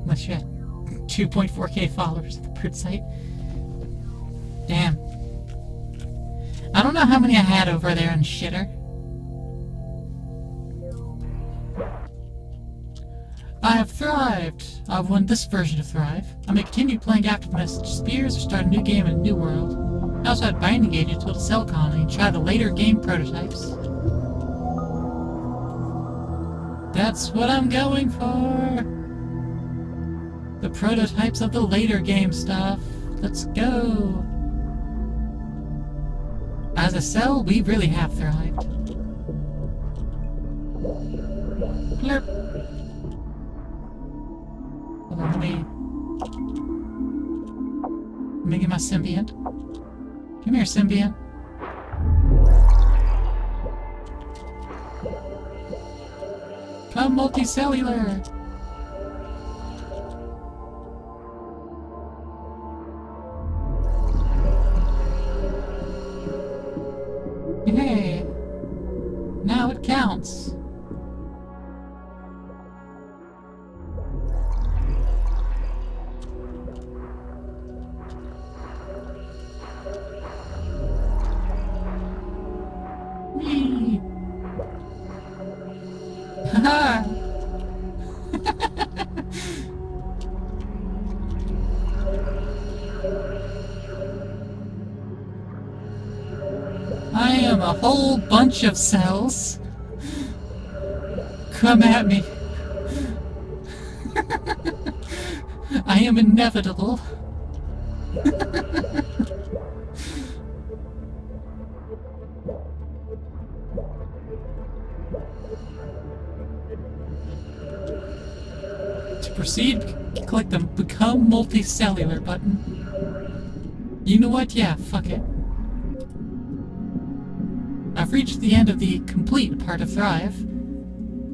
Unless you had 2.4k followers at the bird site. Damn. I don't know how many I had over there in Shitter. I have thrived! I've won this version of Thrive. I may continue playing after the message spears or start a new game in a new world. I also had binding agents to build a cell colony and try the later game prototypes. That's what I'm going for! The prototypes of the later game stuff. Let's go! As a cell, we really have thrived. Blurp. Hold on, let me get my symbiont. Come here, symbiont. Come multicellular! Hey! Now it counts! Whee! Haha! I am a whole bunch of cells. Come at me. I am inevitable. To proceed, click the Become Multicellular button. You know what? Yeah, fuck it. I've reached the end of the complete part of Thrive.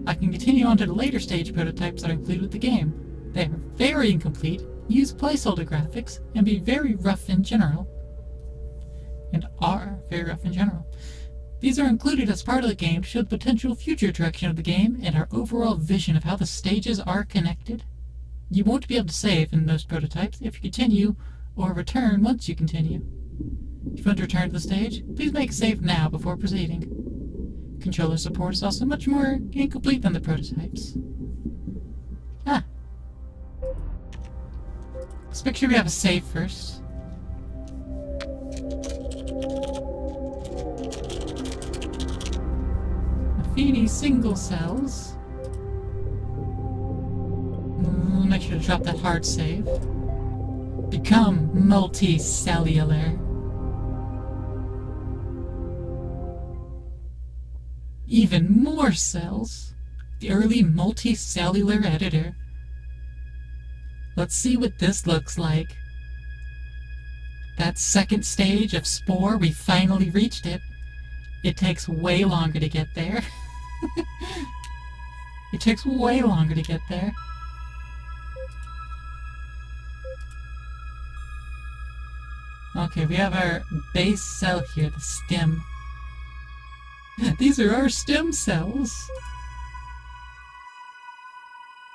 I can continue on to the later stage prototypes that are included with the game. They are very incomplete, use placeholder graphics, and be very rough in general. And are very rough in general. These are included as part of the game to show the potential future direction of the game and our overall vision of how the stages are connected. You won't be able to save in most prototypes if you continue, or return once you continue. If you want to return to the stage, please make a save now before proceeding. Controller support is also much more incomplete than the prototypes. Let's make sure we have a save first. Affini single cells. Make sure to drop that hard save. Become multicellular. Even more cells. The early multicellular editor. Let's see what this looks like. That second stage of spore, we finally reached it. It takes way longer to get there. It takes way longer to get there. Okay, we have our base cell here, the stem. These are our stem cells.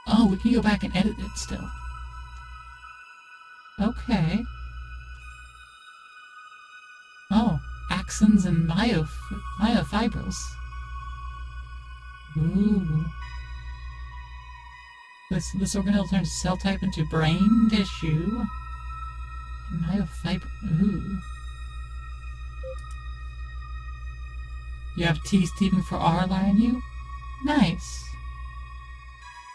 Oh, we can go back and edit it still. Okay. Oh, axons and myofibrils. Ooh. This organelle turns cell type into brain tissue. Myofibr. Ooh. You have T steeping for R line you? Nice.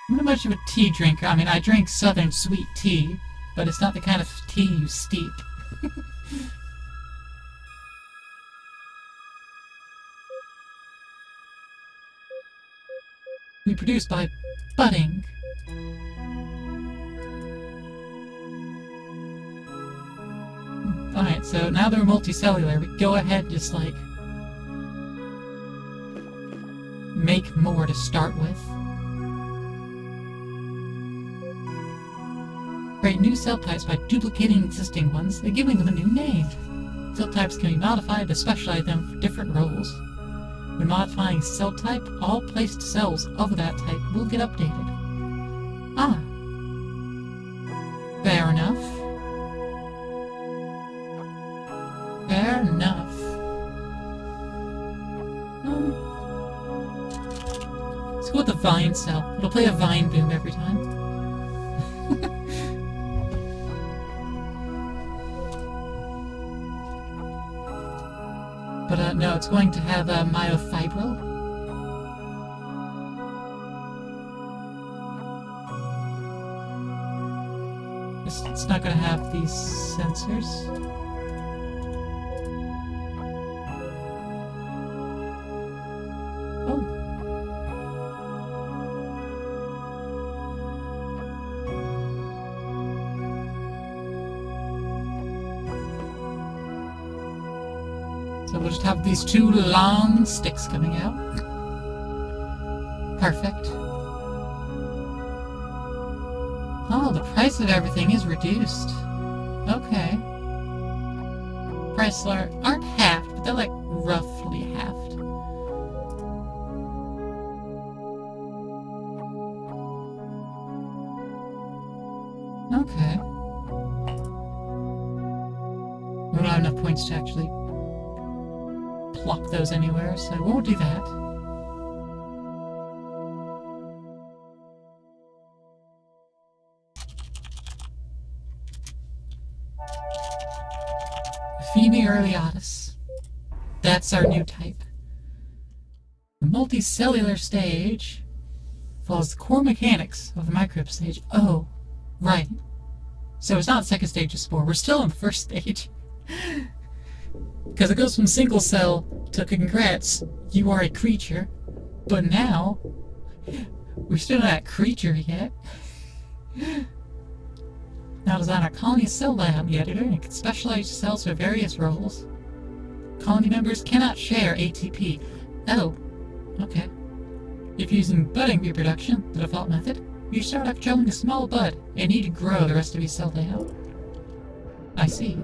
I'm not much of a tea drinker. I mean, I drink southern sweet tea, but it's not the kind of tea you steep. We produce by budding. Alright, so now they're multicellular. We go ahead and just like make more to start with. Create new cell types by duplicating existing ones and giving them a new name. Cell types can be modified to specialize them for different roles. When modifying cell type, all placed cells of that type will get updated. Ah. Fair enough. Fair enough. Let's go with the vine cell. It'll play a vine boom every time. But no, it's going to have a myofibril. It's not going to have these sensors. Oh. So we'll just have these two long sticks coming out. Perfect. Oh, the price of everything is reduced. Okay. Prices aren't halved, but they're like roughly halved. Okay. We don't have enough points to actually plop those anywhere, so we won't do that. Affini Redebut. That's our new type. The multicellular stage follows the core mechanics of the microbe stage. Oh, right. So it's not second stage of spore. We're still in the first stage. Because it goes from single cell to congrats, you are a creature. But now, we're still not a creature yet. Now design our colony cell layout in the editor and can specialize cells for various roles. Colony members cannot share ATP. Oh, okay. If using budding reproduction, the default method, you start off controlling a small bud and need to grow the rest of your cell layout. I see.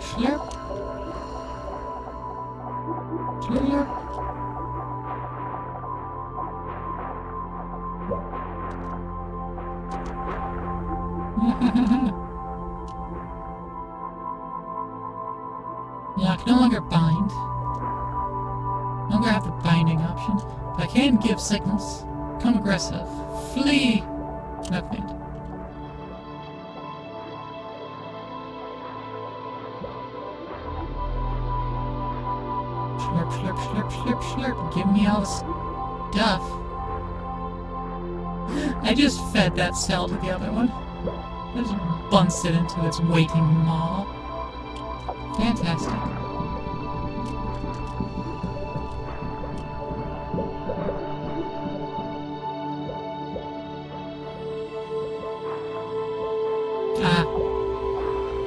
Slurp. Slurp. Yeah, I can no longer bind. No longer have the binding option, but I can give signals. Become aggressive. Flee! No command. Slurp, slurp, slurp, slurp, slurp. Give me all the stuff. I just fed that cell to the other one. I just bunched it into its waiting maw. Fantastic.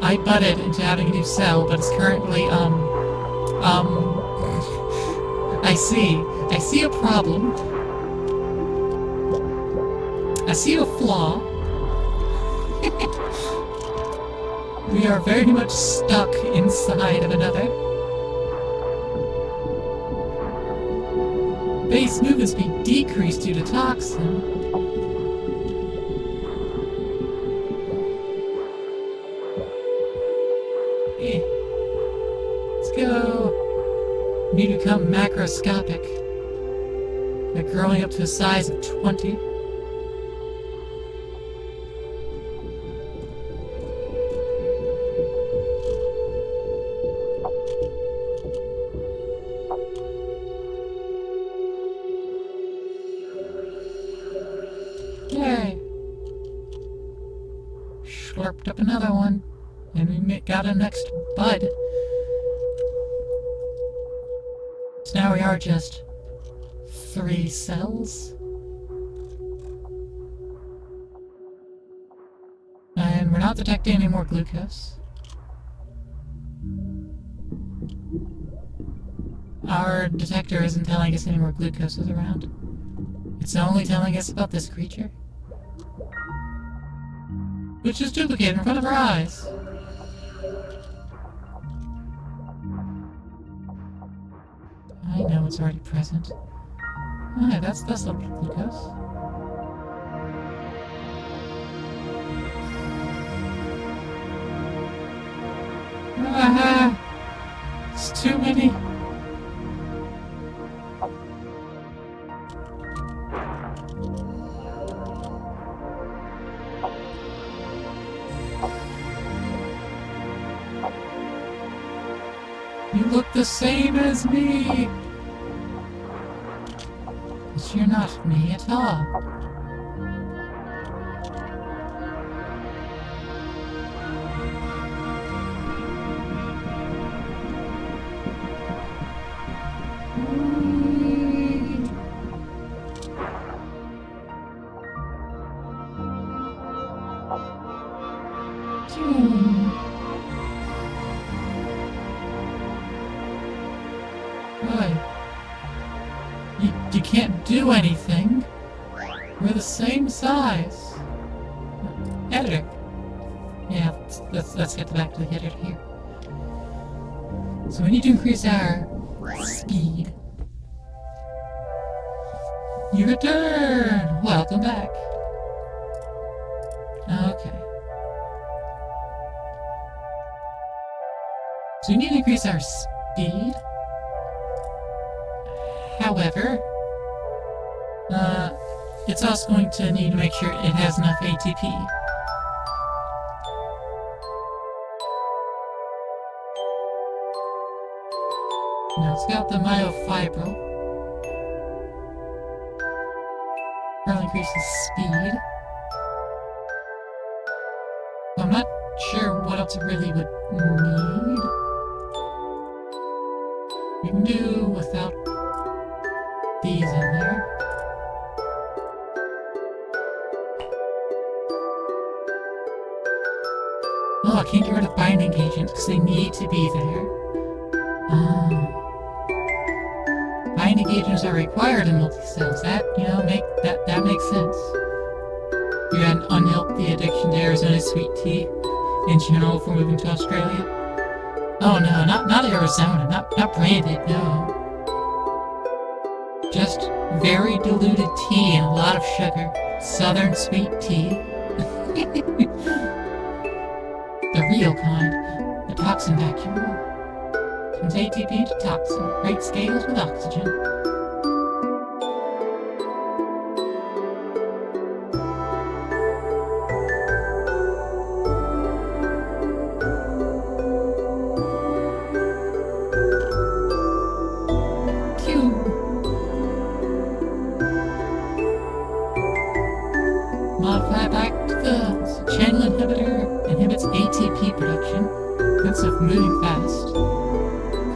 I butted into having a new cell, but it's currently, I see a problem. I see a flaw. We are very much stuck inside of another. Base movement speed decreased due to toxin. Let's go. We need to become macroscopic. They're growing up to a size of 20. Yay! Slurped up another one. And we got a next bud. So now we are just 3 cells. And we're not detecting any more glucose. Our detector isn't telling us any more glucose is around. It's only telling us about this creature, which is duplicated in front of our eyes. I know it's already present. Ah, that's not glucose. Ah, it's too many. You look the same as me! But you're not me at all. You can't do anything. We're the same size. Editor. Yeah, let's get back to the editor here. So we need to increase our speed. You return! Welcome back. Okay. So we need to increase our speed. However, it's also going to need to make sure it has enough ATP. Now it's got the myofibril. Probably increases speed. I'm not sure what else it really would need. We can do without these in there. Oh, I can't get rid of binding agents because they need to be there. Binding agents are required in multi-cells. That, that makes sense. You had an unhealthy addiction to Arizona sweet tea in general for moving to Australia? Oh no, not Arizona, not branded, no. Just very diluted tea and a lot of sugar. Southern sweet tea. The real kind. The toxin vacuum. Turns ATP into toxin. Rate scales with oxygen. inhibitor inhibits ATP production, consists of moving fast.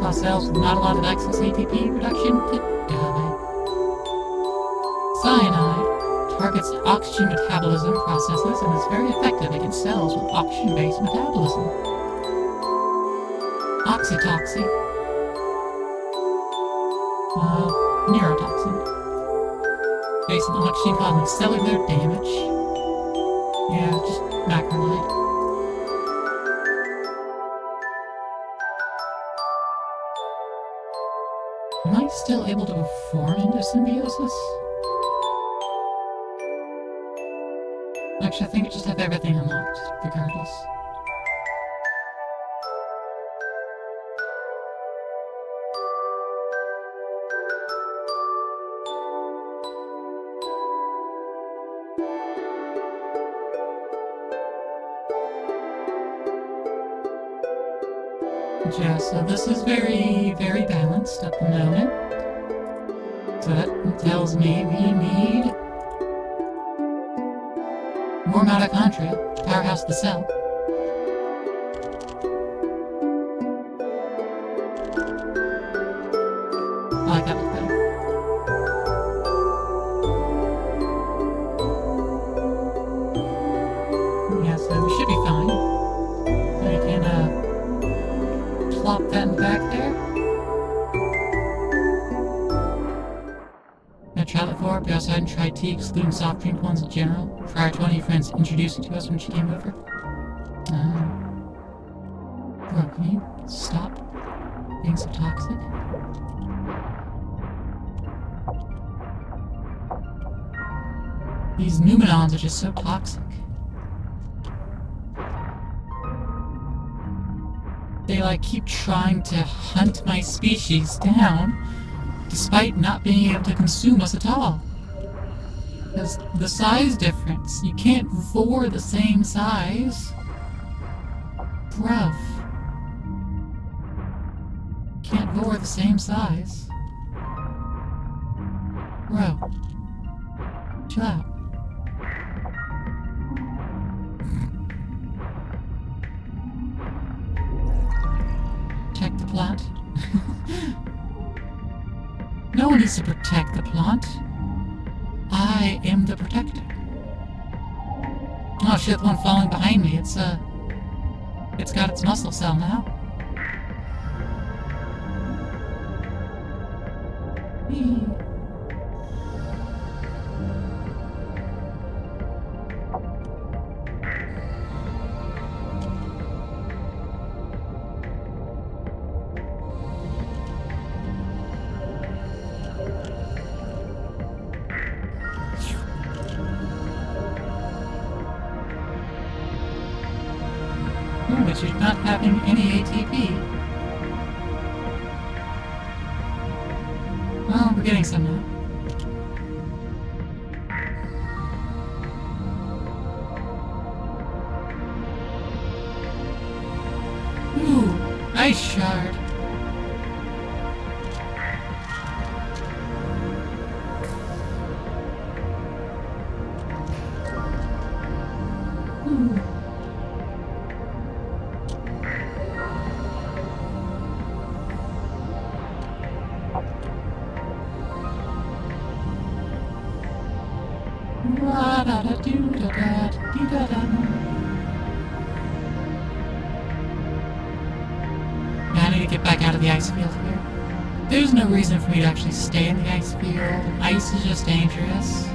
Cause cells with not a lot of excess ATP production to die. Cyanide targets oxygen metabolism processes and is very effective against cells with oxygen-based metabolism. Oxytocin, neurotoxin, based on oxygen causing cellular damage. Yeah, just macrolide. Am I still able to perform into symbiosis? Actually, I think I just have everything unlocked, regardless. Yeah, so this is very, very balanced at the moment. So that tells me we need more mitochondria to powerhouse the cell. I like that look better. Yeah, so we should be fine. So we can plop that in the back there. Now try that for. We also hadn't tried tea, excluding soft drink ones in general, prior to one of your friends introducing to us when she came over. Bro, can you stop being so toxic? These Numenons are just so toxic. They keep trying to hunt my species down, despite not being able to consume us at all. Because the size difference, you can't vor the same size. Bruv. Can't vor the same size. Bro. Chill out. Protect the plant. No one needs to protect the plant. I am the protector. Oh shit, the one falling behind me, it's got its muscle cell now. But you're not having any ATP. Well, we're getting some now. Ooh, ice shard. Ooh. I need to get back out of the ice field here. There's no reason for me to actually stay in the ice field. Ice is just dangerous.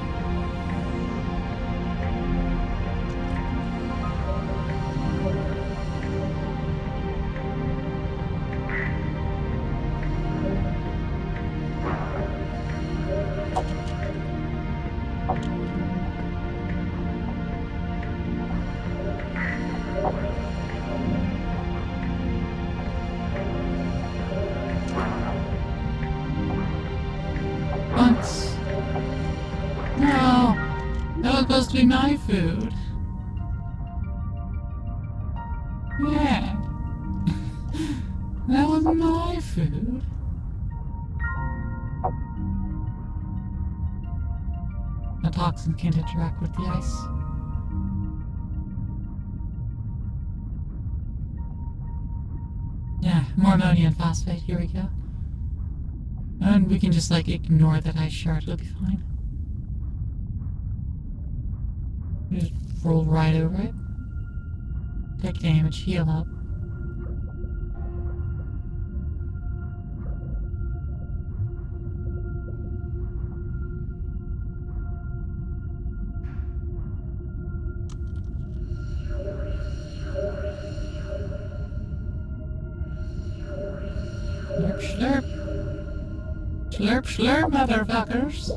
No, that was supposed to be my food. Yeah, that was my food. The toxin can't interact with the ice. Yeah, more ammonia and phosphate. Here we go. And we can just, like, ignore that ice shard. It'll be fine. Just roll right over it. Take damage, heal up. Slurp, slurp. Slurp, slurp, motherfuckers.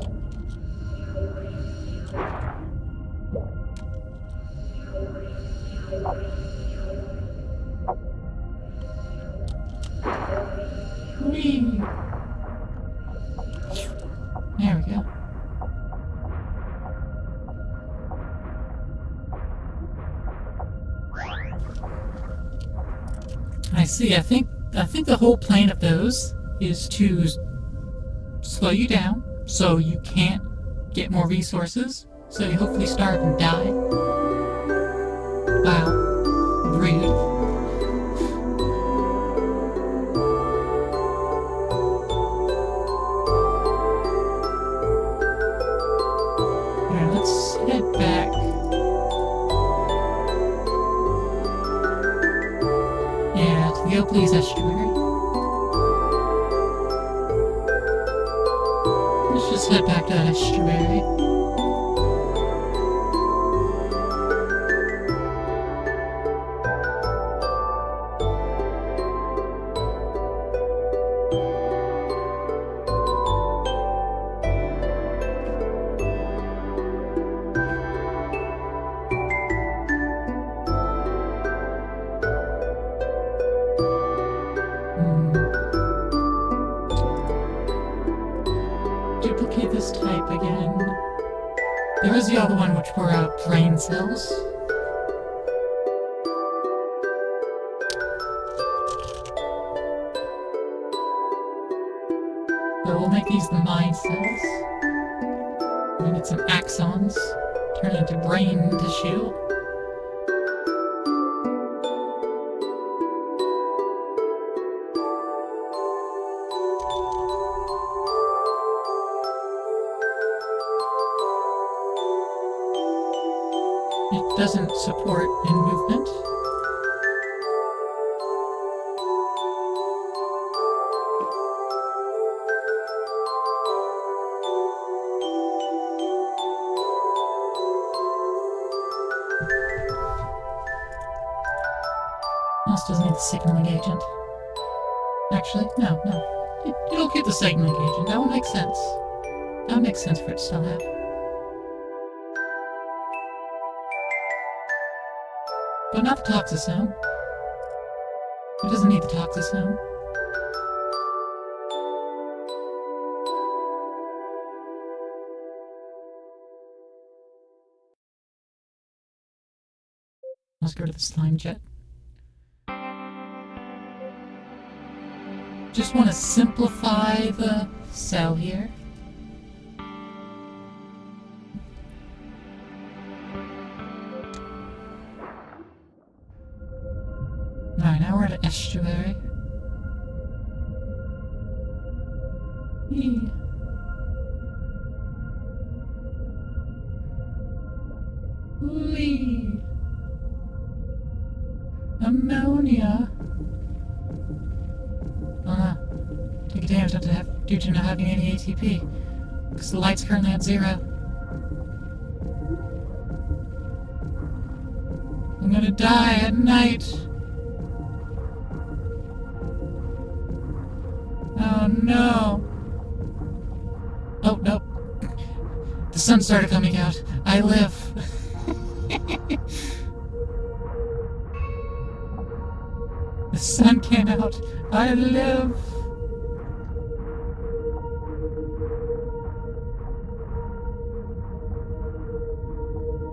Whee! There we go. I see. I think the whole plan of those is to slow you down so you can't get more resources, so you hopefully starve and die. Wow. Rude. Alright, let's head back. Yeah, to the Oakley's estuary. Let's just head back to that estuary. Duplicate this type again. There was the other one, which were brain cells. So we'll make these the mind cells. We'll get some axons, turn it into brain tissue. It doesn't support in movement. Also doesn't need the signaling agent. Actually, no. It'll keep the signaling agent. That would make sense. That would make sense for it to still have. But not the toxisome. It doesn't need the toxisome. Let's go to the slime jet. Just want to simplify the cell here. Alright, now we're at an estuary. Whee. Whee. Ammonia. Oh no. Take damage due to not having any ATP. Because the light's currently at 0. I'm gonna die at night. Oh no. Oh no. The sun started coming out. I live. The sun came out. I live.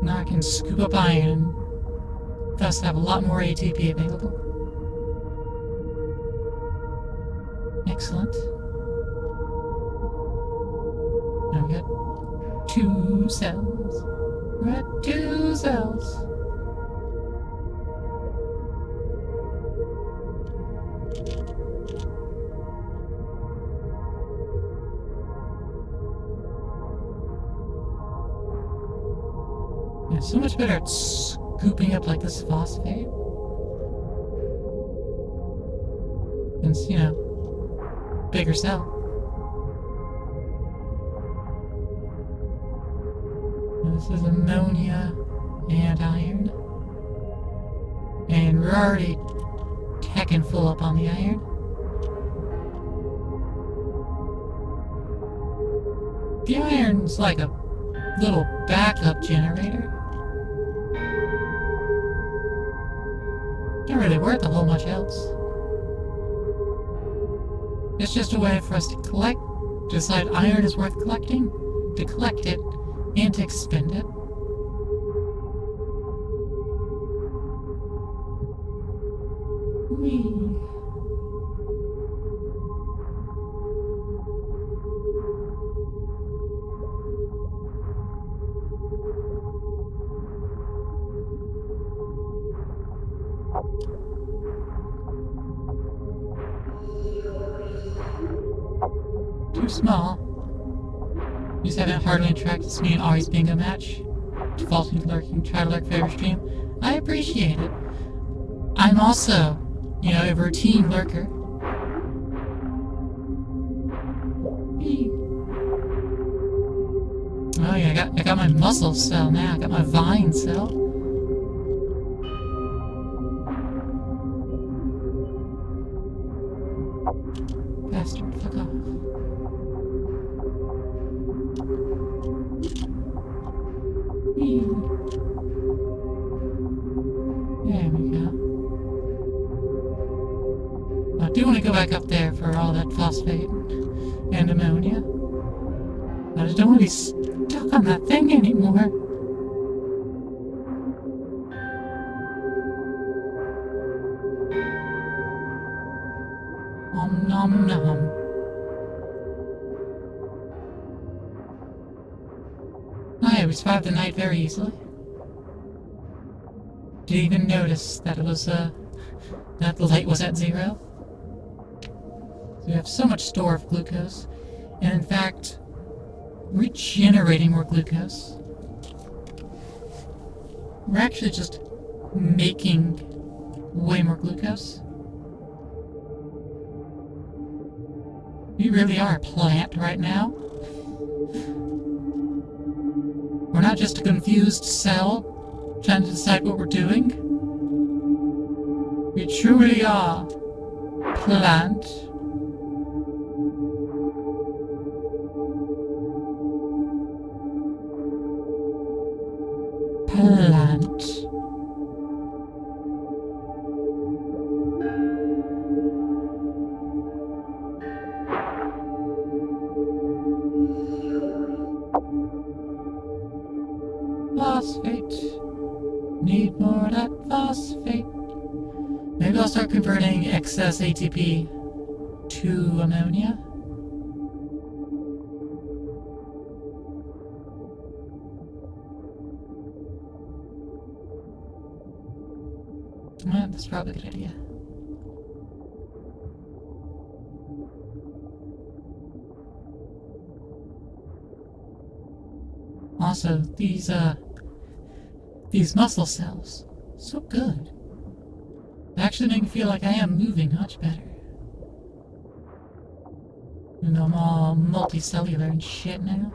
Now I can scoop up iron and thus have a lot more ATP available. Excellent. Now we got 2 cells. We're at 2 cells. so much better at scooping up like this phosphate. Since, you know, bigger cell. This is ammonia and iron. And we're already heckin' full up on the iron. The iron's like a little backup generator. Not really worth a whole much else. It's just a way for us to collect, decide iron is worth collecting, to collect it, and to expend it. Whee. Too small. You just haven't hardly interacted with me and always being a match. Defaulting to lurking, try to lurk for every stream. I appreciate it. I'm also, you know, a routine lurker. Oh yeah, I got my muscle cell now. I got my vine cell. Bastard, fuck off. There we go. I do want to go back up there for all that phosphate and ammonia. I just don't want to be stuck on that thing anymore. Om nom nom. Oh yeah, we survived the night very easily. Didn't even notice that it was, that the light was at 0. So we have so much store of glucose. And in fact, regenerating more glucose. We're actually just making way more glucose. We really are a plant right now. We're not just a confused cell trying to decide what we're doing. We truly are plant. Plant. Phosphate. Need more of that phosphate. Maybe I'll start converting excess ATP to ammonia. Well, that's probably a good idea. Also, these muscle cells, so good. They actually make me feel like I am moving much better. Even though I'm all multicellular and shit now.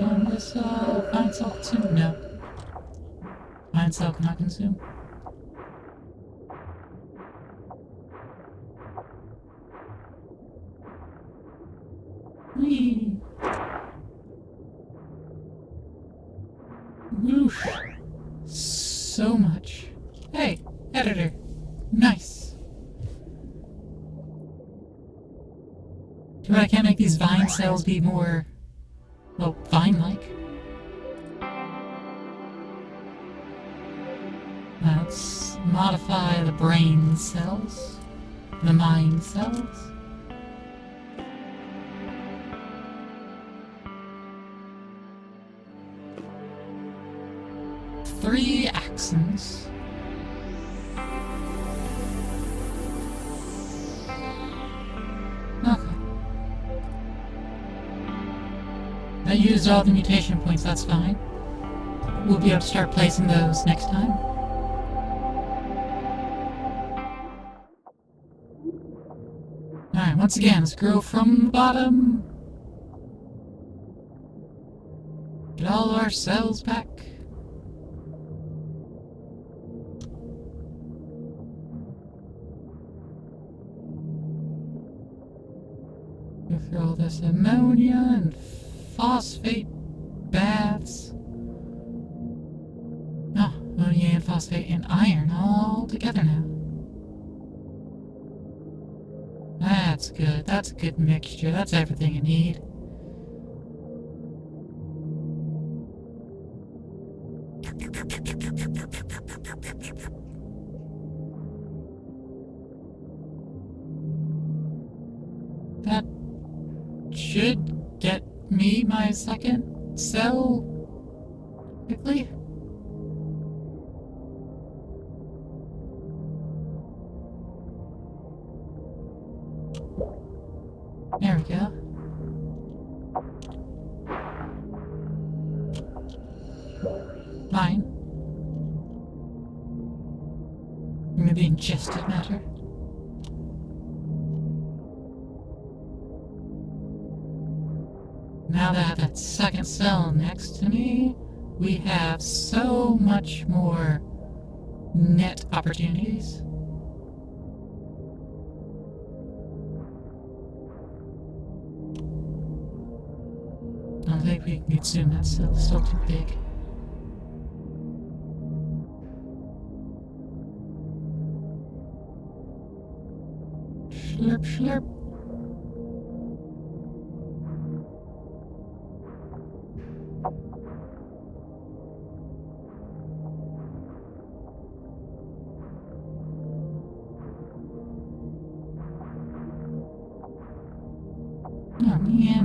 And this, fine cell consume? No. Fine cell cannot consume. Whee! Whoosh! So much. Hey, editor. Nice. Too bad I can't make these vine cells be more, well, vine-like. Let's modify the brain cells, the mind cells. Three axons. Okay. I used all the mutation points, that's fine. We'll be able to start placing those next time. Alright, once again, let's grow from the bottom. Get all our cells back. Go through all this ammonia and phosphate baths. Oh, ammonia and phosphate and iron all together now. That's good. That's a good mixture. That's everything you need. That should get me my second cell quickly. There we go. Fine. Remove the ingested matter. Now that I have that second cell next to me, we have so much more net opportunities. I don't think we can consume that cell, it's still too big. Slurp, slurp. Oh man.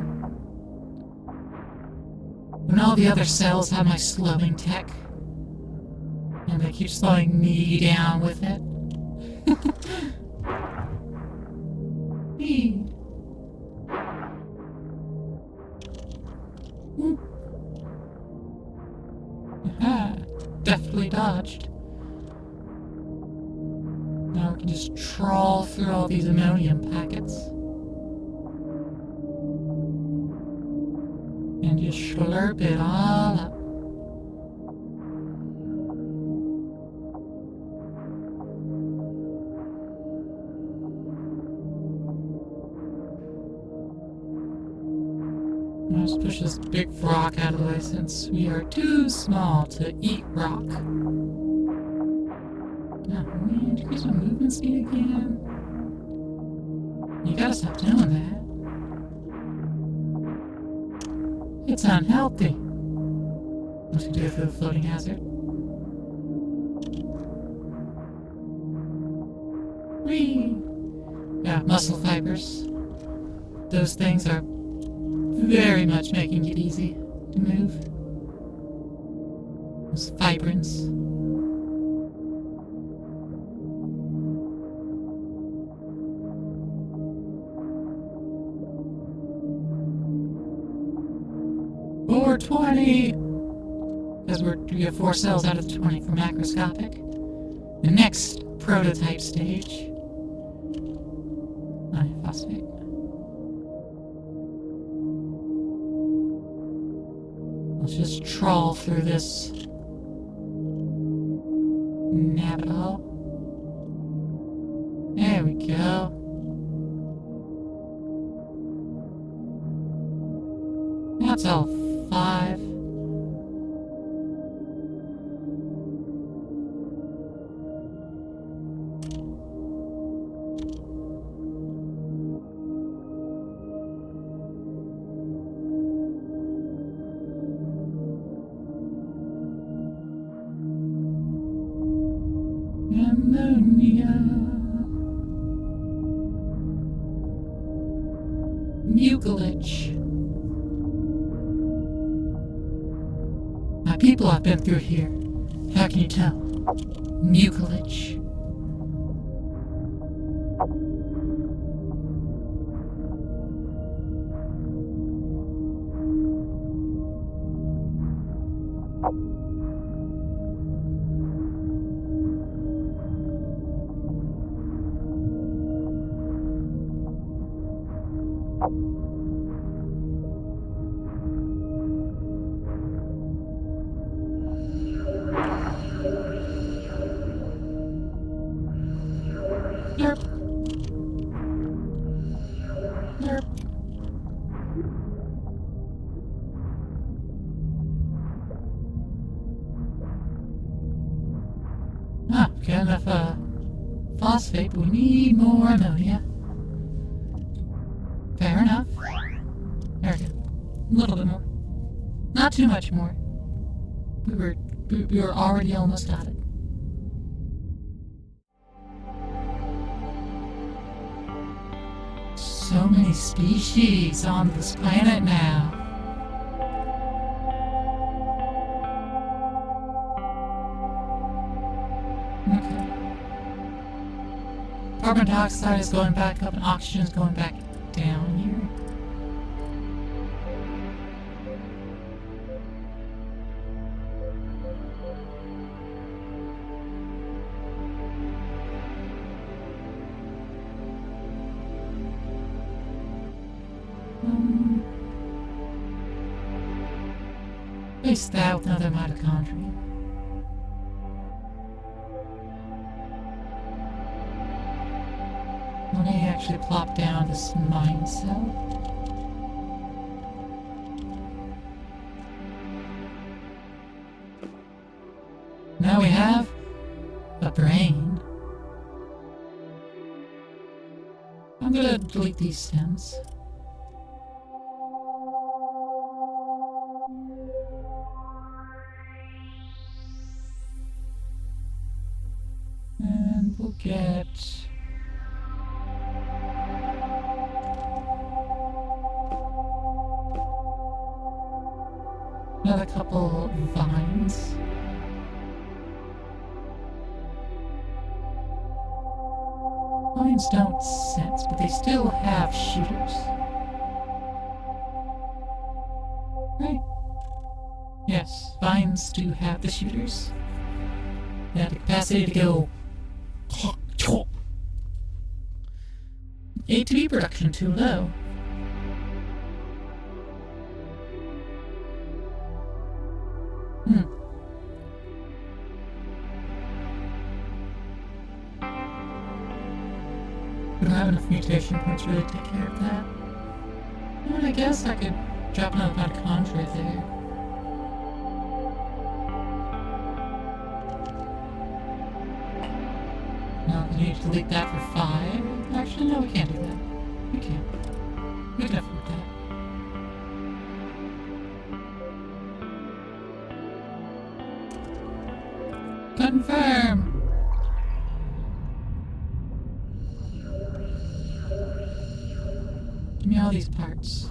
When all the other cells have my slowing tech, and they keep slowing me down with it. Aha, definitely dodged. Now we can just trawl through all these ammonium packets. And just slurp it all up. Let's push this big rock out of the way since we are too small to eat rock. Oh man, decrease my movement speed again. You gotta stop doing that. It's unhealthy. Once we do it for the floating hazard. Whee! Yeah, muscle fibers. Those things are very much making it easy to move. Those fibrins. Or 20! Because we have 4 cells out of 20 for macroscopic. The next prototype stage. Phosphate. Let's just trawl through this nabito. There we go. That's all 5. Ammonia. Mucilage. My people have been through here. How can you tell? Mucilage. Ah, we got enough, phosphate, but we need more ammonia. Fair enough. There we go. A little bit more. Not too much more. We were already almost at it. So many species on this planet now. Okay. Carbon dioxide is going back up and oxygen is going back down here. Face that with another mitochondria. Let me actually plop down this mind cell. Now we have a brain. I'm gonna delete these stems. And we'll get another couple vines. Vines don't sense, but they still have shooters. Right? Yes, vines do have the shooters. They have the capacity to go ATP production too low. We don't have enough mutation points to really take care of that. Well, I guess I could drop another mitochondria there. No, we need to delete that for 5. Actually, no, we can't do that. We can't. We can afford that. Confirm! Give me all these parts.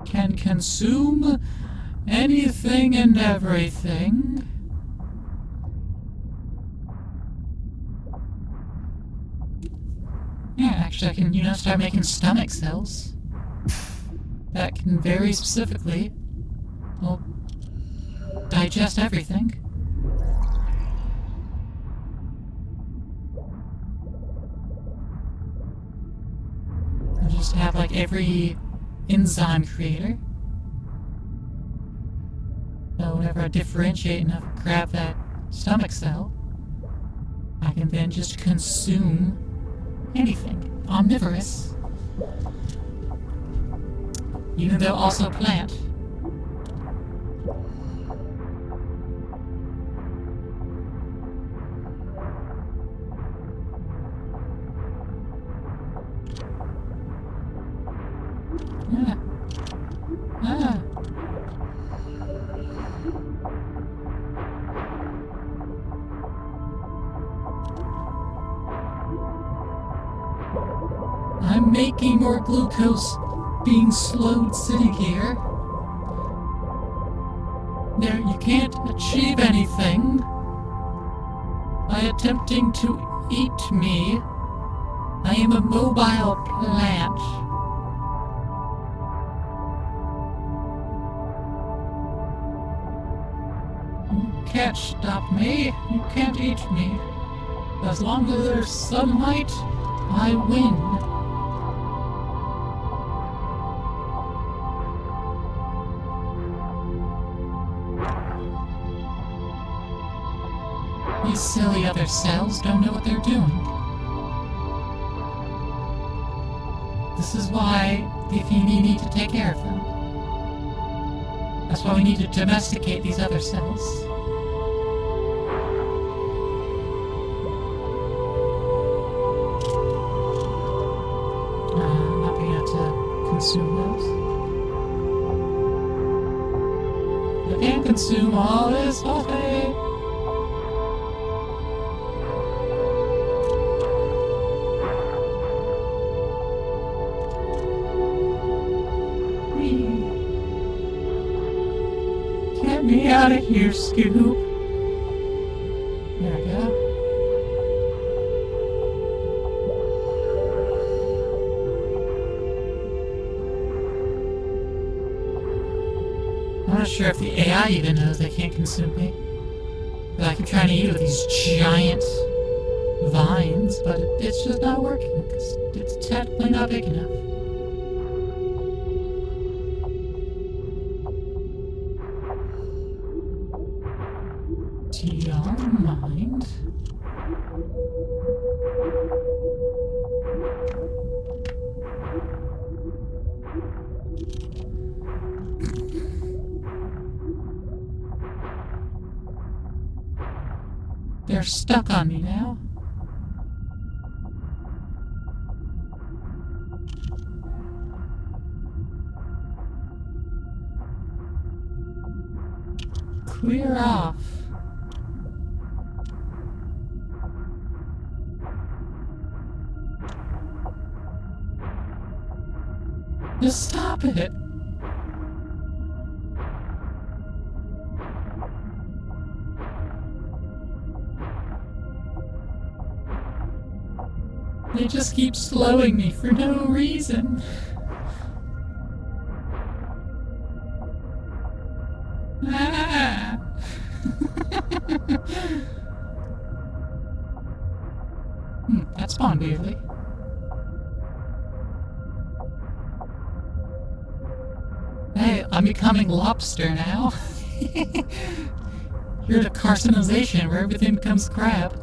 Can consume anything and everything. Yeah, actually I can, start making stomach cells. That can very specifically, well, digest everything. I'll just have like every enzyme creator. So whenever I differentiate enough, grab that stomach cell, I can then just consume anything omnivorous, even though also plant. I'm making more glucose being slowed sitting here. There, you can't achieve anything by attempting to eat me. I am a mobile plant. You can't stop me. You can't eat me. As long as there's sunlight, I win. These silly other cells don't know what they're doing. This is why the Affini need to take care of them. That's why we need to domesticate these other cells. I'm not being able to consume those. I can't consume all this phosphate. Get me out of here, Scoop. There we go. I'm not sure if the AI even knows they can't consume me. But I keep trying to eat with these giant vines, but it's just not working because it's technically not big enough. Do y'all mind? They're stuck on me now. Clear off. Just stop it. They just keep slowing me for no reason. Ah. That spawned weirdly. Hey, I'm becoming lobster now. You're at a carcinization where everything becomes crab.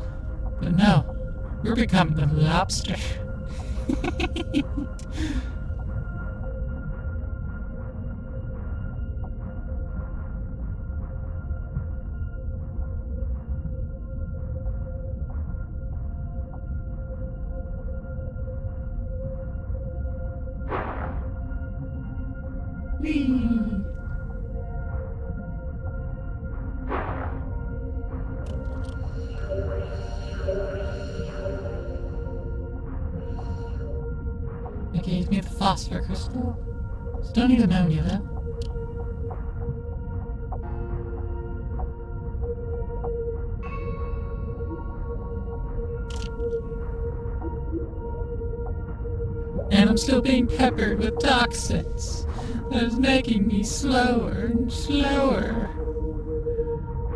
But no. We're becoming the lobster. Whee! It gave me the phosphor crystal. Still need ammonia though. And I'm still being peppered with toxins. That is making me slower and slower.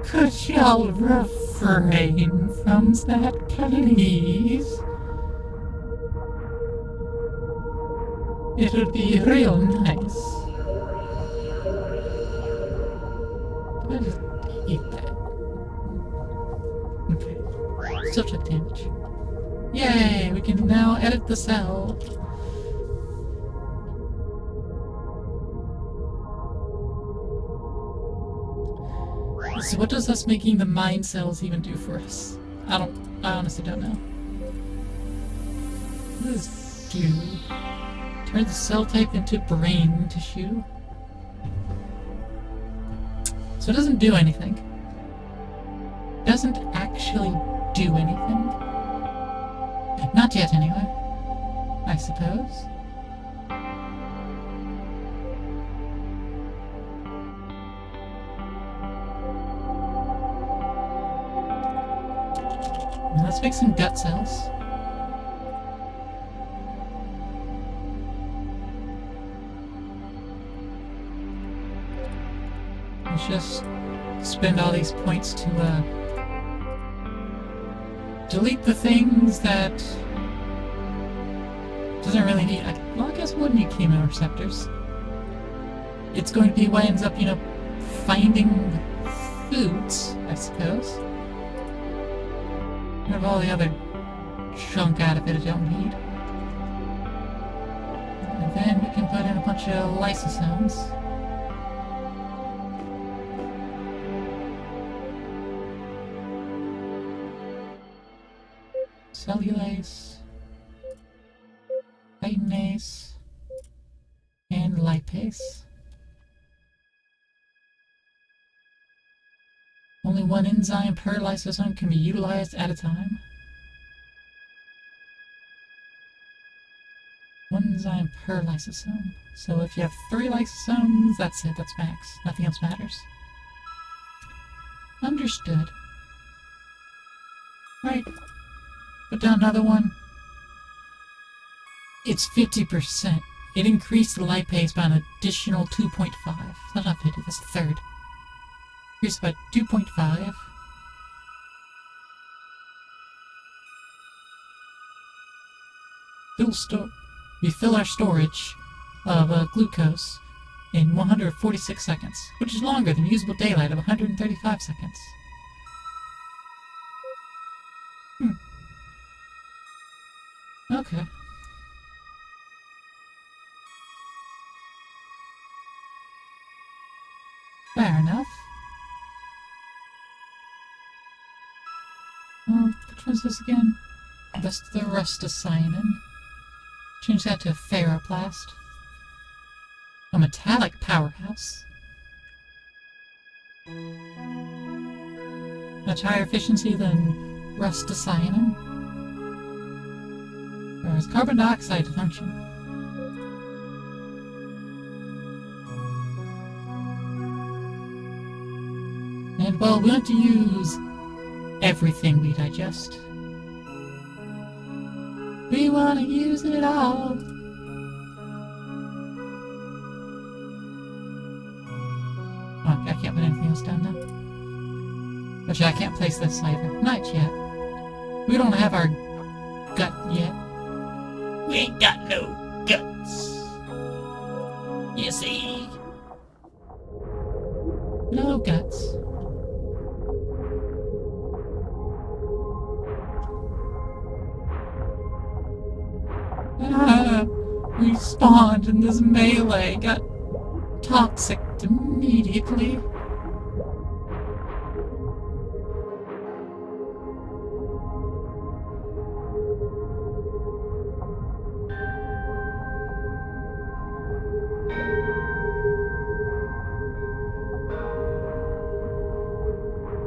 Could y'all refrain from that, please? It would be real nice. I'll just eat that. Okay. Still took damage. Yay! We can now edit the cell. So what does us making the mind cells even do for us? I honestly don't know. What does this do? Turn the cell type into brain tissue. So it doesn't do anything. It doesn't actually do anything. Not yet, anyway. I suppose. Let's make some gut cells. Let's just spend all these points to delete the things that doesn't really need. Well, I guess it would need chemoreceptors. It's going to be what ends up, finding foods, I suppose. Of all the other junk out of it I don't need. then we can put in a bunch of lysosomes. Cellulase, chitinase, and lipase. Only one enzyme per lysosome can be utilized at a time. One enzyme per lysosome. So if you have 3 lysosomes, that's it, that's max. Nothing else matters. Understood. Right. Put down another one. It's 50%. It increased the lipase by an additional 2.5. That's not 50, that's a third. Here's about 2.5. We fill our storage of glucose in 146 seconds, which is longer than usable daylight of 135 seconds. Okay. Fair enough. Which one's this again? That's the rustocyanin. Change that to a ferroplast. A metallic powerhouse. Much higher efficiency than rustocyanin. Whereas carbon dioxide to function. And well, we want to use everything we digest. We want to use it all. Okay, I can't put anything else down now. Actually, I can't place this either. Not yet. We don't have our gut yet. We ain't got no guts. You see? No guts. We spawned in this melee, got toxic immediately.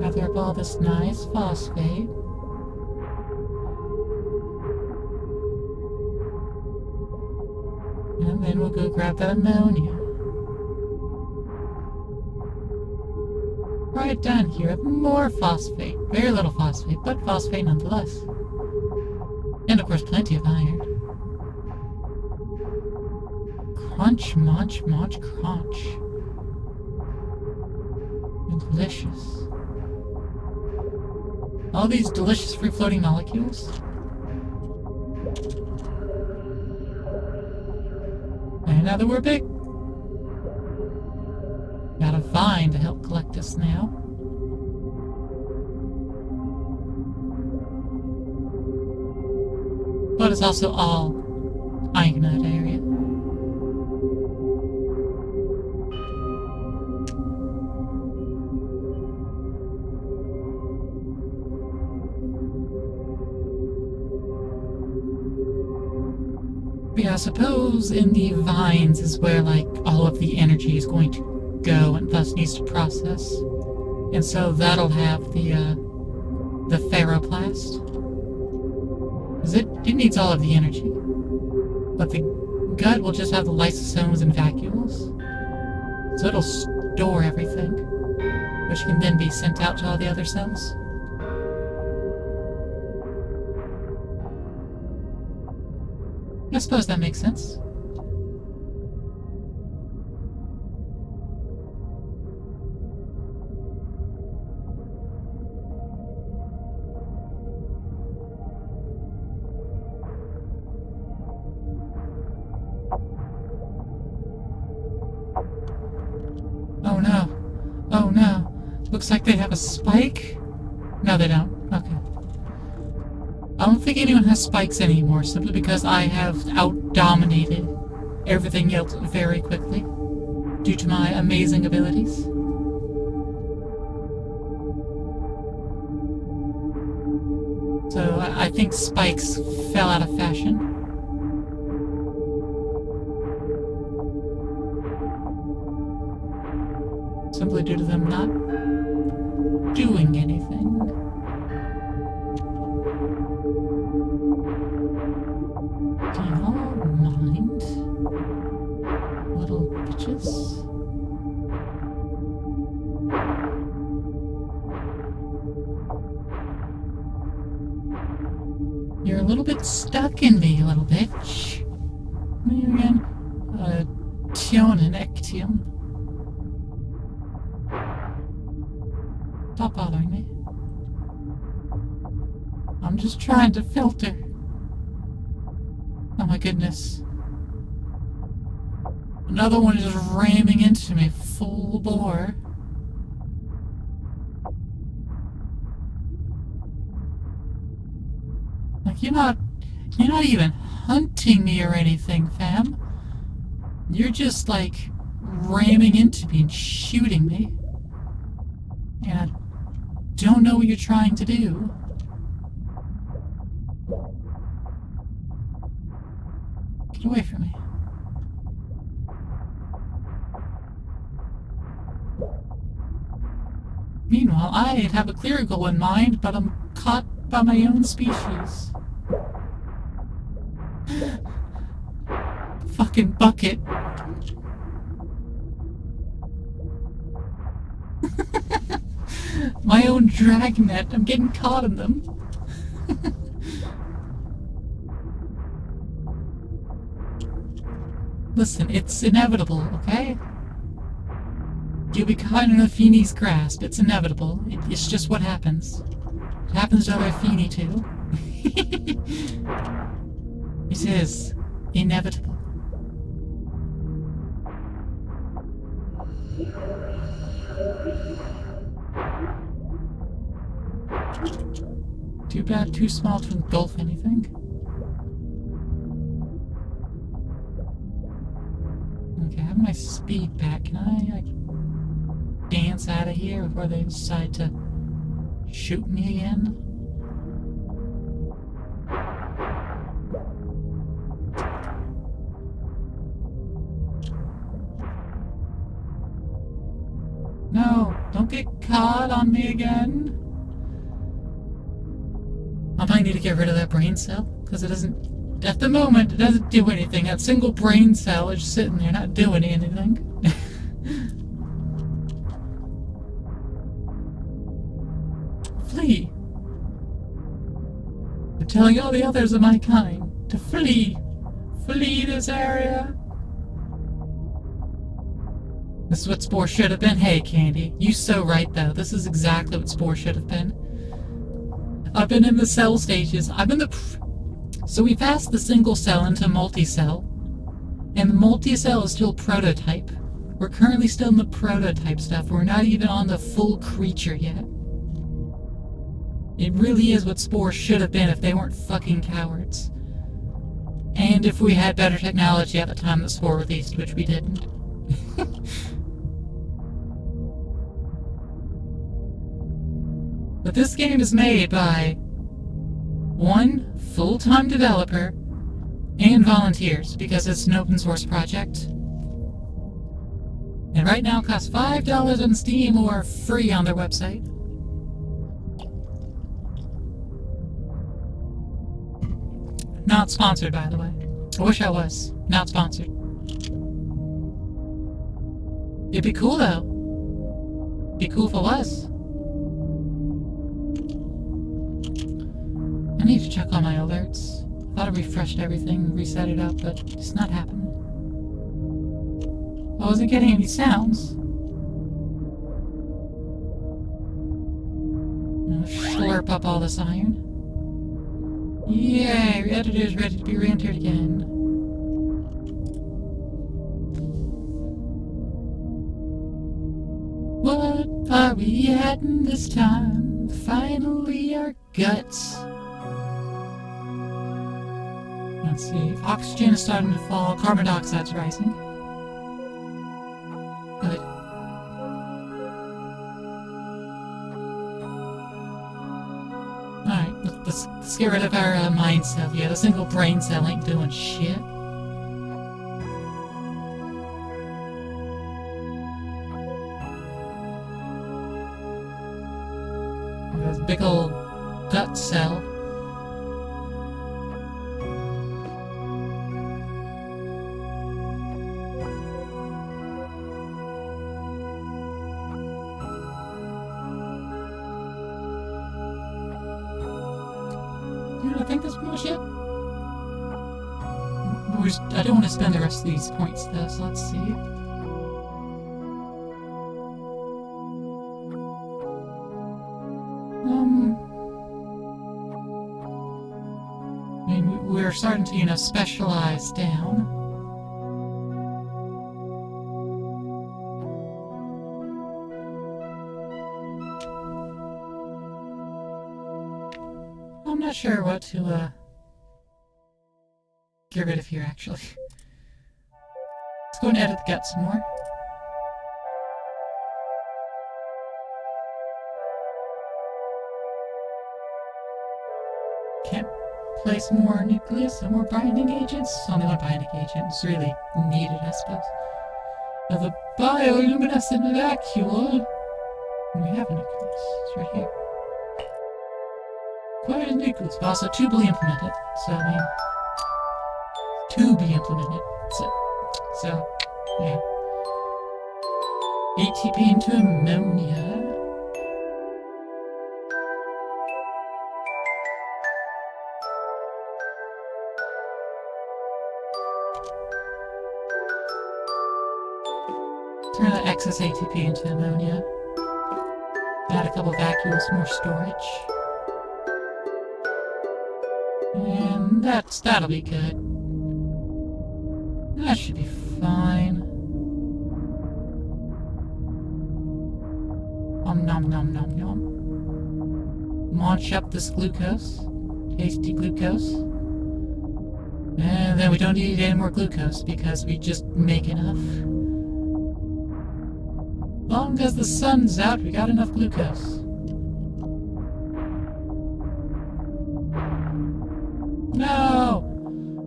Gather up all this nice phosphate. And then we'll go grab that ammonia. Right down here, more phosphate. Very little phosphate, but phosphate nonetheless. And of course, plenty of iron. Crunch, munch, munch, crunch. And delicious. All these delicious free-floating molecules. And now that we're big, got a vine to help collect us now. But it's also all iron in that area. Yeah, I suppose in the vines is where, like, all of the energy is going to go and thus needs to process. And so that'll have the ferroplast. Because it needs all of the energy. But the gut will just have the lysosomes and vacuoles. So it'll store everything, which can then be sent out to all the other cells. I suppose that makes sense. Oh no. Oh no. Looks like they have a spike? No, they don't. Okay. I don't think anyone has spikes anymore, simply because I have out-dominated everything yields very quickly due to my amazing abilities. So I think spikes fell out of fashion. Simply due to them not doing anything. Do y'all mind, little bitches? You're a little bit stuck in me, little bitch. What are you again? Tion and Ection. Stop bothering me. I'm just trying to filter. Oh my goodness. Another one is ramming into me full bore. Like, you're not even hunting me or anything, fam. You're just, like, ramming into me and shooting me. And I don't know what you're trying to do. Get away from me. Meanwhile, I have a clear goal in mind, but I'm caught by my own species. Fucking bucket. My own dragnet. I'm getting caught in them. Listen, it's inevitable, okay? You'll be caught in Affini's grasp. It's inevitable. It's just what happens. It happens to other Affini too. It is inevitable. Too bad, too small to engulf anything. Okay, I have my speed back. Can I, like, dance out of here before they decide to shoot me again? No, don't get caught on me again. I might need to get rid of that brain cell, because it doesn't, at the moment, it doesn't do anything. That single brain cell is just sitting there not doing anything. Flee! I'm telling all the others of my kind to flee! Flee this area! This is what Spore should have been. Hey, Candy, you so right, though. This is exactly what Spore should have been. I've been in the cell stages. So we passed the single cell into multi-cell. And the multi-cell is still prototype. We're currently still in the prototype stuff. We're not even on the full creature yet. It really is what Spore should have been if they weren't fucking cowards. And if we had better technology at the time that Spore released, which we didn't. But this game is made by one full-time developer and volunteers because it's an open source project. And right now it costs $5 on Steam or free on their website. Not sponsored, by the way. I wish I was. Not sponsored. It'd be cool, though. Be cool if it was. I need to check on my alerts. I thought I refreshed everything, reset it up, but it's not happening. I wasn't getting any sounds. Slurp up all this iron. Yay, your editor is ready to be re-entered again. What are we adding this time? Finally our guts. Let's see. Oxygen is starting to fall. Carbon dioxide's rising. Good. Alright, let's get rid of our mind cell. Yeah, the single brain cell ain't doing shit. This big old gut cell. I think that's pretty much it. I don't want to spend the rest of these points though, so let's see. I mean, we're starting to, specialize down. I'm not sure what to, get rid of here, actually. Let's go and edit the gut some more. Can't place more nucleus and more binding agents. Only one binding agent is really needed, I suppose. Now the bioluminescent vacuole. We have a nucleus. It's right here. Quite a nucleus, but also tubally implemented. So, I mean, to be implemented. So, yeah. ATP into ammonia. Turn the excess ATP into ammonia. Add a couple vacuoles, more storage. And that'll be good. That should be fine. Nom nom nom nom. Launch up this glucose. Tasty glucose. And then we don't need any more glucose because we just make enough. Long as the sun's out, we got enough glucose. No!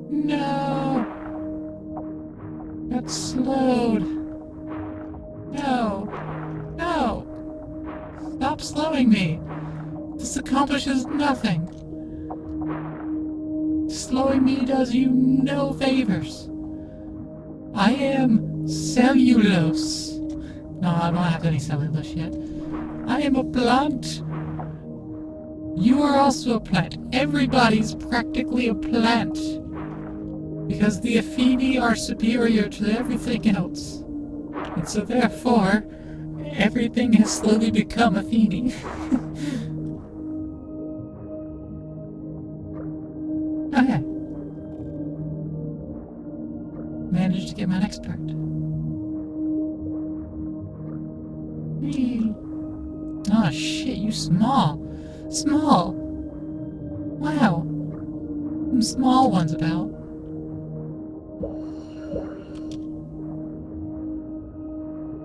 No! Got slowed. No! No! Stop slowing me! This accomplishes nothing. Slowing me does you no favors. I am cellulose. No, I don't have any cellulose yet. I am a plant. You are also a plant. Everybody's practically a plant. Because the Affini are superior to everything else. And so therefore, everything has slowly become Affini. Okay. Managed to get my next part. Oh shit, you small. Small. Wow. Some small ones about.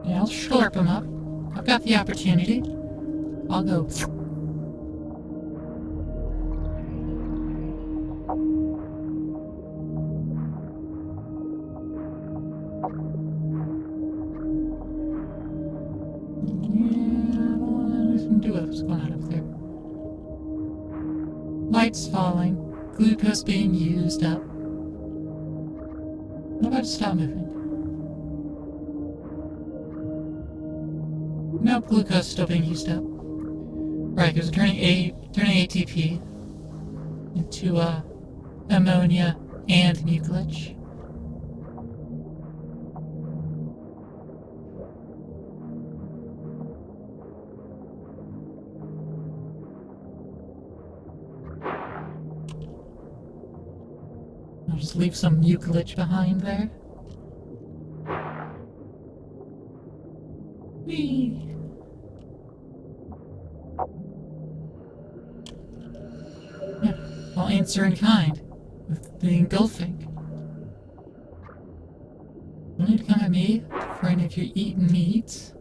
Yeah, I'll slurp them up. I've got the opportunity. I'll go. What's going on up there? Lights falling. Glucose being used up. What about to stop moving? Nope, glucose still being used up. Right, because we're turning ATP into ammonia and nucleus. I'll just leave some mucilage behind there. Whee! Yeah, I'll answer in kind with The engulfing. You need to come at me for any of your eaten meats.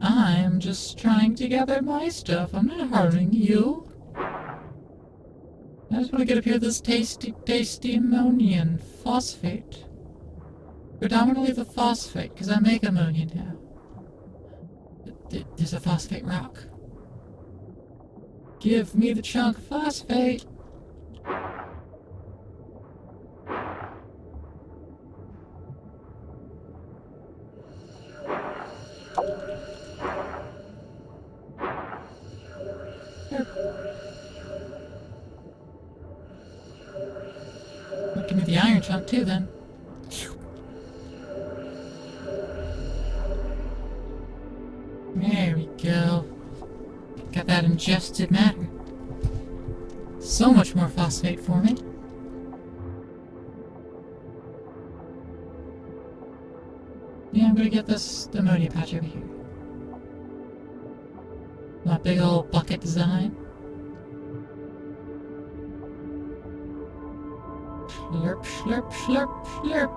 I'm just trying to gather my stuff. I'm not harming you. I just want to get up here this tasty, tasty ammonium phosphate. Predominantly the phosphate, because I make ammonia now. There's a phosphate rock. Give me the chunk of phosphate. Give me the iron chunk too, then. There we go. Got that ingested matter. So much more phosphate for me. Yeah, I'm gonna get this ammonia patch over here. My big old bucket design. Slurp, slurp, slurp, slurp.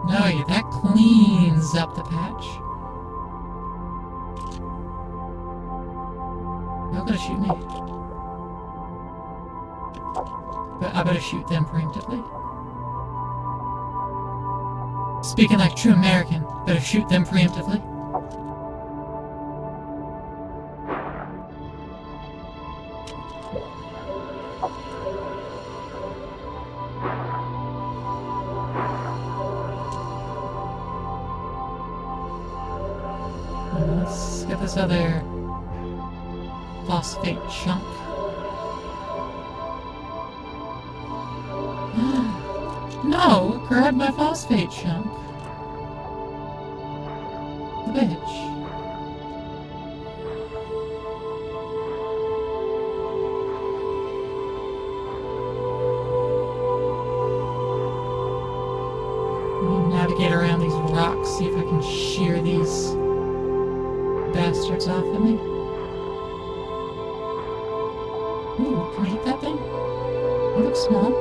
No, yeah, that cleans up the patch. They're gonna shoot me. But I better shoot them preemptively. Speaking like true American, better shoot them preemptively. Let's get this other phosphate chunk. No! Grab my phosphate chunk. The bitch. Let me navigate around these rocks, see if I can shear these bastards off of me. Ooh, can I hit that thing? It looks small.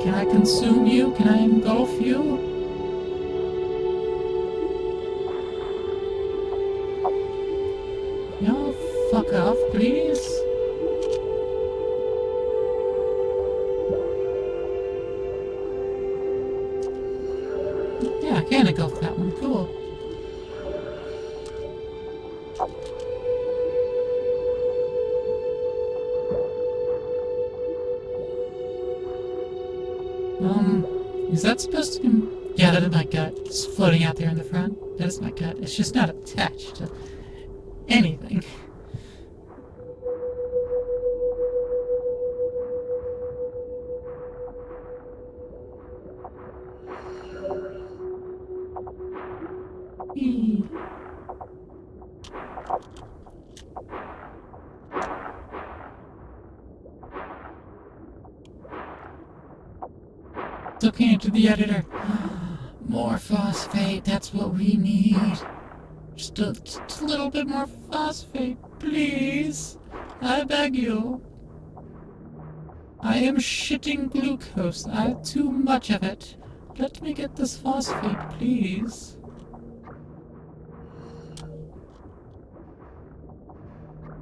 Can I consume you? Can I engulf you? No, fuck off, please. Yeah, I can engulf that one. Cool. Is that supposed to be... Yeah, that is my gut. It's floating out there in the front. That is my gut. It's just not attached to anything. It's okay, to the editor. More phosphate, that's what we need. Just a little bit more phosphate, please. I beg you. I am shitting glucose. I have too much of it. Let me get this phosphate, please.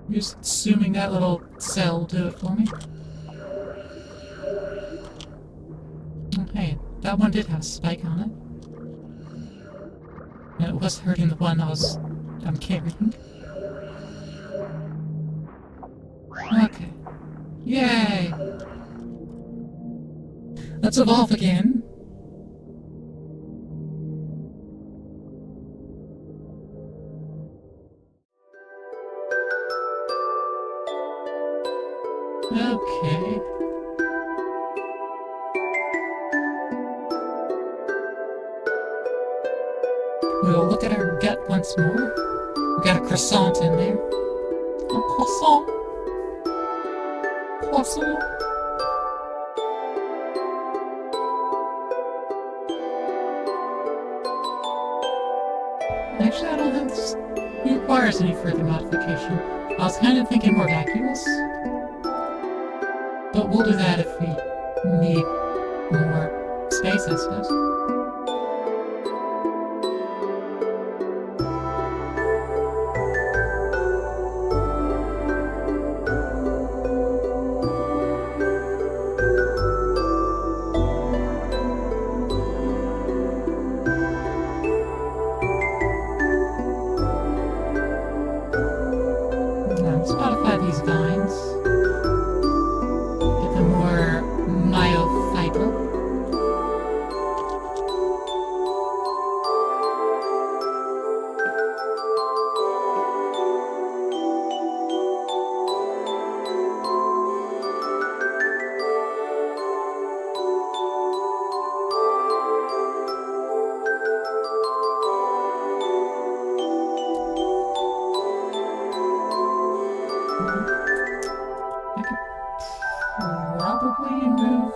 Just assuming that little cell will do it for me. Hey, that one did have a spike on it. And it was hurting the one I'm carrying. Okay. Yay! Let's evolve again. Okay. We'll look at our gut once more. We got a croissant in there. A croissant. Croissant. Actually, I don't have this. requires any further modification. I was kind of thinking more vacuoles, but we'll do that if we need more space, I suppose. Let's modify these vines. Get them more myofibril. I could probably remove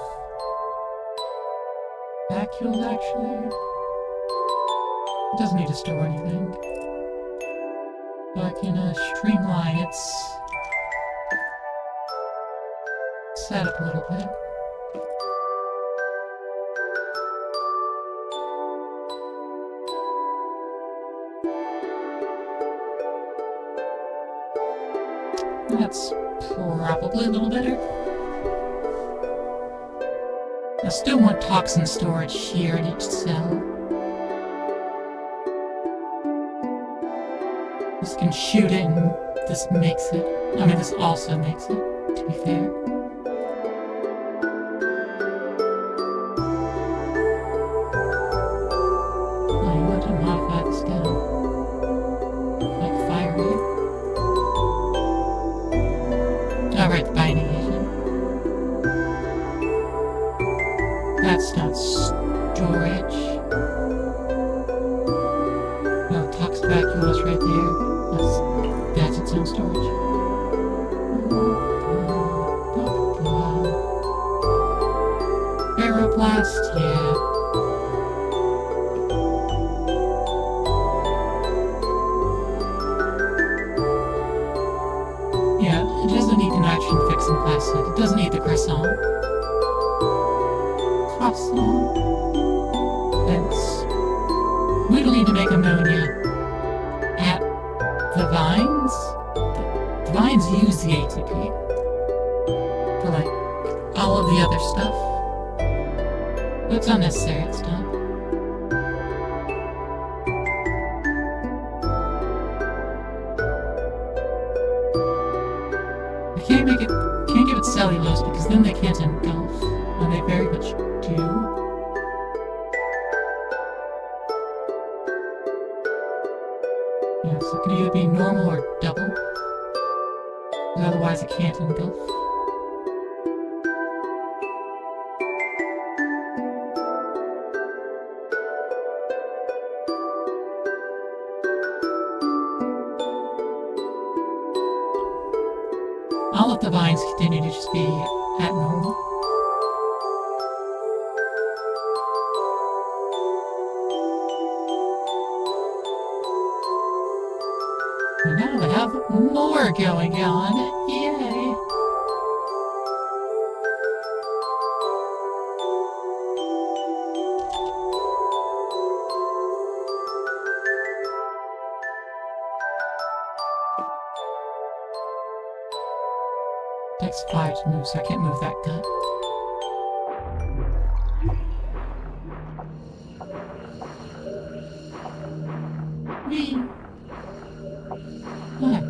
vacuole, actually. It doesn't need to store anything. So I can streamline its setup a little bit. That's probably a little better. I still want toxin storage here in each cell. This can shoot it and this makes it. I mean, this also makes it, to be fair. Oh, you want to modify this down. Like fire rate. Alright, the binding agent. That's not storage. No, toxic vacuole is right there. That's its own storage. Aeroblast, yeah. Yeah, it doesn't need the nitrogen fixing plastic. It doesn't need the croissant. We don't need to make ammonia at the vines. The vines use the ATP for like all of the other stuff. But it's unnecessary, it's done. I can't give it cellulose because then they can't engulf, and they very much do. Yeah, so it can either be normal or double. Otherwise it can't engulf. I'll let the vines continue to just be at normal. And now they have more going on. Yay! Takes fire to move, so I can't move that gut. Whee! What?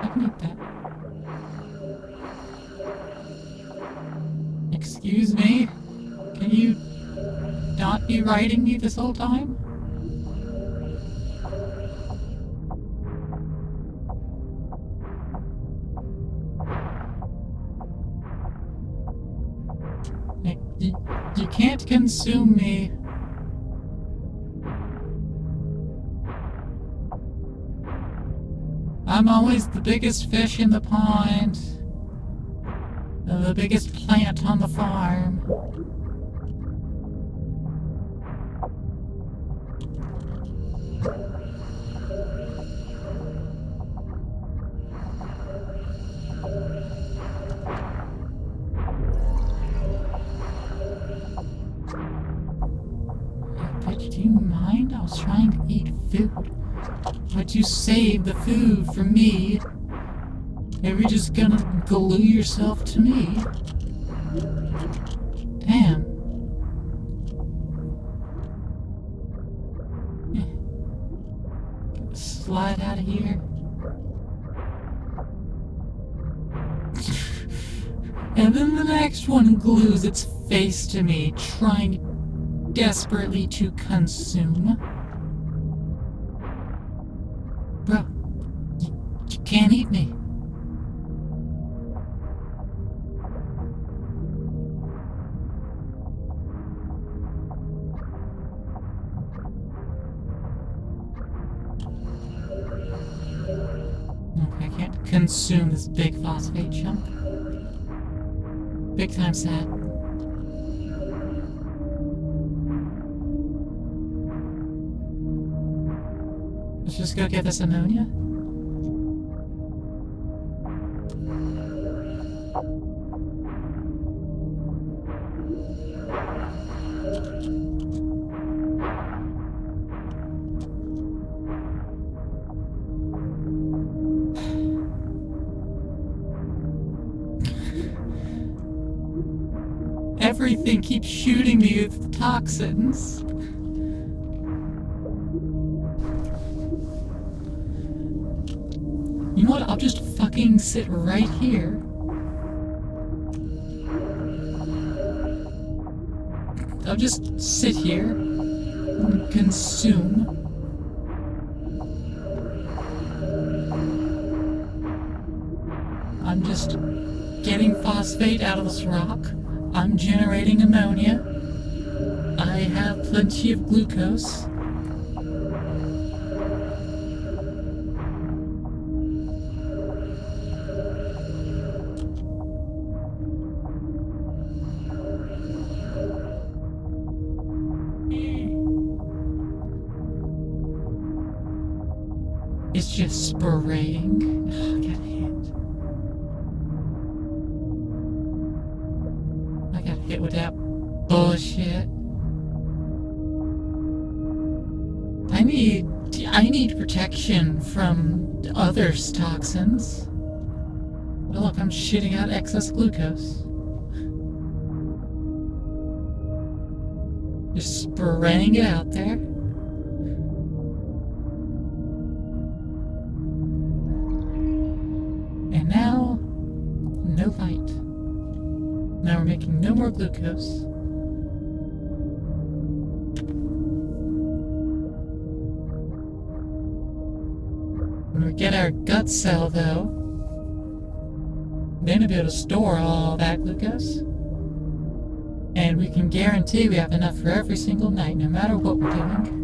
I can eat that. Excuse me? Can you not be riding me this whole time? You can't consume me. I'm always the biggest fish in the pond. The biggest plant on the farm. was trying to eat food. Why'd you save the food for me? Are you just gonna glue yourself to me? Damn. Slide out of here. And then the next one glues its face to me, trying desperately to consume. Bro, you can't eat me. Okay, I can't consume this big phosphate chunk. Big time sad. Let's just go get this ammonia. Everything keeps shooting me with toxins. You know what? I'll just fucking sit right here. I'll just sit here and consume. I'm just getting phosphate out of this rock. I'm generating ammonia. I have plenty of glucose. It's just spraying. Oh, I got hit. I got hit with that bullshit. I need protection from other toxins. Oh, look, I'm shitting out excess glucose. Just spraying it out there. And now, no light. Now we're making no more glucose. When we get our gut cell, though, then we'll be able to store all that glucose. And we can guarantee we have enough for every single night, no matter what we're doing.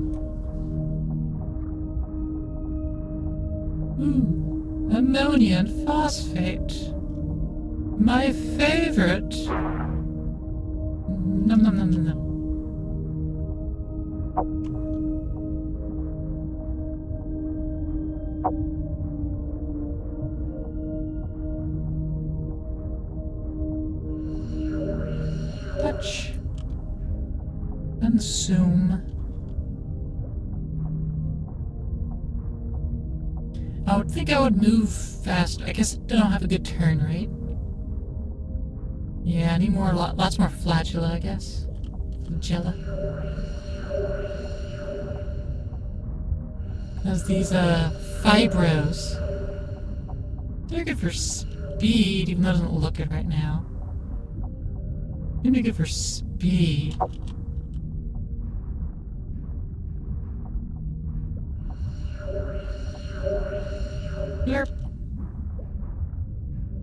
Ammonia and phosphate. My favorite. Nom nom nom nom nom. Touch. Consume. I would think I would move fast. I guess I don't have a good turn rate. Yeah, I need more, lots more flagella, I guess. Flagella. Because these, fibros, they're good for speed, even though it doesn't look good right now. They're gonna be good for speed. Blurp.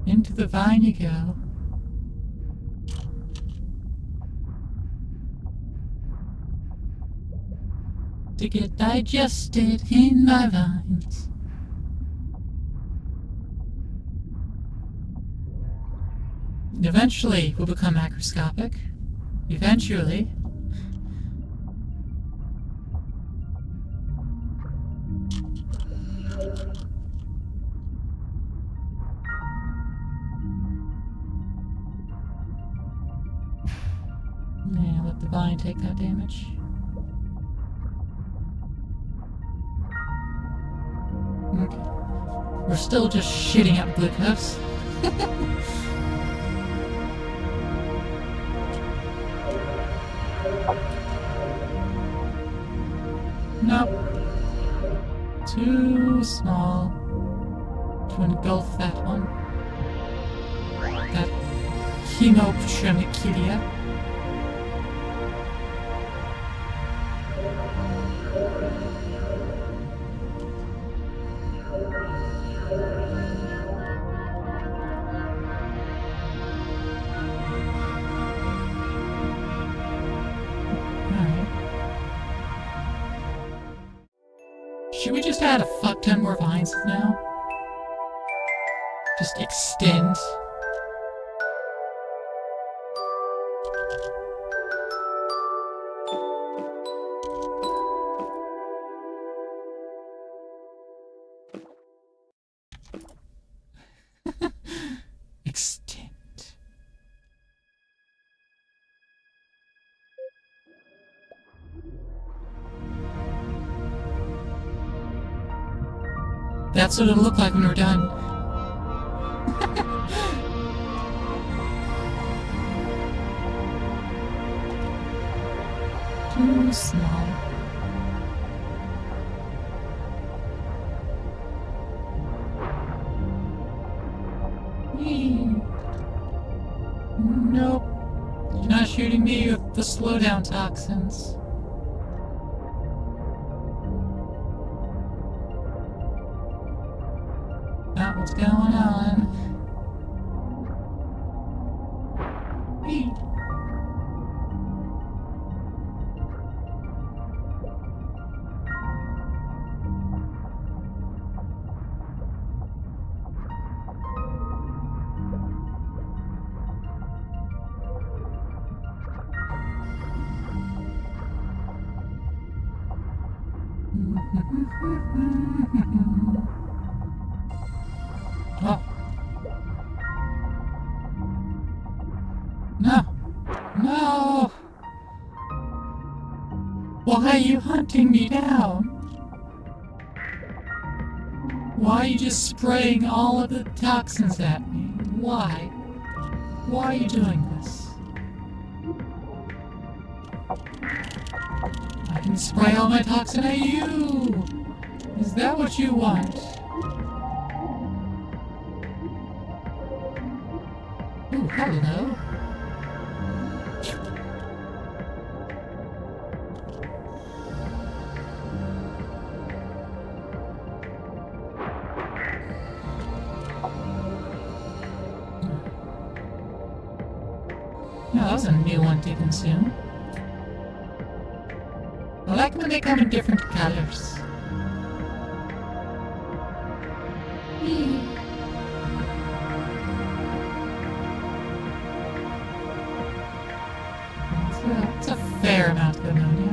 Into the vine you go. To get digested in my vines. Eventually, we'll become macroscopic. Eventually. Yeah, let the vine take that damage. Okay. We're still just shitting up glucose. Nope. Too small to engulf that one. That Hemoptermicidia. Should we just add a fuck ton more vines now? Just extend. Extend. That's what it'll look like when we're done. Too small. Nope. You're not shooting me with the slowdown toxins. What's going on? Hey. Oh. No. No! Why are you hunting me down? Why are you just spraying all of the toxins at me? Why? Why are you doing this? I can spray all my toxin at you! Is that what you want? Ooh, hello. No, that was a new one to consume. I like when they come in different colors. It's a fair amount of ammonia.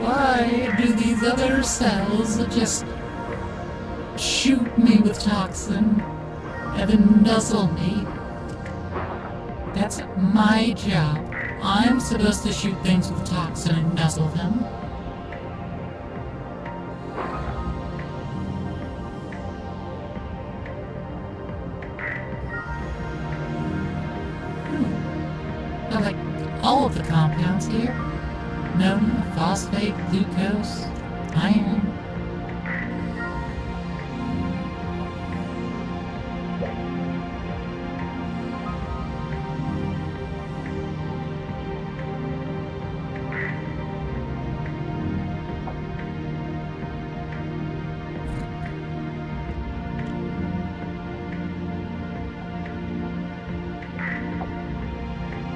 Why do these other cells just shoot me with toxin and then nuzzle me? That's my job. I'm supposed to shoot things with toxin and nuzzle them. I like all of the compounds here. Ammonia, phosphate, glucose, iron.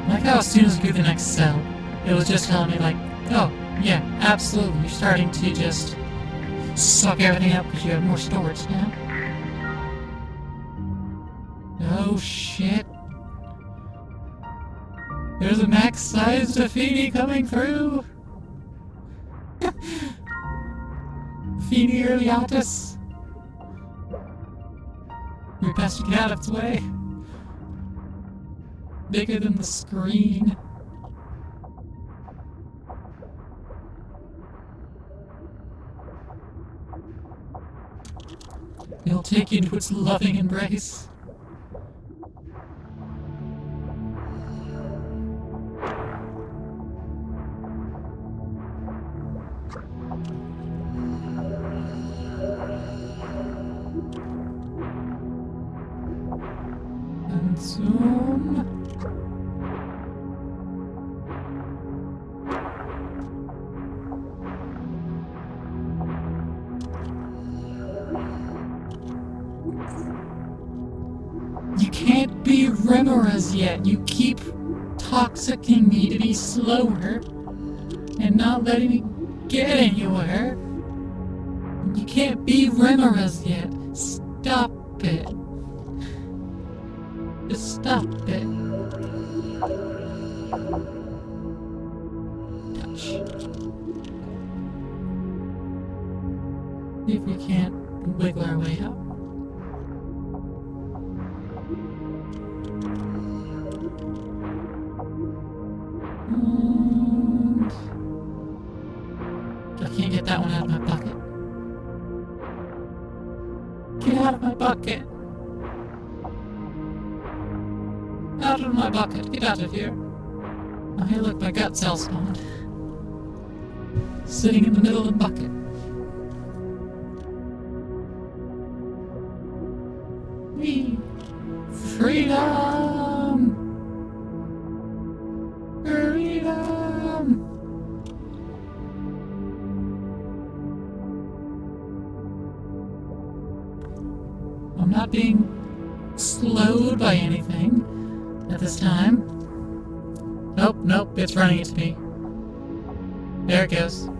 Like how as soon as we do the next cell, it was just telling me like, oh, yeah, absolutely, you're starting to just suck everything up because you have more storage now. Oh shit. There's a max-sized Affini coming through! Affini Redebut. We best to get out of its way. bigger than the screen. It'll take you into its loving embrace. And zoom. You can't be Remoras yet. You keep toxicking me to be slower and not letting me get anywhere. You can't be Remoras yet. Stop it. Just stop it. Touch. See if we can't wiggle our way up. I can't get that one out of my bucket. Get out of my bucket! Out of my bucket! Get out of here! Oh, hey, look, my gut cell spawned. Sitting in the middle of the bucket. Whee! Freedom! Freedom! I'm not being slowed by anything at this time. Nope, nope, it's running into me. There it goes.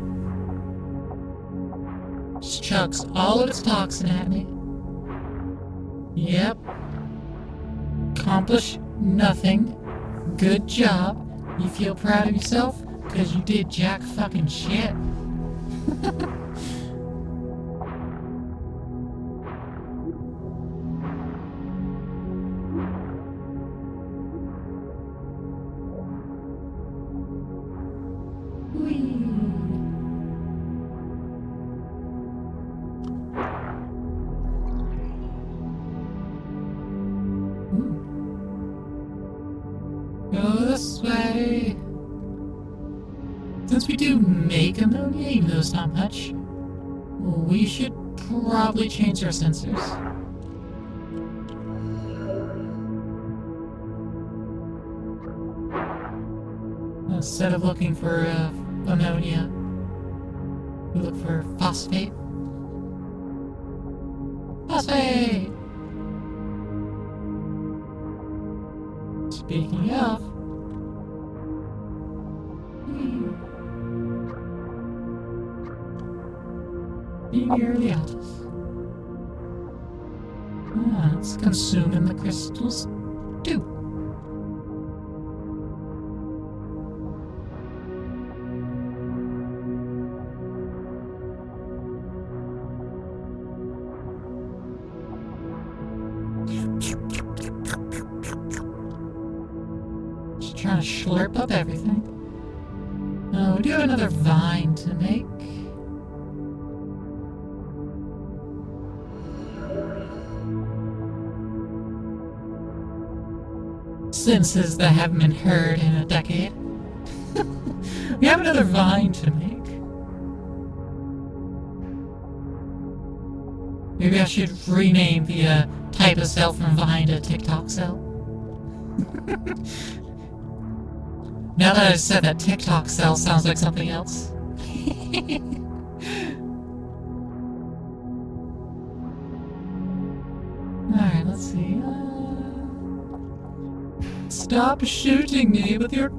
Just chucks all of its toxin at me. Yep. Accomplish nothing. Good job. You feel proud of yourself? Because you did jack fucking shit. Go this way. Since we do make ammonia, even though it's not much, we should probably change our sensors. Instead of looking for ammonia, we look for phosphate. Phosphate! Speaking of, being early altus. It's consuming the crystals too. Just trying to slurp up everything. Oh, we do have another vine to make. Sentences that haven't been heard in a decade. We have another vine to make. Maybe I should rename the type of cell from vine to TikTok cell. Now that I said that, TikTok cell sounds like something else. Alright, let's see. Stop shooting me with your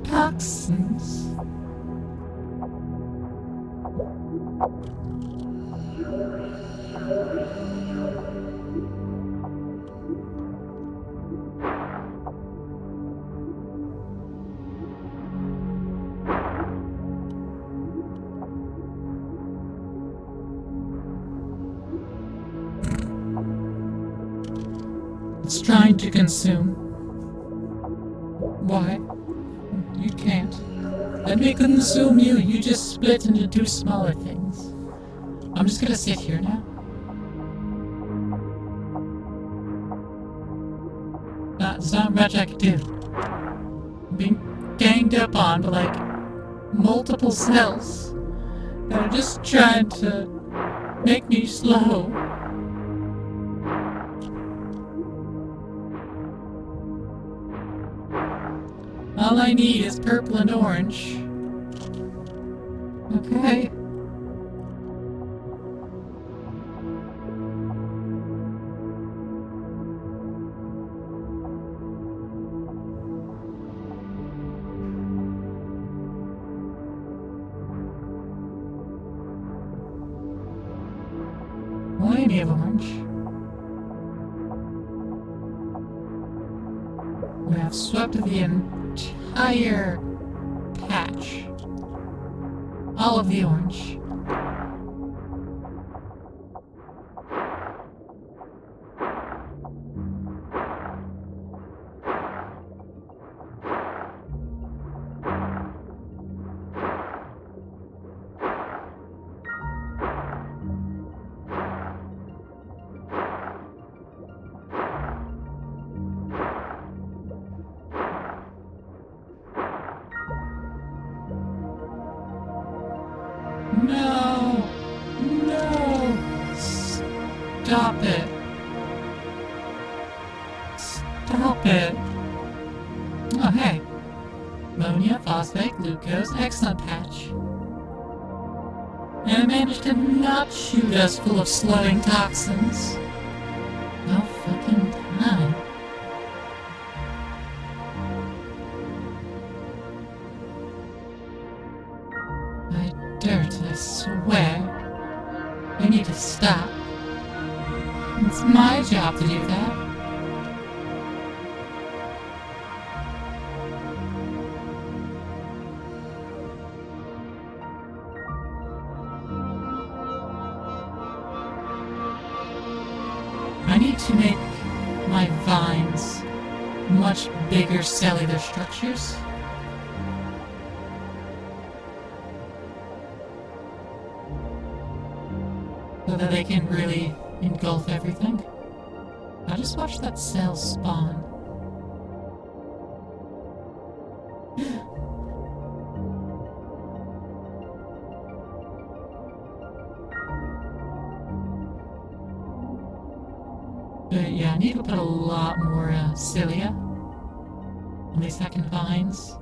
toxins. It's trying to consume. Why? You can't. Then we couldn't assume you just split into two smaller things. I'm just gonna sit here now. There's not much I could do. I'm being ganged up on by like multiple cells that are just trying to make me slow. All I need is purple and orange. Okay. Plenty of orange. We have swept the entire patch. All of the orange. No! No! Stop it! Stop it! Oh, hey. Ammonia, phosphate, glucose, excellent patch. And it managed to not shoot us full of slowing toxins. How fucking time. Dirt, I swear. I need to stop. It's my job to do that. I need to make my vines much bigger cellular structures. So that they can really engulf everything. I just watched that cell spawn. But yeah, I need to put a lot more cilia on these second vines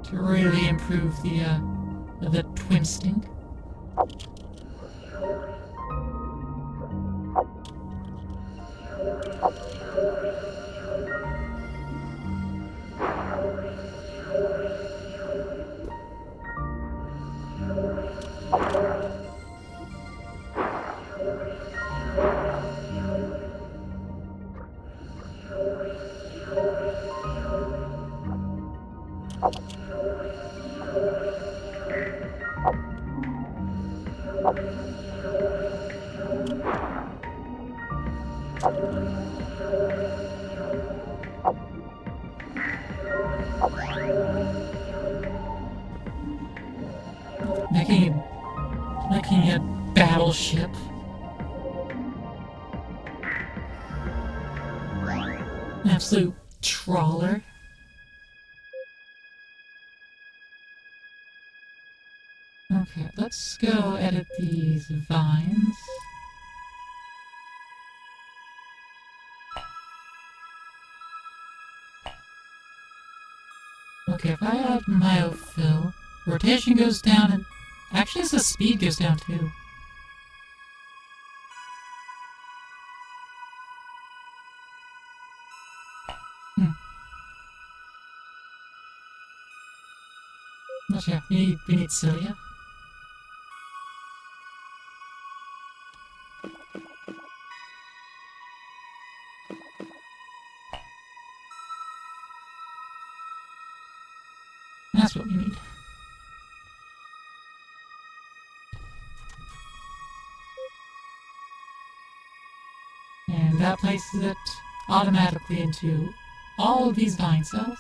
to really improve the twinsting. Making a battleship. An absolute trawler. Okay, let's go edit these vines. Okay, if I add myofill, rotation goes down and actually the speed goes down too. But yeah, we need cilia. That's what we need. And that places it automatically into all of these vine cells.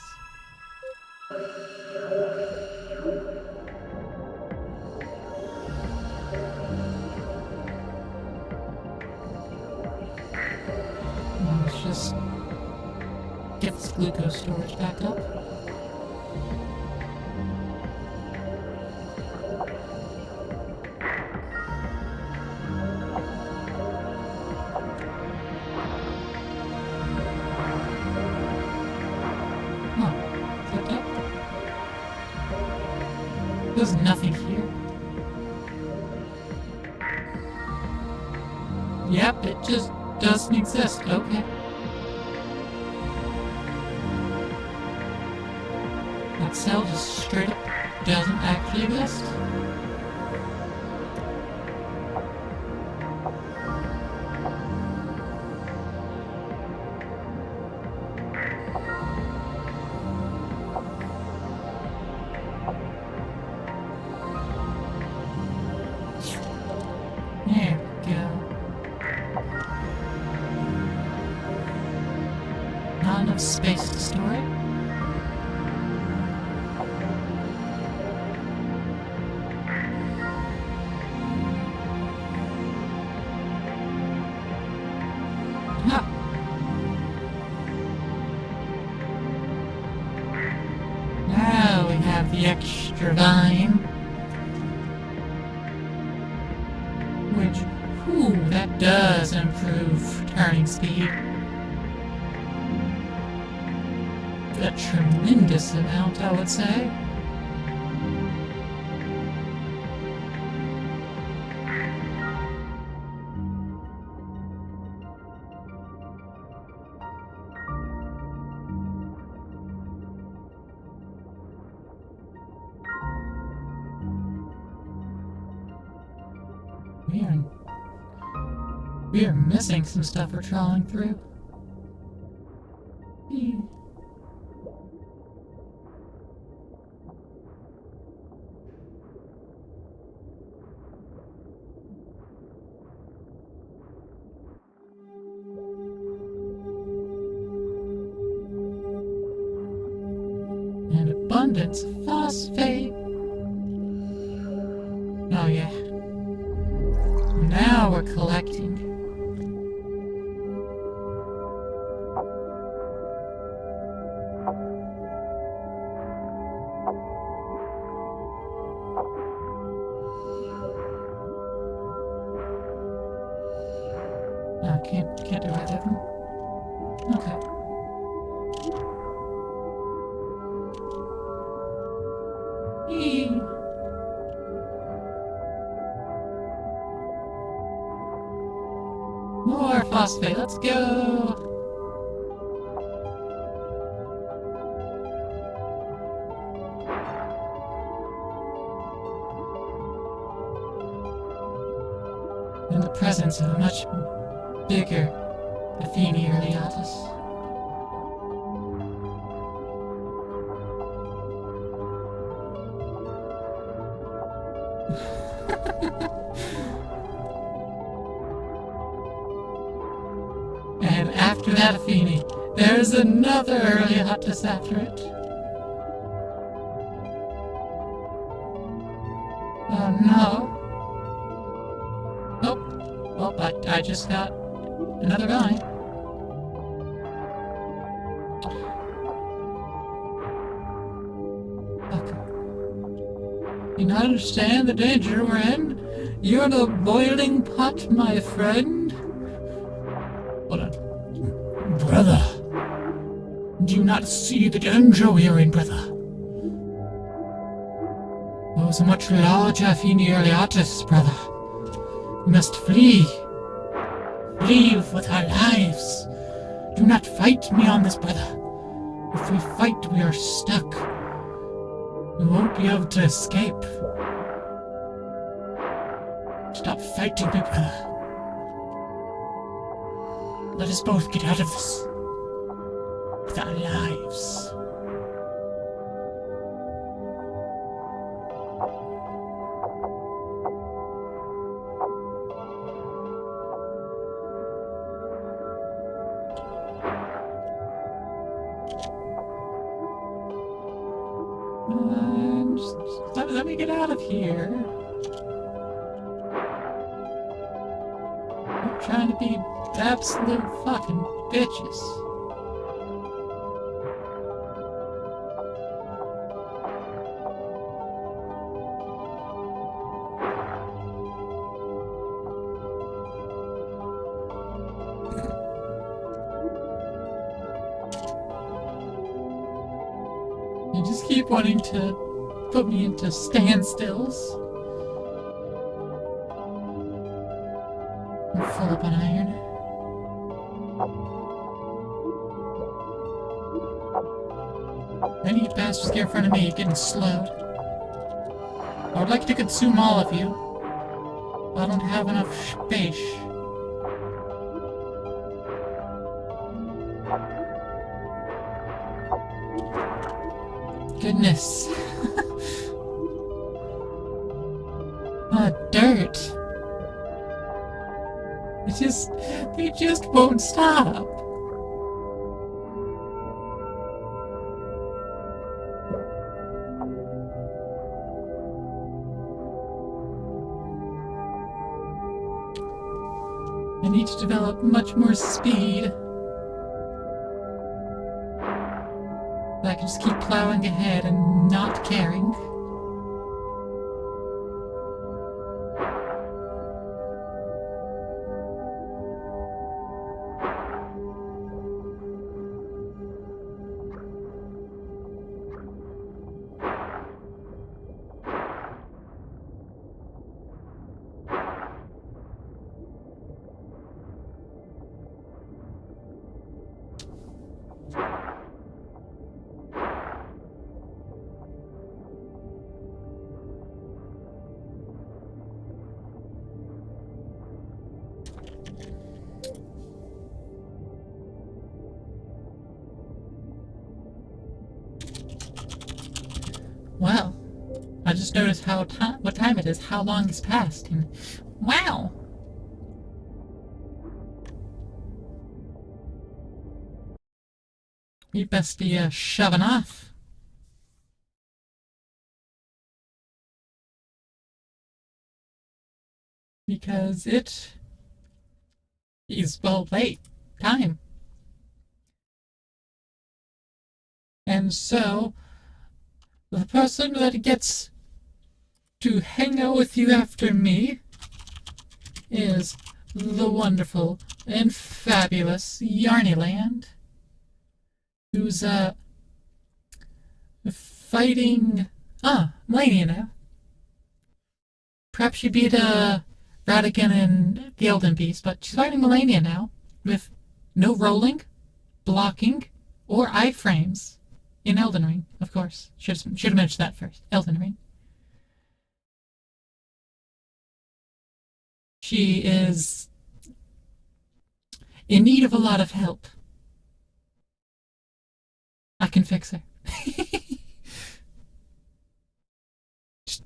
Let's just get this glucose storage back up. Oh, is that it? There's nothing here. Yep, it just doesn't exist. Okay. That cell just straight up doesn't actually exist. There we go. Not enough space to store it. Ah. Now we have the extra vine. Which, whew, that does improve turning speed. A tremendous amount, I would say. We are missing some stuff we're trawling through. An abundance of phosphate. Oh yeah. Now we're collecting. Oh, can't do either of them. Okay. Eee. More phosphate, let's go! In the presence of a much bigger Affini Redebut. And after that Affini, there's another Redebut after it. Oh no. Nope. Well, I just got another vine. Okay. You not understand the danger we're in? You're in a boiling pot, my friend. Hold on. Brother. Do you not see the danger we are in, brother? Oh, it's a much larger Affini Redebut, brother. We must flee. Leave with our lives. Do not fight me on this, brother. If we fight, we are stuck. We won't be able to escape. Stop fighting me, brother. Let us both get out of this with our lives. Let me get out of here. I'm trying to be absolute fucking bitches. You just keep wanting to put me into standstills. I'm full up on iron. Any bastards get in front of me, getting slowed. I would like to consume all of you, but I don't have enough space. Goodness. Dirt. They just won't stop. I need to develop much more speed. I can just keep plowing ahead and not caring. Well, I just noticed what time it is, how long has passed, and wow! We best be shoving off. Because it is, well, late time. And so, the person that gets to hang out with you after me is the wonderful and fabulous Yarnyland, who's, fighting... Melania now. Perhaps she beat, Radigan and the Elden Beast, but she's fighting Melania now, with no rolling, blocking, or iframes. In Elden Ring, of course. Should have mentioned that first. Elden Ring. She is in need of a lot of help. I can fix her.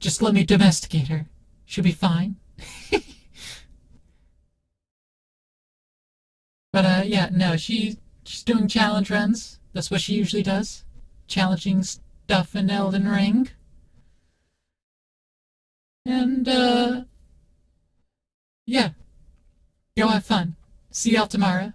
just let me domesticate her. She'll be fine. But, yeah, no, she's doing challenge runs. That's what she usually does. Challenging stuff in Elden Ring. And, yeah. Go have fun. See y'all tomorrow.